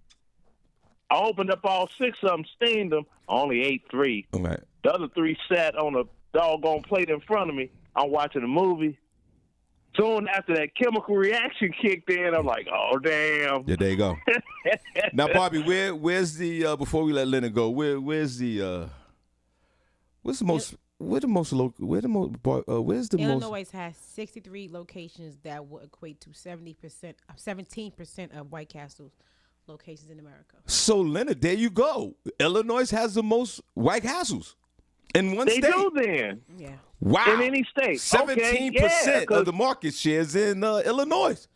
I opened up all 6 of them, steamed them. I only ate 3. All right. The other 3 sat on a doggone plate in front of me. I'm watching a movie. Soon after that chemical reaction kicked in, I'm like, oh, damn. Yeah, there you go. Now, Barbi, where's the, before we let Leonard go, where's the most Illinois has 63 locations that will equate to 17% of White Castle's locations in America. So, Leonard, there you go. Illinois has the most White Castles in one state. They do then. Yeah. Wow. In any state. 17% of the market shares in Illinois.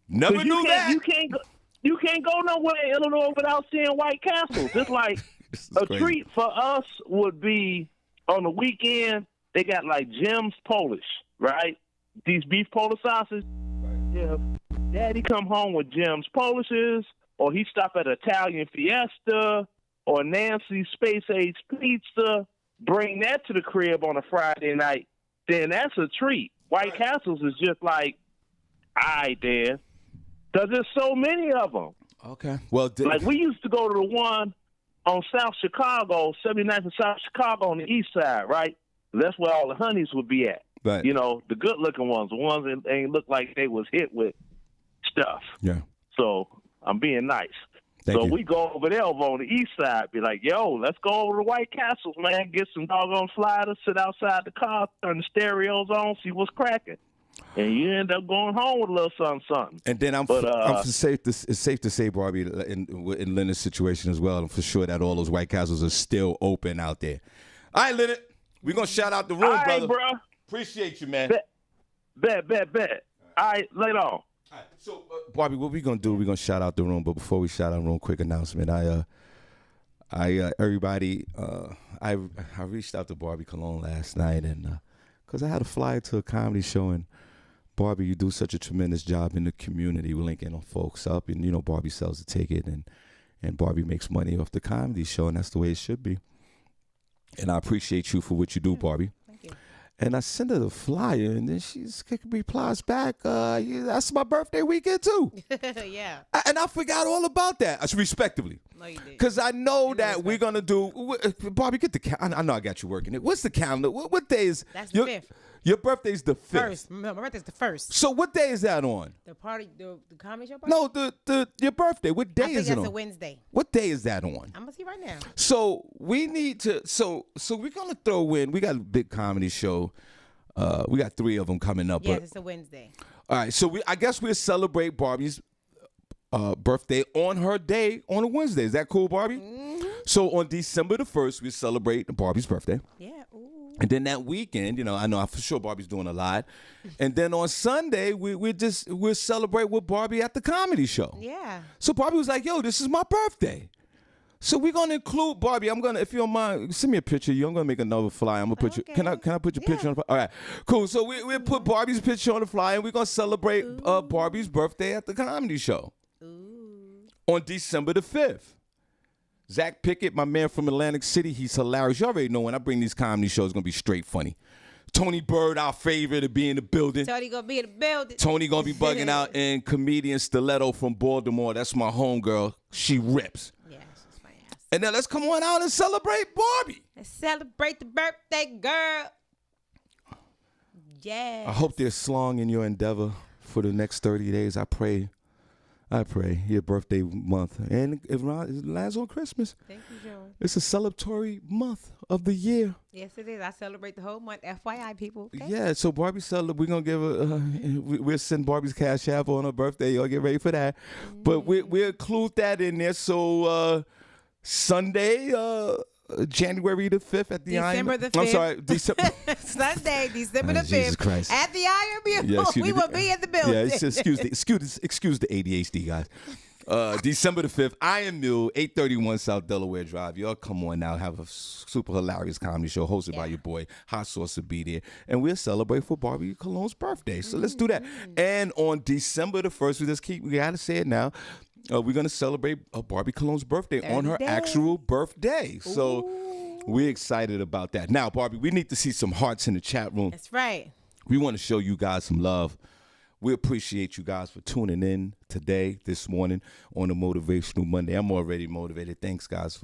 Never knew that. You can't go nowhere in Illinois without seeing White Castles. It's like a crazy. treat for us would be on the weekend, they got like Jim's Polish, right? These beef Polish sausages. If Daddy come home with Jim's Polishes, or he stop at Italian Fiesta, or Nancy's Space Age Pizza, bring that to the crib on a Friday night, then that's a treat. White Castles is just like, all right, then. Because there's so many of them. Okay. Well, like we used to go to the one on South Chicago, 79th and South Chicago on the east side, right? That's where all the honeys would be at. Right. You know, the good-looking ones, the ones that ain't look like they was hit with stuff. Yeah. So I'm being nice. Thank you. We go over there over on the east side, be like, yo, let's go over to White Castles, man, get some doggone sliders, sit outside the car, turn the stereos on, see what's cracking. And you end up going home with a little something. And then it's safe to say, Barbi, in Leonard's situation as well, I'm for sure that all those White Castles are still open out there. All right, Leonard, we're going to shout out the room, all right, brother. Bro. Appreciate you, man. Bet. All right, later on. All right, so, Barbi, what we going to do, we're going to shout out the room. But before we shout out the room, quick announcement. Everybody, I reached out to Barbi Cologne last night, and because I had a flyer to a comedy show, and Barbi, you do such a tremendous job in the community, linking on folks up, and you know Barbi sells a ticket, and Barbi makes money off the comedy show, and that's the way it should be. And I appreciate you for what you do, Barbi. Thank you. And I sent her the flyer, and then she replies back, that's my birthday weekend too. Yeah. And I forgot all about that, respectively. No, you did. Because I know that we're going to do, Barbi, get the calendar. I know I got you working it. What's the calendar? What day is? That's the 5th. Your birthday's the 5th. First. My birthday's the 1st. So what day is that on? The party, the comedy show party? No, your birthday. What day is it on? That's a Wednesday. What day is that on? I'm going to see right now. So we need to, so we're going to throw in, we got a big comedy show. We got 3 of them coming up. Yes, it's a Wednesday. All right, so I guess we'll celebrate Barbi's birthday on her day on a Wednesday. Is that cool, Barbi? Mm-hmm. So on December the 1st, we celebrate Barbi's birthday. Yeah. Ooh. And then that weekend, I know for sure Barbi's doing a lot. And then on Sunday, we'll celebrate with Barbi at the comedy show. Yeah. So Barbi was like, yo, this is my birthday. So we're gonna include Barbi. If you don't mind, send me a picture. I'm gonna make another flyer. I'm gonna put you. Can I put your picture on the flyer? All right, cool. So we'll put Barbi's picture on the flyer, and we're gonna celebrate Barbi's birthday at the comedy show. Ooh. On December the 5th. Zach Pickett, my man from Atlantic City, he's hilarious. You already know when I bring these comedy shows, it's going to be straight funny. Tony Bird, our favorite, to be in the building. Tony going to be in the building. Tony going to be bugging out. And comedian Stiletto from Baltimore, that's my homegirl. She rips. Yeah, she's my ass. And then let's come on out and celebrate Barbi. Let's celebrate the birthday girl. Yeah. I hope there's slong in your endeavor for the next 30 days. I pray your birthday month. And it lands on Christmas. Thank you, Joe. It's a celebratory month of the year. Yes, it is. I celebrate the whole month. FYI, people. Okay? Yeah, so Barbi we're going to give we'll send Barbi's cash app on her birthday. Y'all get ready for that. But we'll include that in there. So Sunday, January the 5th at the December the 5th. I'm sorry, December. Sunday, December the 5th. Jesus Christ. At the Iron Mural. Yeah, we will be in the building. Yeah, excuse the ADHD, guys. December the 5th, Iron Mule, 831 South Delaware Drive. Y'all come on now, have a super hilarious comedy show hosted by your boy. Hot Sauce will be there. And we'll celebrate for Barbi Cologne's birthday. So let's do that. And on December the 1st, we got to say it now, we're going to celebrate Barbi Cologne's birthday on her actual birthday. So we're excited about that. Now, Barbi, we need to see some hearts in the chat room. That's right. We want to show you guys some love. we appreciate you guys for tuning in today, this morning, on a Motivational Monday. I'm already motivated. Thanks, guys,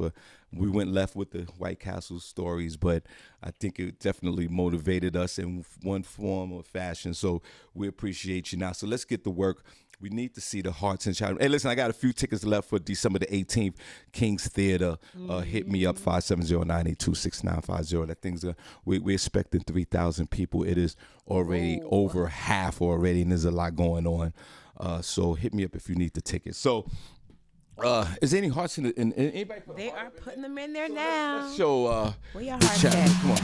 we went left with the White Castle stories, but I think it definitely motivated us in one form or fashion. So we appreciate you now. So let's get to work. We need to see the hearts and child. Hey, listen, I got a few tickets left for December the 18th, King's Theater. Hit me up, 570-982-6950. That thing's we're expecting 3,000 people. It is already over half already, and there's a lot going on. So hit me up if you need the ticket. So is there any hearts in anybody? They are putting them in there now. Let's show where your the hearts chat. at? Come on.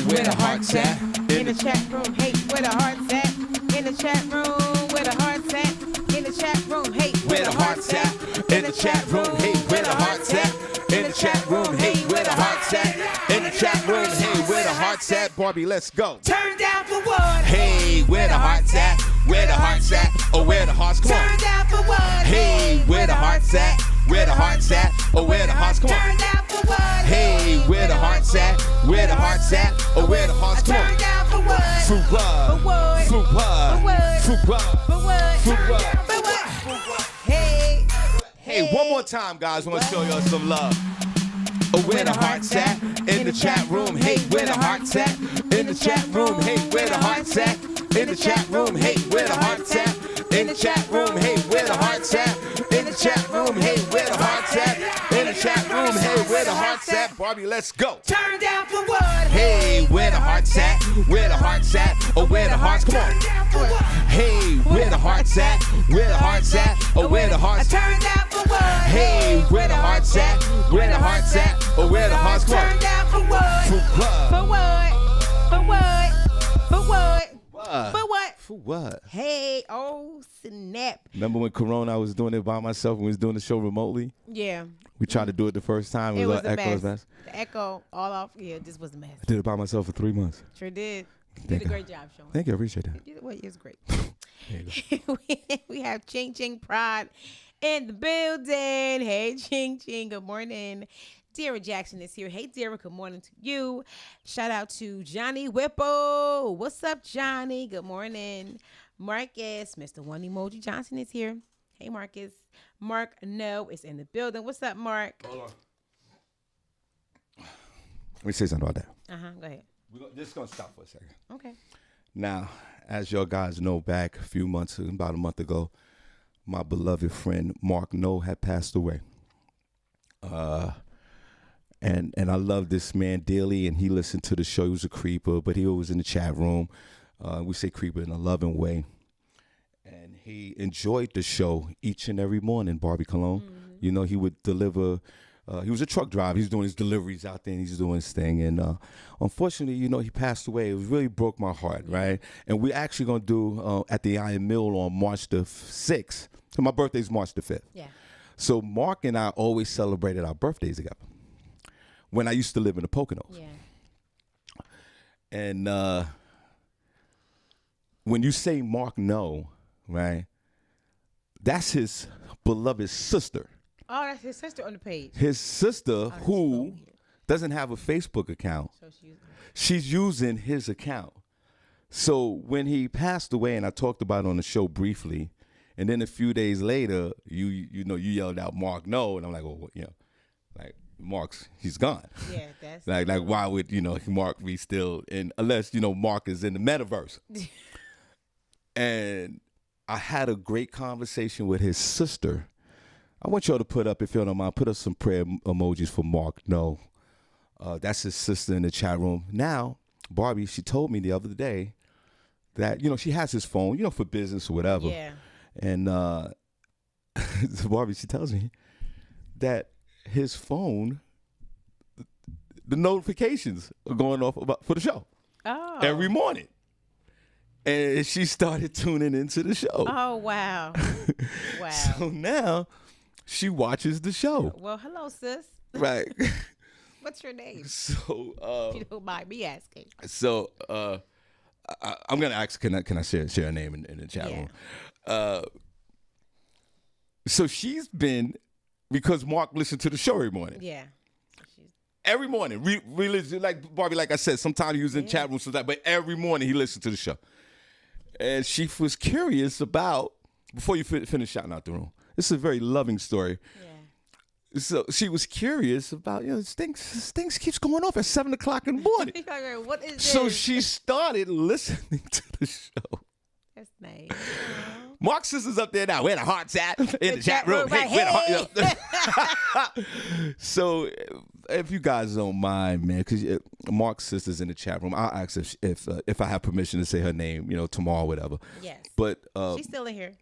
Where the hearts at? In the chat room. Hey, where the hearts at? In the chat room. Where the hearts at? In the chat room. Hey, where the hearts at? In the chat room. Hey, where the hearts at? In the chat room. Hey, where the hearts at? In the chat room. Hey, where the hearts at? Barbie, let's go. Turn down for what? Hey, where the hearts at? Where the hearts at? Oh, where the hearts? Come on. Turn down for what? Hey, where the hearts at? Where the hearts at? Oh, where the hearts? Come on. Turn down for what? Hey, where the hearts at? Where the hearts at? Oh, where the hearts? Come on. Turn down for what? For what? For what? For what? For what? For what? For what? For what? For what? Hey. Hey, one more time, guys. I want to show y'all some love. Oh, where the hearts at? In the chat room. Hey, where the hearts at? In the chat room. Hey, where the hearts at? In the chat room. Hey, where the hearts at? In the chat room. Hey, where the hearts at? In the chat room. Hey, where the hearts at? In the chat room. Hey, where the hearts at? Barbie, let's go. Turn down for what? Hey, where the hearts at? Where the hearts at? Oh, where the hearts? Come on. Hey, where the hearts at? Where the hearts at? Oh, where the hearts? Turn down for what? Hey, where the hearts at? Where the hearts at? Oh, where the hearts? Come on. Turn down for what? For what? For what? For what? For what? For what? For what? Hey, oh snap. Remember when Corona, I was doing it by myself and we was doing the show remotely? Yeah. We tried to do it the first time. It was like a echo mess. The echo all off. Yeah, this was a mess. I did it by myself for 3 months. Sure did. You Thank did a great job, Shawn. Thank you. I appreciate that. Well, it was great. We have Ching Ching Pride in the building. Hey, Ching Ching. Good morning. Dara Jackson is here. Hey, Dara. Good morning to you. Shout out to Johnny Whipple. What's up, Johnny? Good morning. Marcus, Mr. One Emoji Johnson is here. Hey, Marcus. Mark No is in the building. What's up, Mark? Hold on. Let me say something about that. Go ahead. We're just going to stop for a second. Okay. Now, as your guys know, back a few months, about a month ago, my beloved friend Mark No had passed away. And I love this man dearly, and he listened to the show. He was a creeper, but he was in the chat room. We say creeper in a loving way. And he enjoyed the show each and every morning, Barbie Cologne. Mm-hmm. You know, he would deliver. He was a truck driver. He was doing his deliveries out there, and he's doing his thing. And unfortunately, you know, he passed away. It really broke my heart, right? And we're actually going to do at the Iron Mill on March the 6th. So my birthday's March the 5th. Yeah. So Mark and I always celebrated our birthdays together when I used to live in the Poconos. Yeah. And when you say Mark No, right, that's his beloved sister. Oh, that's his sister on the page. His sister, who doesn't have a Facebook account, So she's using his account. So when he passed away, and I talked about it on the show briefly, and then a few days later, you yelled out Mark No, and I'm like, well, you know, like he's gone. Yeah, that's like why would Mark be still in, unless Mark is in the metaverse. And I had a great conversation with his sister. I want y'all to put up, if you don't mind, put up some prayer emojis for Mark No. That's his sister in the chat room. Now, Barbie, she told me the other day that, she has his phone, for business or whatever. Yeah. And Barbie, she tells me that his phone, the notifications are going off for the show. Oh. Every morning. And she started tuning into the show. Oh, wow. Wow. So now she watches the show. Well, hello, sis. Right. What's your name? So if you don't mind me asking. So I'm gonna ask, can I share a name in the chat room? So she's been, because Mark listened to the show every morning. Yeah. Every morning, like Barbie, like I said, sometimes he was in chat room, but every morning he listened to the show. And she was curious about, before you finish shouting out the room, this is a very loving story. Yeah. So she was curious about, this thing keeps going off at 7 o'clock in the morning. What is this? So she started listening to the show. That's nice. Mark's sister's up there now. Where the heart's at? In the chat room. Right. Hey, where the heart? So, if you guys don't mind, man, because Mark's sister's in the chat room. I'll ask if I have permission to say her name, tomorrow, whatever. Yes. But she's still in here.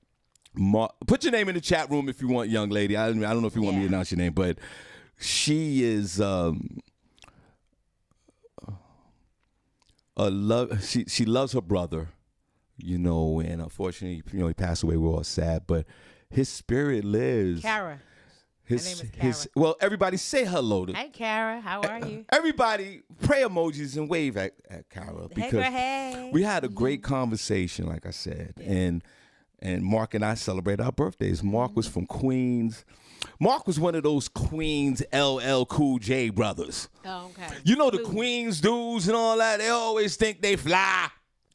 Mark, put your name in the chat room if you want, young lady. I don't know if you want me to announce your name, but she is she loves her brother. And unfortunately, he passed away. We're all sad, but his spirit lives. Kara. Her name is Kara. Well, everybody say hello to. Hey, Kara. How are you? Everybody pray emojis and wave at Kara because we had a great conversation, like I said, and Mark and I celebrated our birthdays. Mark was from Queens. Mark was one of those Queens LL Cool J brothers. Oh, okay. The Queens dudes and all that. They always think they fly.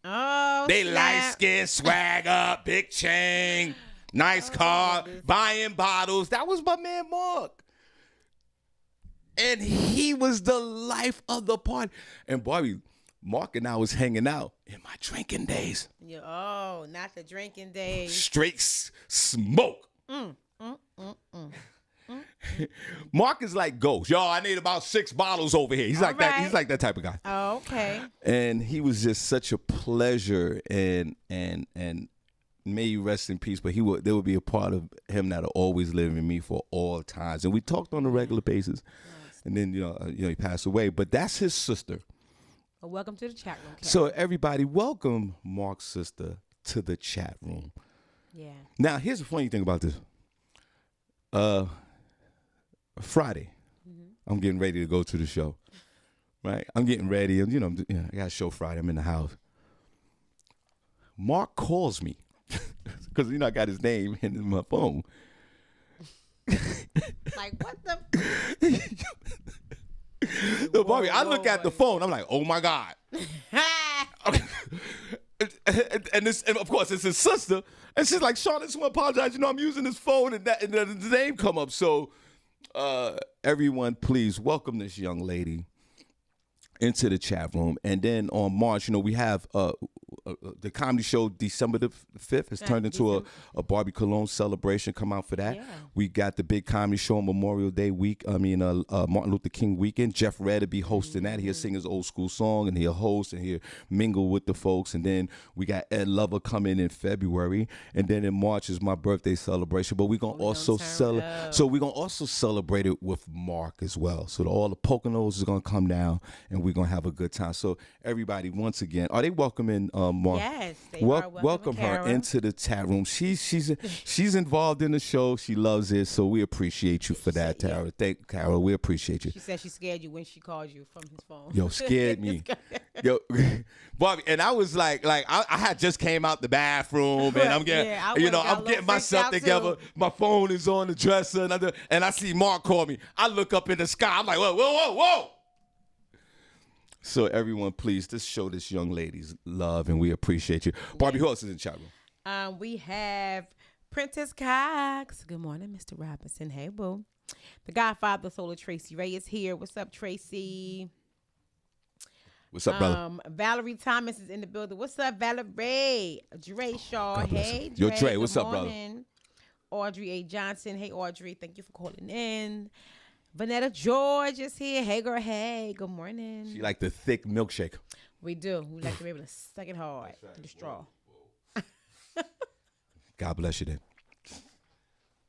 Oh, they light skin, swag up, big chain, nice car, buying bottles. That was my man Mark. And he was the life of the party. And Barbi, Mark and I was hanging out in my drinking days. Not the drinking days. Straight smoke. Mark is like Ghost. I need about 6 bottles over here. He's like that. He's like that type of guy. Oh, okay. And he was just such a pleasure, and may you rest in peace. But there would be a part of him that'll always live in me for all times. And we talked on a regular basis. And then he passed away. But that's his sister. Well, welcome to the chat room, Karen. So everybody, welcome Mark's sister to the chat room. Yeah. Now here's the funny thing about this. Friday, I'm getting ready to go to the show. Right, I'm getting ready, and I got a show Friday. I'm in the house. Mark calls me because I got his name in my phone. Like what the? So Barbi, I look at the phone. I'm like, oh my God. and of course it's his sister, and she's like, Shawn, I just want to apologize. I'm using this phone, and the name come up. So. Everyone, please welcome this young lady into the chat room. And then on March, we have the comedy show December the 5th has turned into a Barbi Cologne celebration. Come out for that. Yeah. We got the big comedy show on Memorial Day week. Martin Luther King weekend. Jeff Red will be hosting that. He'll sing his old school song, and he'll host, and he'll mingle with the folks. And then we got Ed Lover coming in February. And then in March is my birthday celebration. But we're going to also celebrate. So we're going to also celebrate it with Mark as well. So all the Poconos is going to come down, and we're going to have a good time. So everybody, once again, are they welcoming Mark? Yes, they are. Welcome her into the chat room. She's involved in the show. She loves it, so we appreciate you for that, Tara. Thank Carol. We appreciate you. She said she scared you when she called you from his phone. Yo, scared me. Yo, Barbi, and I was like I had just came out the bathroom, and I'm getting, I'm getting myself together. Too. My phone is on the dresser, and I see Mark call me. I look up in the sky. I'm like, whoa. So everyone, please, just show this young lady's love, and we appreciate you. Barbi, who else is in the chat room? We have Prentice Cox. Good morning, Mr. Robinson. Hey, boo. The Godfather Solar Tracy Ray is here. What's up, Tracy? What's up, brother? Valerie Thomas is in the building. What's up, Valerie? Dre Shaw. Hey, Dre. Yo, Dre, what's up, morning. Brother? Audrey A. Johnson. Hey, Audrey. Thank you for calling in. Vanetta George is here. Hey, girl. Hey, good morning. She like the thick milkshake. We do. We like to be able to suck it hard to the straw. God bless you then.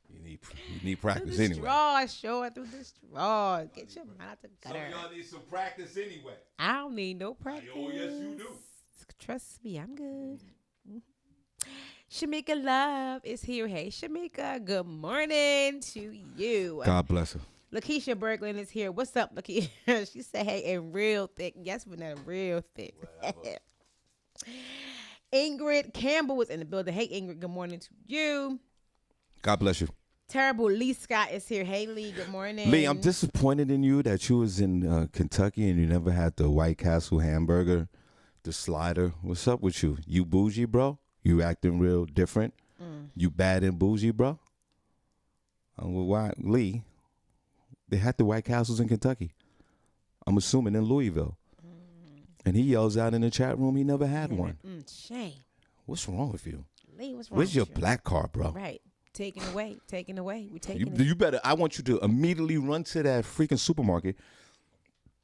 You need practice through the anyway. Straw, sure, through the straw. Get your mind out the gutter. Some of y'all need some practice anyway. I don't need no practice. Oh, yes, you do. Trust me, I'm good. Shamika Love is here. Hey, Shamika. Good morning to you. God bless her. Lakeisha Berglund is here. What's up, Lakeisha? She said, hey, and real thick. Yes, but not real thick. Ingrid Campbell was in the building. Hey, Ingrid, good morning to you. God bless you. Terrible Lee Scott is here. Hey, Lee, good morning. Lee, I'm disappointed in you that you was in Kentucky and you never had the White Castle hamburger The slider. What's up with you? You bougie, bro? You acting real different? You bad and bougie, bro? Well, why, Lee? They had the White Castles in Kentucky. I'm assuming in Louisville. And he yells out in the chat room he never had one. Shame. What's wrong with you? Lee, what's wrong Where's with your you? black card, bro? Right. Taken away. We taking it. You better. I want you to immediately run to that freaking supermarket.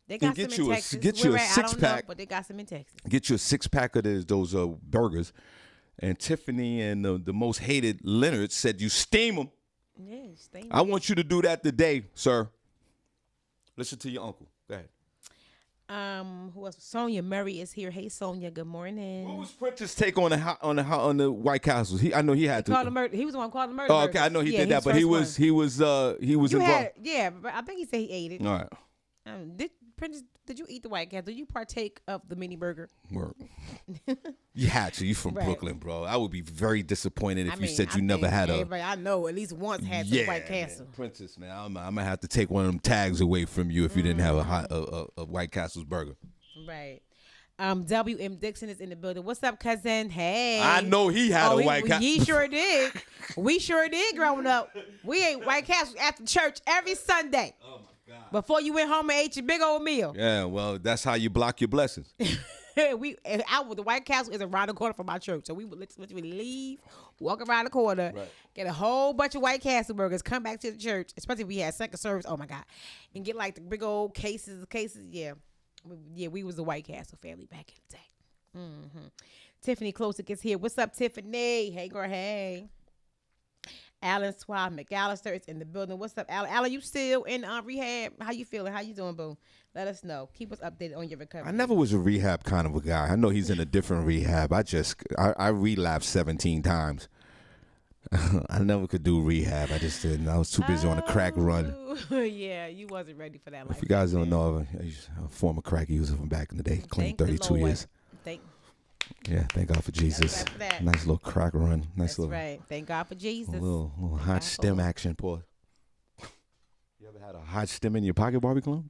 They got and some in Texas. Get you a I don't know, six-pack. but they got some in Texas. Get you a 6-pack of those burgers. And Tiffany and the most hated Leonard said you steam them. Yeah, steam them. I want you to do that today, sir. Listen to your uncle. Go ahead. Who else? Sonia Murray is here. Hey, Sonia. Good morning. What was Prentice's take on the White Castles? I know he had to. He was the one called the murder. Oh, okay, I know he did that, but he was involved. But I think he said he ate it. All right. Did you eat the White Castle? Did you partake of the mini burger? Word. You had to. You from Right. Brooklyn, bro. I would be very disappointed if you said you never had a. Everybody I know at least once had some White Castle. Man. Princess, man, I'm gonna have to take one of them tags away from you if you didn't have a White Castle's burger. Right. W.M. Dixon is in the building. What's up, cousin? Hey. I know he had a White Castle. He sure did. We sure did growing up. We ate White Castle after church every Sunday. Oh my God. Before you went home and ate your big old meal. Yeah, well, that's how you block your blessings. The White Castle is around the corner from our church, so we would literally leave, walk around the corner, get a whole bunch of White Castle burgers, come back to the church, especially if we had second service. Oh my God, and get like the big old cases. Yeah, we was the White Castle family back in the day. Mm-hmm. Tiffany Klosick is here. What's up, Tiffany? Hey, girl. Hey. Alan Swab McAllister is in the building. What's up, Alan? Alan, you still in rehab? How you feeling? How you doing, boo? Let us know. Keep us updated on your recovery. I never was a rehab kind of a guy. I know he's in a different rehab. I relapsed 17 times. I never could do rehab. I just didn't. I was too busy on a crack run. Yeah, you wasn't ready for that life. If you guys don't know, he's a former crack user from back in the day. Clean 32 years. Thank God for Jesus. Nice little crack run. Nice little. Right. Thank God for Jesus. A little hot stem action, boy. You ever had a hot stem in your pocket, Barbie Clone?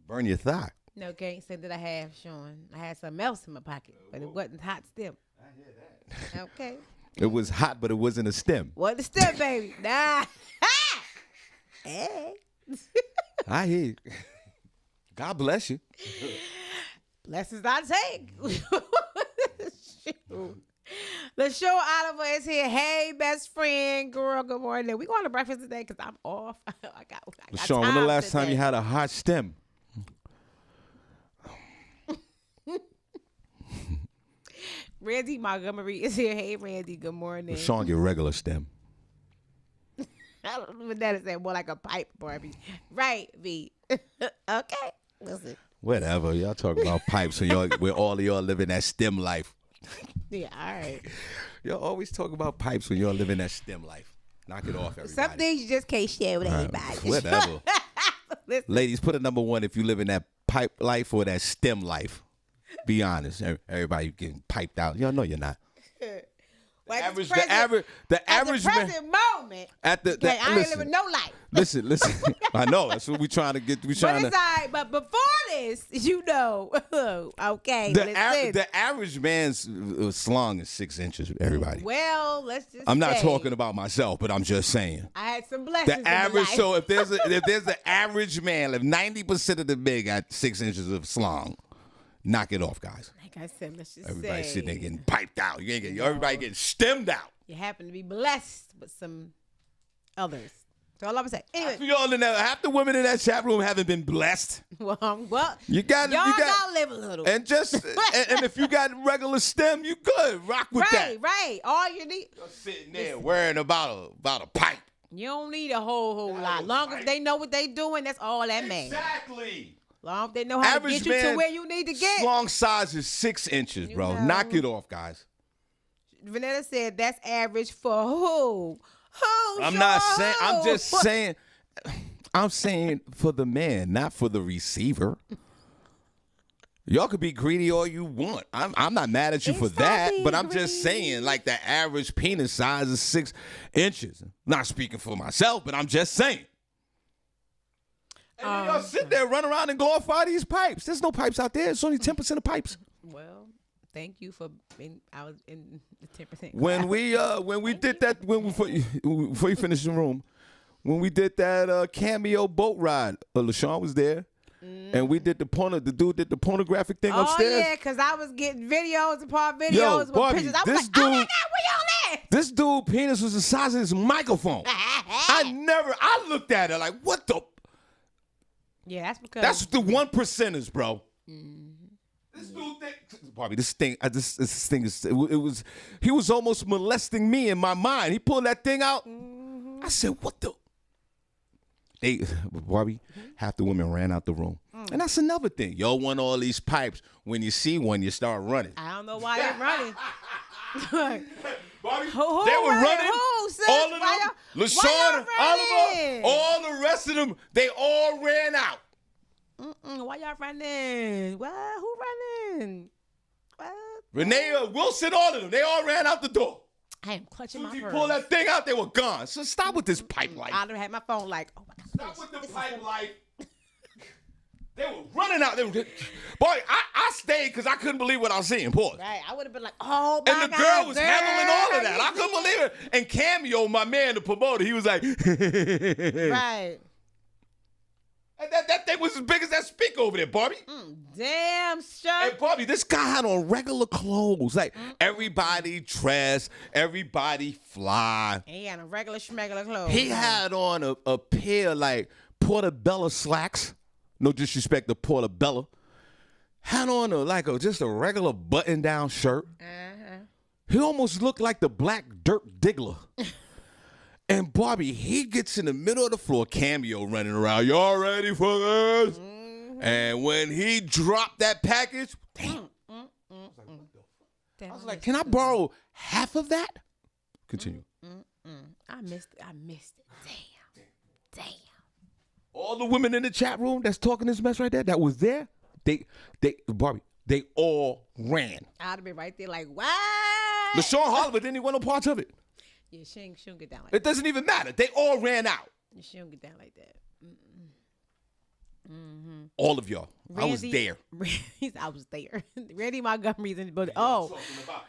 Burn your thigh. No, can't say that I have, Sean. I had something else in my pocket, but it wasn't hot stem. I hear that. Okay. It was hot, but it wasn't a stem. Wasn't a stem, baby. Nah. Hey. I hear you. God bless you. Blessings I take. The show Oliver is here. Hey, best friend, girl. Good morning. We going to breakfast today because I'm off. I got Sean, when the last time you had a hot stem? Randy Montgomery is here. Hey, Randy. Good morning. Sean get regular stem. I don't know what that is. More like a pipe, Barbie. Right, V. Okay. Listen. Whatever. Y'all talking about pipes and where all of y'all living that stem life. Yeah, all right. Y'all always talk about pipes when y'all living that stem life. Knock it off, everybody. Some things you just can't share with everybody. Whatever. Ladies, put a number 1 if you live in that pipe life or that stem life. Be honest. Everybody getting piped out. Y'all know you're not. Well, the average present moment. I ain't living no life. Listen. I know that's what we trying to get. But all right. But before this, okay. The average man's slong is 6 inches. Everybody. Well, let's just. I'm not talking about myself, but I'm just saying. I had some blessings. The average. In life. So if there's an average man, if 90% of the men got 6 inches of slong, knock it off, guys. Like I said, let's just everybody say. sitting there getting piped out. You ain't getting everybody getting stemmed out. You happen to be blessed with some others. That's all I'm saying. Anyway, y'all in there, half the women in that chat room haven't been blessed. Well, you got to live a little. And just and if you got regular stem, you good. Rock with that. Right. All you need. You're sitting there worrying about a pipe. You don't need a whole lot. Long as they know what they doing, that's all that matters. Exactly. Long as they know how average to get you to where you need to get. Long size is 6 inches, bro. Knock it off, guys. Vanessa said that's average for who? I'm not saying. I'm just saying. I'm saying for the man, not for the receiver. Y'all could be greedy all you want. I'm not mad at you for that, but I'm just saying, like, the average penis size is 6 inches. Not speaking for myself, but I'm just saying. then y'all sit there, run around and glorify these pipes. There's no pipes out there. It's only 10% of pipes. Well, thank you for being. I was in the 10%. When we did that, before you finish the room, when we did that cameo boat ride, LaShawn was there. And we did the dude did the pornographic thing upstairs. Oh yeah, because I was getting videos upon videos Yo, with Barbi, pictures. I was this like, dude, oh my God, we on that? This dude penis was the size of his microphone. I looked at it like, what the? Yeah, that's because That's the 1%ers, bro. This dude Barbi, this thing is, it was, he was almost molesting me in my mind. He pulled that thing out. I said, what the? Barbi, half the women ran out the room. And that's another thing. Y'all want all these pipes. When you see one, you start running. I don't know why they're running. Barbi, who they were running. Who, sis? All of them, LaShawn, running? Oliver, all the rest of them, they all ran out. Why y'all running? What? Who running? What? Renee, Wilson, all of them, they all ran out the door. I am clutching my As soon as purse. you pull that thing out, they were gone. So stop with this pipe life. I'd have had my phone like, oh my God. Stop with the pipe life. They were running out. Boy, I stayed because I couldn't believe what I was seeing. Pause. Right, I would have been like, oh my God. And the girl was handling all of that. I you couldn't see believe it. And Cameo, my man, the promoter, he was like, Right. And that thing was as big as that speaker over there, Barbi. Damn, Sean. And Barbi, this guy had on regular clothes. Like, everybody dressed, everybody fly. He had a regular schmegular clothes. He had on a pair, like, Portobello slacks. No disrespect to Portobello. Had on just a regular button-down shirt. He almost looked like the Black Dirt Diggler. And Barbi, he gets in the middle of the floor, Cameo running around. Y'all ready for this? And when he dropped that package, damn. I was like, can I borrow half of that? Continue. I missed it. Damn. All the women in the chat room that's talking this mess right there, that was there, Barbi, they all ran. I'd have been right there like, what? LaShawn Harvey didn't even want no parts of it. Yeah, she don't get down like It doesn't even matter. They all ran out. that. She don't get down like that. All of y'all. I was Randy- there. I was there. Randy Montgomery's in the building. Oh,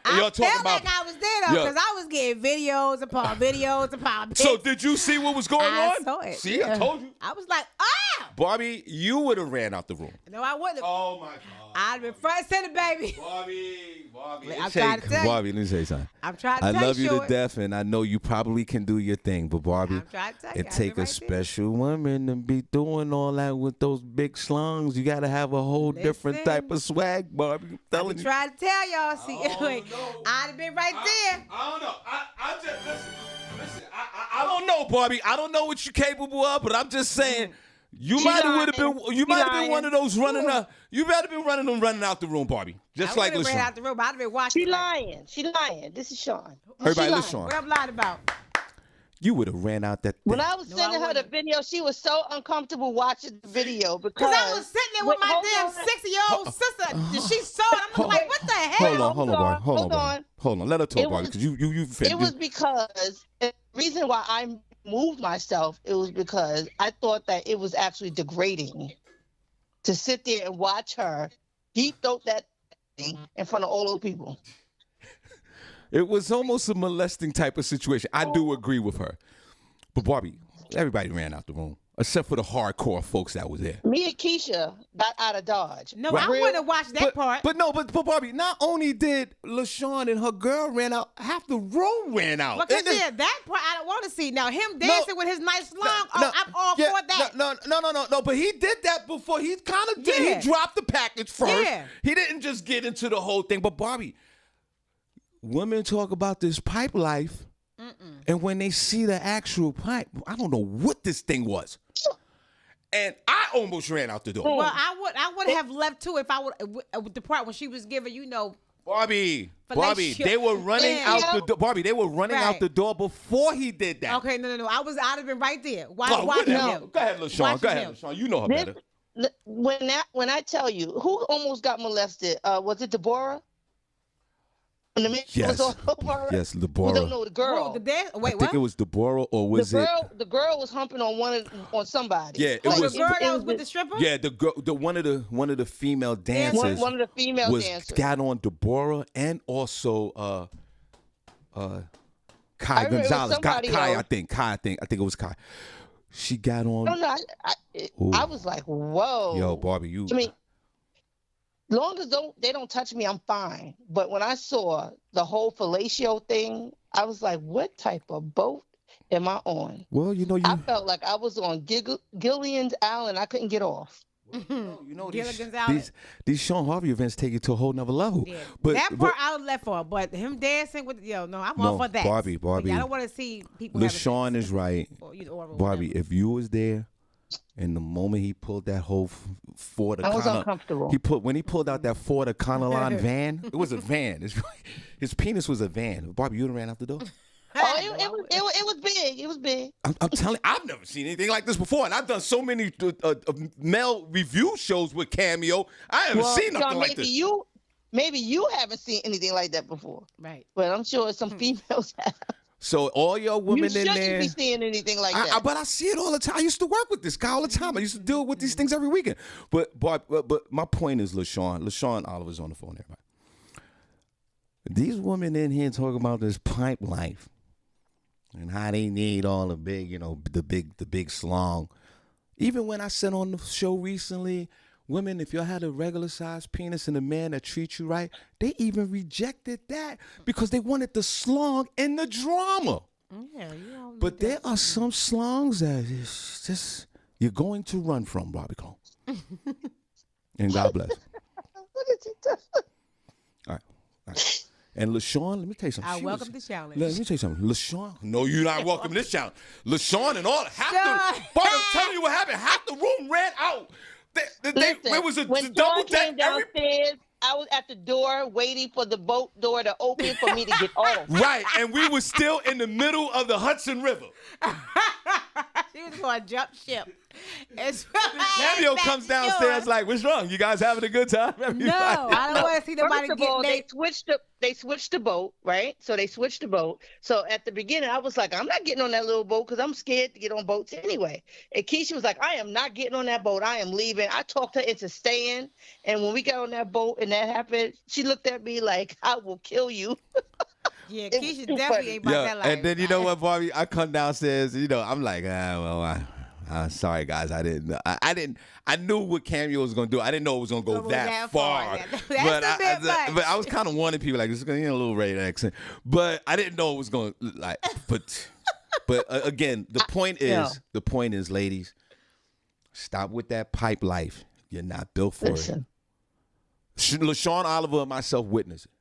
And I y'all talking felt about- like I was there though, Yeah. because I was getting videos upon videos upon. So pics. did you see what was going I on? saw it. See, I told you. I was like, ah! Barbi, you would have ran out the room. No, I wouldn't. Oh, my God. I'd have been front center, baby. Barbi. I'm trying to tell you. Barbi, let me say something. I'm trying to I tell love you to Short. death, and I know you probably can do your thing, but Barbi, I'm trying to tell you. it I've take been a right special woman to be doing all that with those big slungs. You got to have a whole different Listen. type of swag, Barbi. I'm there. telling I'm you. trying to tell y'all. See, I'd have been right there. I don't know. I just listen. I don't know, Barbi. I don't know what you're capable of, but I'm just saying. You might have been one of those running out. You might have been running out the room, Barbi. Just I like would've ran LaShawn. out the room. I'd have been watching. She lying. This is Shawn. Everybody, lying. LaShawn. What I'm lying about? You would have ran out that thing. When I was No, sending I her the wouldn't. video, she was so uncomfortable watching the video because Because I was sitting there with Wait, my hold damn on. 60-year-old sister. And she saw it. I'm looking like, what the hell? Hold on, Barbi. Hold on. Let her talk, It Barbi, was- because you It was because the reason why I moved myself, it was because I thought that it was actually degrading to sit there and watch her deep throat that thing in front of all those people. It was almost a molesting type of situation. I do agree with her. But Barbi, everybody ran out the room, except for the hardcore folks that was there. Me and Keisha got out of Dodge. No, Right. I wouldn't have watched that part. But Barbi, not only did LaShawn and her girl ran out, half the room ran out. Because And then- yeah, that part I don't want to see. Now him dancing with his nice long, I'm all for that. No, but he did that before. He kind of did. Yeah. He dropped the package first. Yeah. He didn't just get into the whole thing. But Barbi, women talk about this pipe life, and when they see the actual pipe, I don't know what this thing was. And I almost ran out the door. Well, I would have left too if I would with the part when she was giving, Barbi, Fellatio. they were running Yeah. out the door. Barbi, they were running out Right. the door before he did that. Okay, no. I'd have been right there. Oh, Watching whatever. him. Go ahead, LaShawn. Watching Go ahead, him. LaShawn. You know her better. When I tell you who almost got molested, was it Deborah? And the man was all over her. Yes, We Deborah. don't know the girl. Oh, the dance. Wait, I what? think it was Deborah, or was The girl was humping on somebody. Yeah, it Oh, was. the girl that was with the stripper. Yeah, the girl, one of the female dancers. One of the female was dancers got on Deborah and also Kai I remember it was Gonzalez. somebody Kai, else. I think it was Kai. She got on. No, I was like, whoa. Yo, Barbie, you. I mean, long as they don't touch me, I'm fine. But when I saw the whole fellatio thing, I was like, what type of boat am I on? Well, you know, I felt like I was on Gillian's Island. I couldn't get off. You know, Gilligan's Island. these Shawn Harvey events take you to a whole nother level. Yeah. But that part I was left for, but him dancing with I'm all for that. Barbie. Like, I don't want to see people. LaShawn is right. Or Barbie, if you was there, and the moment he pulled that whole Ford I was uncomfortable. when he pulled out that Ford Econoline van, it was a van. His penis was a van. Barbie, you done ran out the door. It was big. It was big. I'm telling you, I've never seen anything like this before, and I've done so many male review shows with Cameo. I haven't seen nothing like this. Maybe you haven't seen anything like that before, right? But I'm sure some females have. So all your women in there, you shouldn't be seeing anything like that. But I see it all the time. I used to work with this guy all the time. I used to deal with these things every weekend. But my point is, LaShawn Oliver's on the phone, everybody. These women in here talking about this pipe life and how they need all the big, the big slong. Even when I said on the show recently, women, if you had a regular sized penis and a man that treats you right, they even rejected that because they wanted the slong and the drama. Yeah, but there are some slongs that is just you're going to run from, Bobby Cole. And God bless. What did you do? All right. And LaShawn, let me tell you something. I welcome the challenge. Let me tell you something. LaShawn, no, you're not welcome to this challenge. LaShawn and all, Bobby, I'm telling you what happened. Half the room ran out. There was a when double Shawn came deck. downstairs, I was at the door waiting for the boat door to open for me to get off. Right, and we were still in the middle of the Hudson River. She was going to jump ship. Cameo comes downstairs like, what's wrong? You guys having a good time? Everybody? No, I don't want to see nobody First of get all, they switched the boat, right? So they switched the boat. So at the beginning, I was like, I'm not getting on that little boat because I'm scared to get on boats anyway. And Keisha was like, I am not getting on that boat. I am leaving. I talked her into staying. And when we got on that boat and that happened, she looked at me like, I will kill you. Yeah, Keisha definitely ain't about that life. And then you know what, Barbie? I come downstairs, I'm like, sorry guys, I knew what Cameo was gonna do. I didn't know it was gonna go that far. But I was kind of warning people like this is gonna be a little rated accent. But I didn't know it was gonna but again, the point is, ladies, stop with that pipe life. You're not built for it. LaShawn Oliver and myself witness it.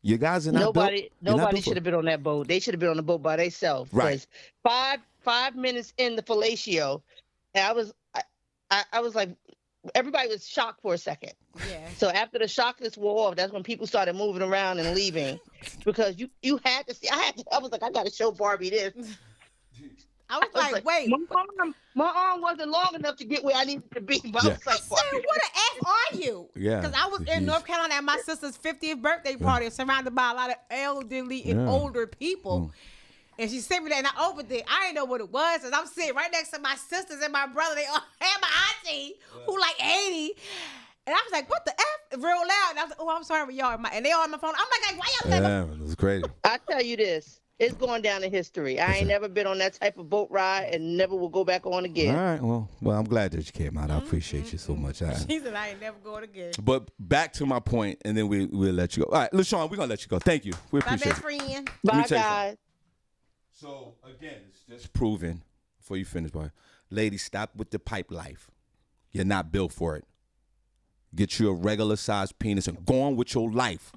You guys are not built. Nobody should have been on that boat. They should have been on the boat by themselves. Right. 5 minutes in the fellatio, and I was like, everybody was shocked for a second. Yeah. So after the shockness wore off, that's when people started moving around and leaving, because you had to see. I was like, I got to show Barbie this. I was like, wait. My arm wasn't long enough to get where I needed to be. But I was like, what the F are you? Yeah. Because I was in North Carolina at my sister's 50th birthday party, surrounded by a lot of elderly and older people. And she sent me that, and I opened it. I didn't know what it was. And I'm sitting right next to my sisters and my brother. They all had my auntie, who like 80. And I was like, what the F? Real loud. And I was like, oh, I'm sorry for y'all. And they all on my phone. I'm like, why y'all never? Yeah, it was crazy. I tell you this. It's going down in history. I ain't never been on that type of boat ride and never will go back on again. All right. Well, I'm glad that you came out. I appreciate you so much. She said, I ain't never going again. But back to my point, and then we'll let you go. All right, LaShawn, we're going to let you go. Thank you. We appreciate it. My best friend. Bye, guys. So, again, it's just proven, before you finish, boy, ladies, stop with the pipe life. You're not built for it. Get you a regular-sized penis and go on with your life.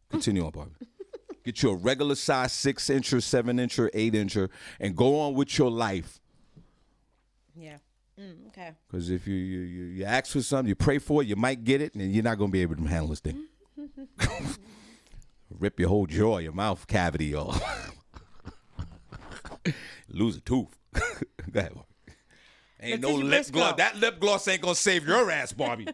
Continue on, Barbie. Get you a regular size 6-incher, 7-incher, 8-incher, and go on with your life. Yeah. Okay. Because if you ask for something, you pray for it, you might get it, and you're not going to be able to handle this thing. Rip your whole jaw, your mouth cavity off. Lose a tooth. Go ahead, Barbie. Ain't no lip gloss. That lip gloss ain't going to save your ass, Barbie.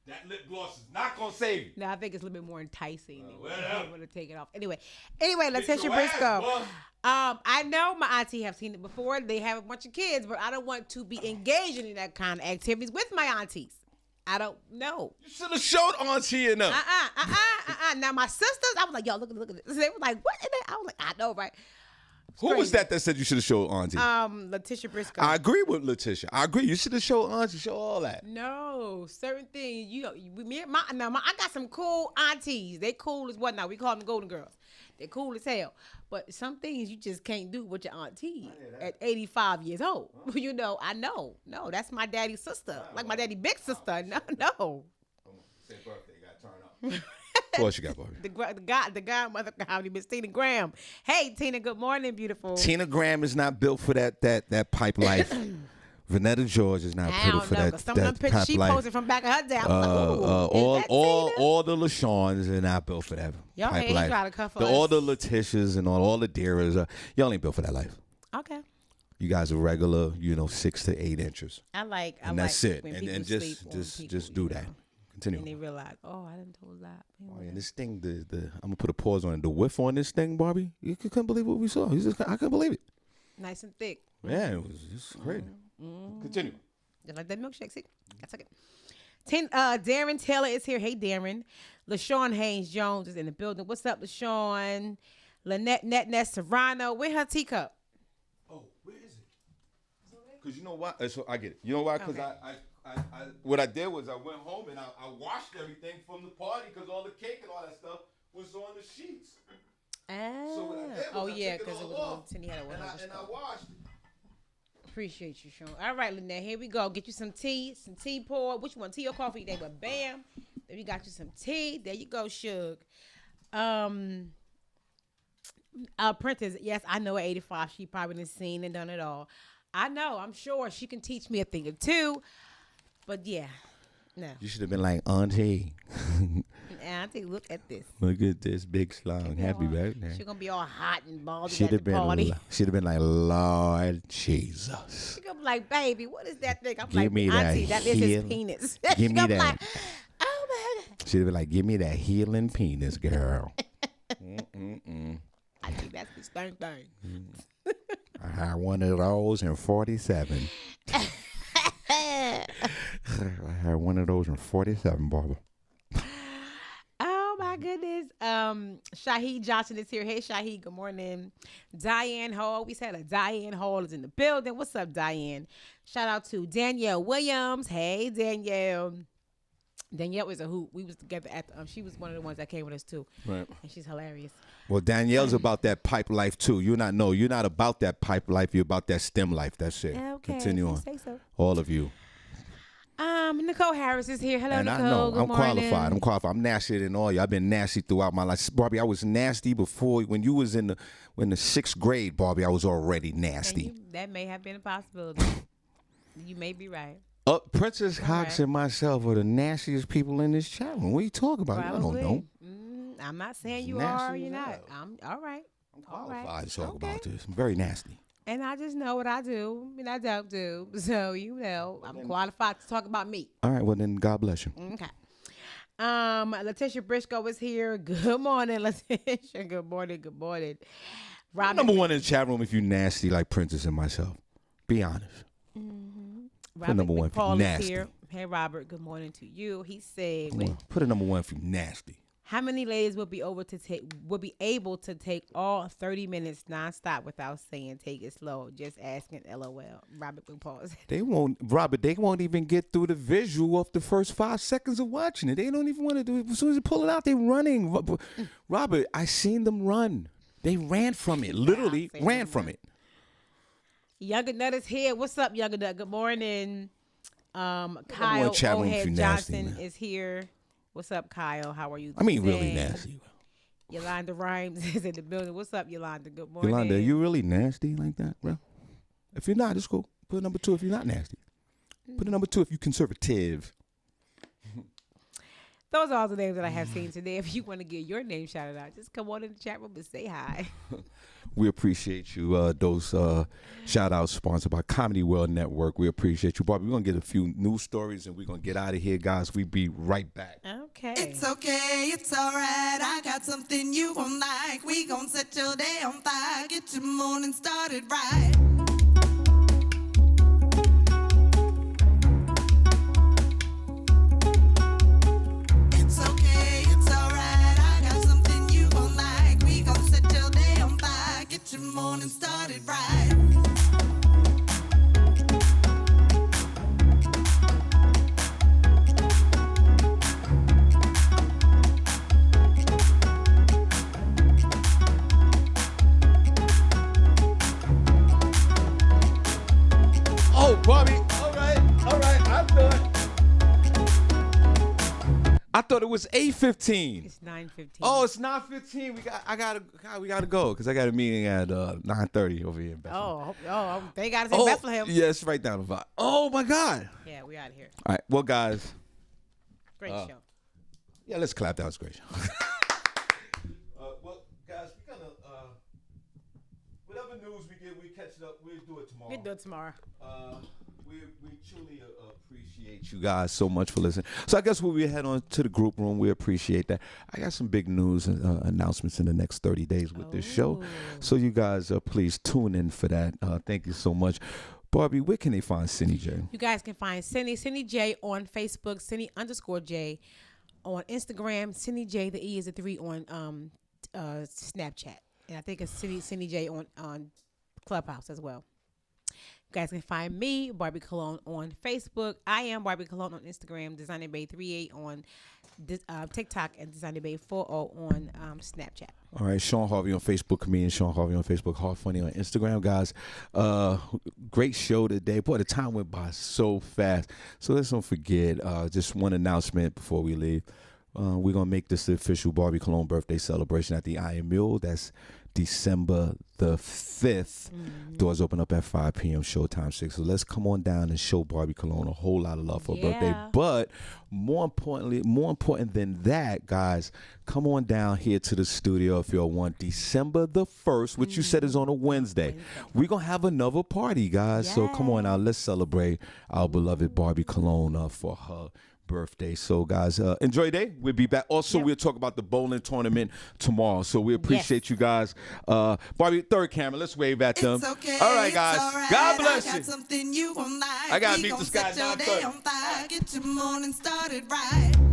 That lip gloss is not gonna save you. No, I think it's a little bit more enticing. Whatever. I'm gonna take it off. Anyway, Letitia your Briscoe. ass, I know my auntie have seen it before. They have a bunch of kids, but I don't want to be engaging in that kind of activities with my aunties. I don't know. You should have showed auntie enough. Now my sisters, I was like, yo, look at this. They were like, what? I was like, I know, right? Who was that said you should have showed auntie? Letitia Briscoe. I agree with Letitia. I agree. You should have showed auntie. Show all that. No, certain things. You know, I got some cool aunties. They cool as what now? We call them Golden Girls. They're cool as hell. But some things you just can't do with your auntie at 85 years old. You know, I know. No, that's my daddy's sister. Like my daddy's big sister. No. Say birthday, you gotta turn up. What else you got, Barbie? The godmother comedy, Miss Tina Graham. Hey, Tina, good morning, beautiful. Tina Graham is not built for that pipe life. Vanetta George is not built for that some of them pictures she posted from back of her day. I was like, all the LaShawns are not built for that y'all pipe ain't life. try to cover All the Letitias and all the Deeras, y'all ain't built for that life. Okay. You guys are regular, 6 to 8 inches. And that's like it. when And people just sleep on people, just do that. Continue. And they realize, I didn't told that. And this thing, I'm gonna put a pause on it. The whiff on this thing, Barbie. You couldn't believe what we saw. I couldn't believe it. Nice and thick. Yeah, it was just great. Continue. Just like that milkshake. See, I took it. Darren Taylor is here. Hey, Darren. LaShawn Haynes Jones is in the building. What's up, LaShawn? Lynette Netness Serrano. Where her teacup? Oh, where is it? Because you know why? So I get it. You know why? Because Okay. I what I did was I went home and I washed everything from the party because all the cake and all that stuff was on the sheets. So what I did was I yeah, took because it all was off, when Tinny had a and I washed it. Appreciate you, Sean. All right, Lynette, here we go. Get you some tea poured. Which one, tea or coffee today? But bam, there we got you some tea. There you go, Suge. Prentice, yes, I know at 85 she probably done seen and done it all. I know, I'm sure she can teach me a thing or two. But yeah, no. You should have been like, Auntie. Auntie, look at this. Look at this big slung. Happy birthday. She's gonna be all hot and bald She'd at have the party. been like, Lord Jesus. She gonna be like, baby, what is that thing? I'm Give like, me Auntie, that that is his heel. penis. Give She me gonna be that. like, oh my God. She'd have been like, give me that healing penis, girl. I think that's the same thing. I had one of those in 47. I had one of those in 47, Barbara. Oh my goodness. Shaheed Johnson is here. Hey Shaheed, good morning. Diane Hall. We said a Diane Hall is in the building. What's up, Diane? Shout out to Danielle Williams. Hey Danielle. Danielle was a hoot. We was together at the, she was one of the ones that came with us too. Right. And she's hilarious. Well, Danielle's about that pipe life too. You're not about that pipe life. You're about that stem life. That's it. Okay. Continue on. Say so. All of you. Nicole Harris is here. Hello, And Nicole. I know Good I'm morning. qualified. I'm nastier than all you. I've been nasty throughout my life. Barbie, I was nasty before when you was in the 6th grade, Barbie. I was already nasty. That may have been a possibility. You may be right. Princess Cox and myself are the nastiest people in this chat room. What are you talking about? I don't know. I'm not saying you Nasty are or as you're not. hell. I'm all right. I'm qualified to talk about this. I'm very nasty. And I just know what I do and I don't do. So, I'm qualified to talk about me. All right, well then, God bless you. Okay. Letitia Briscoe is here. Good morning, Letitia. Good morning. Good morning. I'm number one in the chat room if you nasty like Princess and myself. Be honest. Robert number one if you McCall is nasty. here. Hey, Robert. Good morning to you. He said, Put a number one if you nasty. how many ladies will be able to take all 30 minutes nonstop without saying take it slow? Just asking, LOL. Robert McCall. They won't even get through the visual of the first 5 seconds of watching it. They don't even want to do it. As soon as you pull it out, they're running. Robert, I seen them run. They ran from it. Literally ran from it. Younger Nut is here. What's up, Younger Nut? Good morning. Kyle chat room if O'Head you nasty, Johnson man. is here. What's up, Kyle? How are you I mean, really today? nasty. Yolanda Rhymes is in the building. What's up, Yolanda? Good morning. Yolanda, are you really nasty like that, bro? If you're not, it's cool. Put a number 2 if you're not nasty. Put a number 2 if you're conservative. Those are all the names that I have seen today. If you want to get your name shouted out, just come on in the chat room and say hi. We appreciate you. Those shout outs sponsored by Comedy World Network. We appreciate you, Barbie. We're going to get a few news stories and we're going to get out of here, guys. We'll be right back. Okay. It's okay, it's all right. I got something you won't like. We gon' set your day on fire. Get your morning started right. It's okay, it's all right. I got something you won't like. We gon' set your day on fire. Get your morning started right. Oh, Bobby. All right. I thought it was 8:15. It's 9:15. Oh, it's 9:15. We gotta go because I got a meeting at 9:30 over here in Bethlehem. They got us in Bethlehem. Yes, right down the block. Oh my God. Yeah, we out of here. All right. Well, guys. Great show. Yeah, let's clap. That was a great show. Well, guys, we're gonna whatever news we get, we catch it up. We'll do it tomorrow. We'll do it tomorrow. We truly appreciate you guys so much for listening. So I guess we'll head on to the group room. We appreciate that. I got some big news and announcements in the next 30 days with this show. So you guys, please tune in for that. Thank you so much. Barbie, where can they find Senny J? You guys can find Senny J on Facebook, Senny_J on Instagram, Senny J, the E is a 3 on Snapchat. And I think it's Senny J on Clubhouse as well. You guys can find me, Barbie Cologne, on Facebook. I am Barbie Cologne on Instagram, Designer Bay 38 on TikTok, and Designer Bay 40 on Snapchat. All right, Shawn Harvey on Facebook, comedian Shawn Harvey on Facebook, Hard Funny on Instagram, guys. Great show today. Boy, the time went by so fast. So let's don't forget, just one announcement before we leave. We're going to make this the official Barbie Cologne birthday celebration at the Iron Mule. That's December the 5th. Doors open up at 5 p.m. Showtime 6. So let's come on down and show Barbie Cologne a whole lot of love for her birthday. But more important than that, guys, come on down here to the studio if y'all want. December the 1st, which you said is on a Wednesday. We're going to have another party, guys. So come on out. Let's celebrate our beloved Barbie Cologne for her birthday. So guys, enjoy your day. We'll be back. Also, we'll talk about the bowling tournament tomorrow. So we appreciate you guys. Barbie, third camera, let's wave at them. Okay, all right, guys. Right. God bless I got you. Something you won't like. I gotta We meet gon' this guy set your down day first. on fire. Get your morning started right.